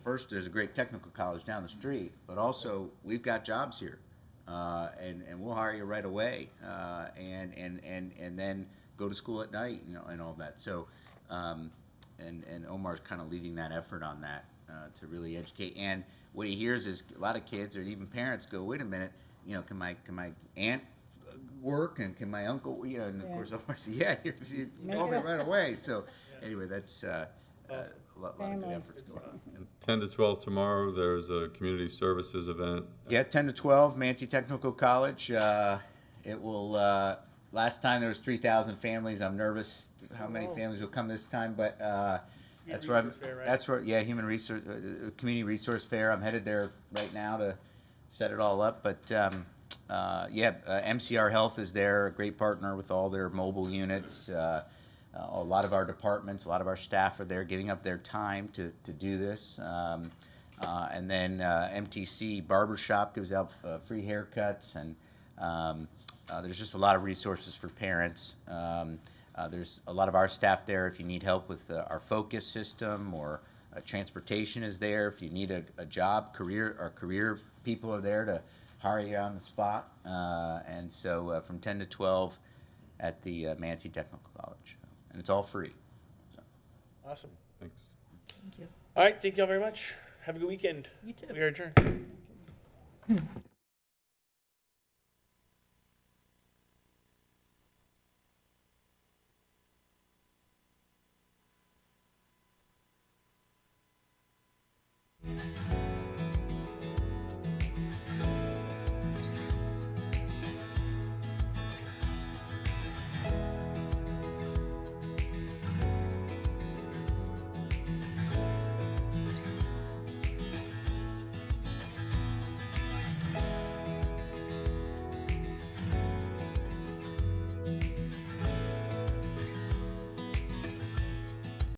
first, there's a great technical college down the street, but also we've got jobs here, and we'll hire you right away, and then go to school at night, and all that. So, and Omar's kind of leading that effort on that to really educate. And what he hears is a lot of kids or even parents go, "Wait a minute, can my aunt work, and can my uncle?" And of course Omar says, "Yeah, you call me right away." So, anyway, that's a lot of good efforts going on. 10 to 12 tomorrow, there's a community services event. Yeah, 10 to 12, Manatee Technical College. It will, last time there was 3,000 families. I'm nervous how many families will come this time, but that's where yeah, Human Resource, Community Resource Fair. I'm headed there right now to set it all up, but MCR Health is there, a great partner with all their mobile units. A lot of our departments, a lot of our staff are there giving up their time to do this. And then MTC Barbershop gives out free haircuts, and there's just a lot of resources for parents. There's a lot of our staff there if you need help with our focus system, or transportation is there. If you need a job, our career people are there to hire you on the spot. And so from 10 to 12 at the Manatee Technical College. And it's all free. So. Awesome. Thanks. Thank you. All right, thank you all very much. Have a good weekend. You too. We are adjourned.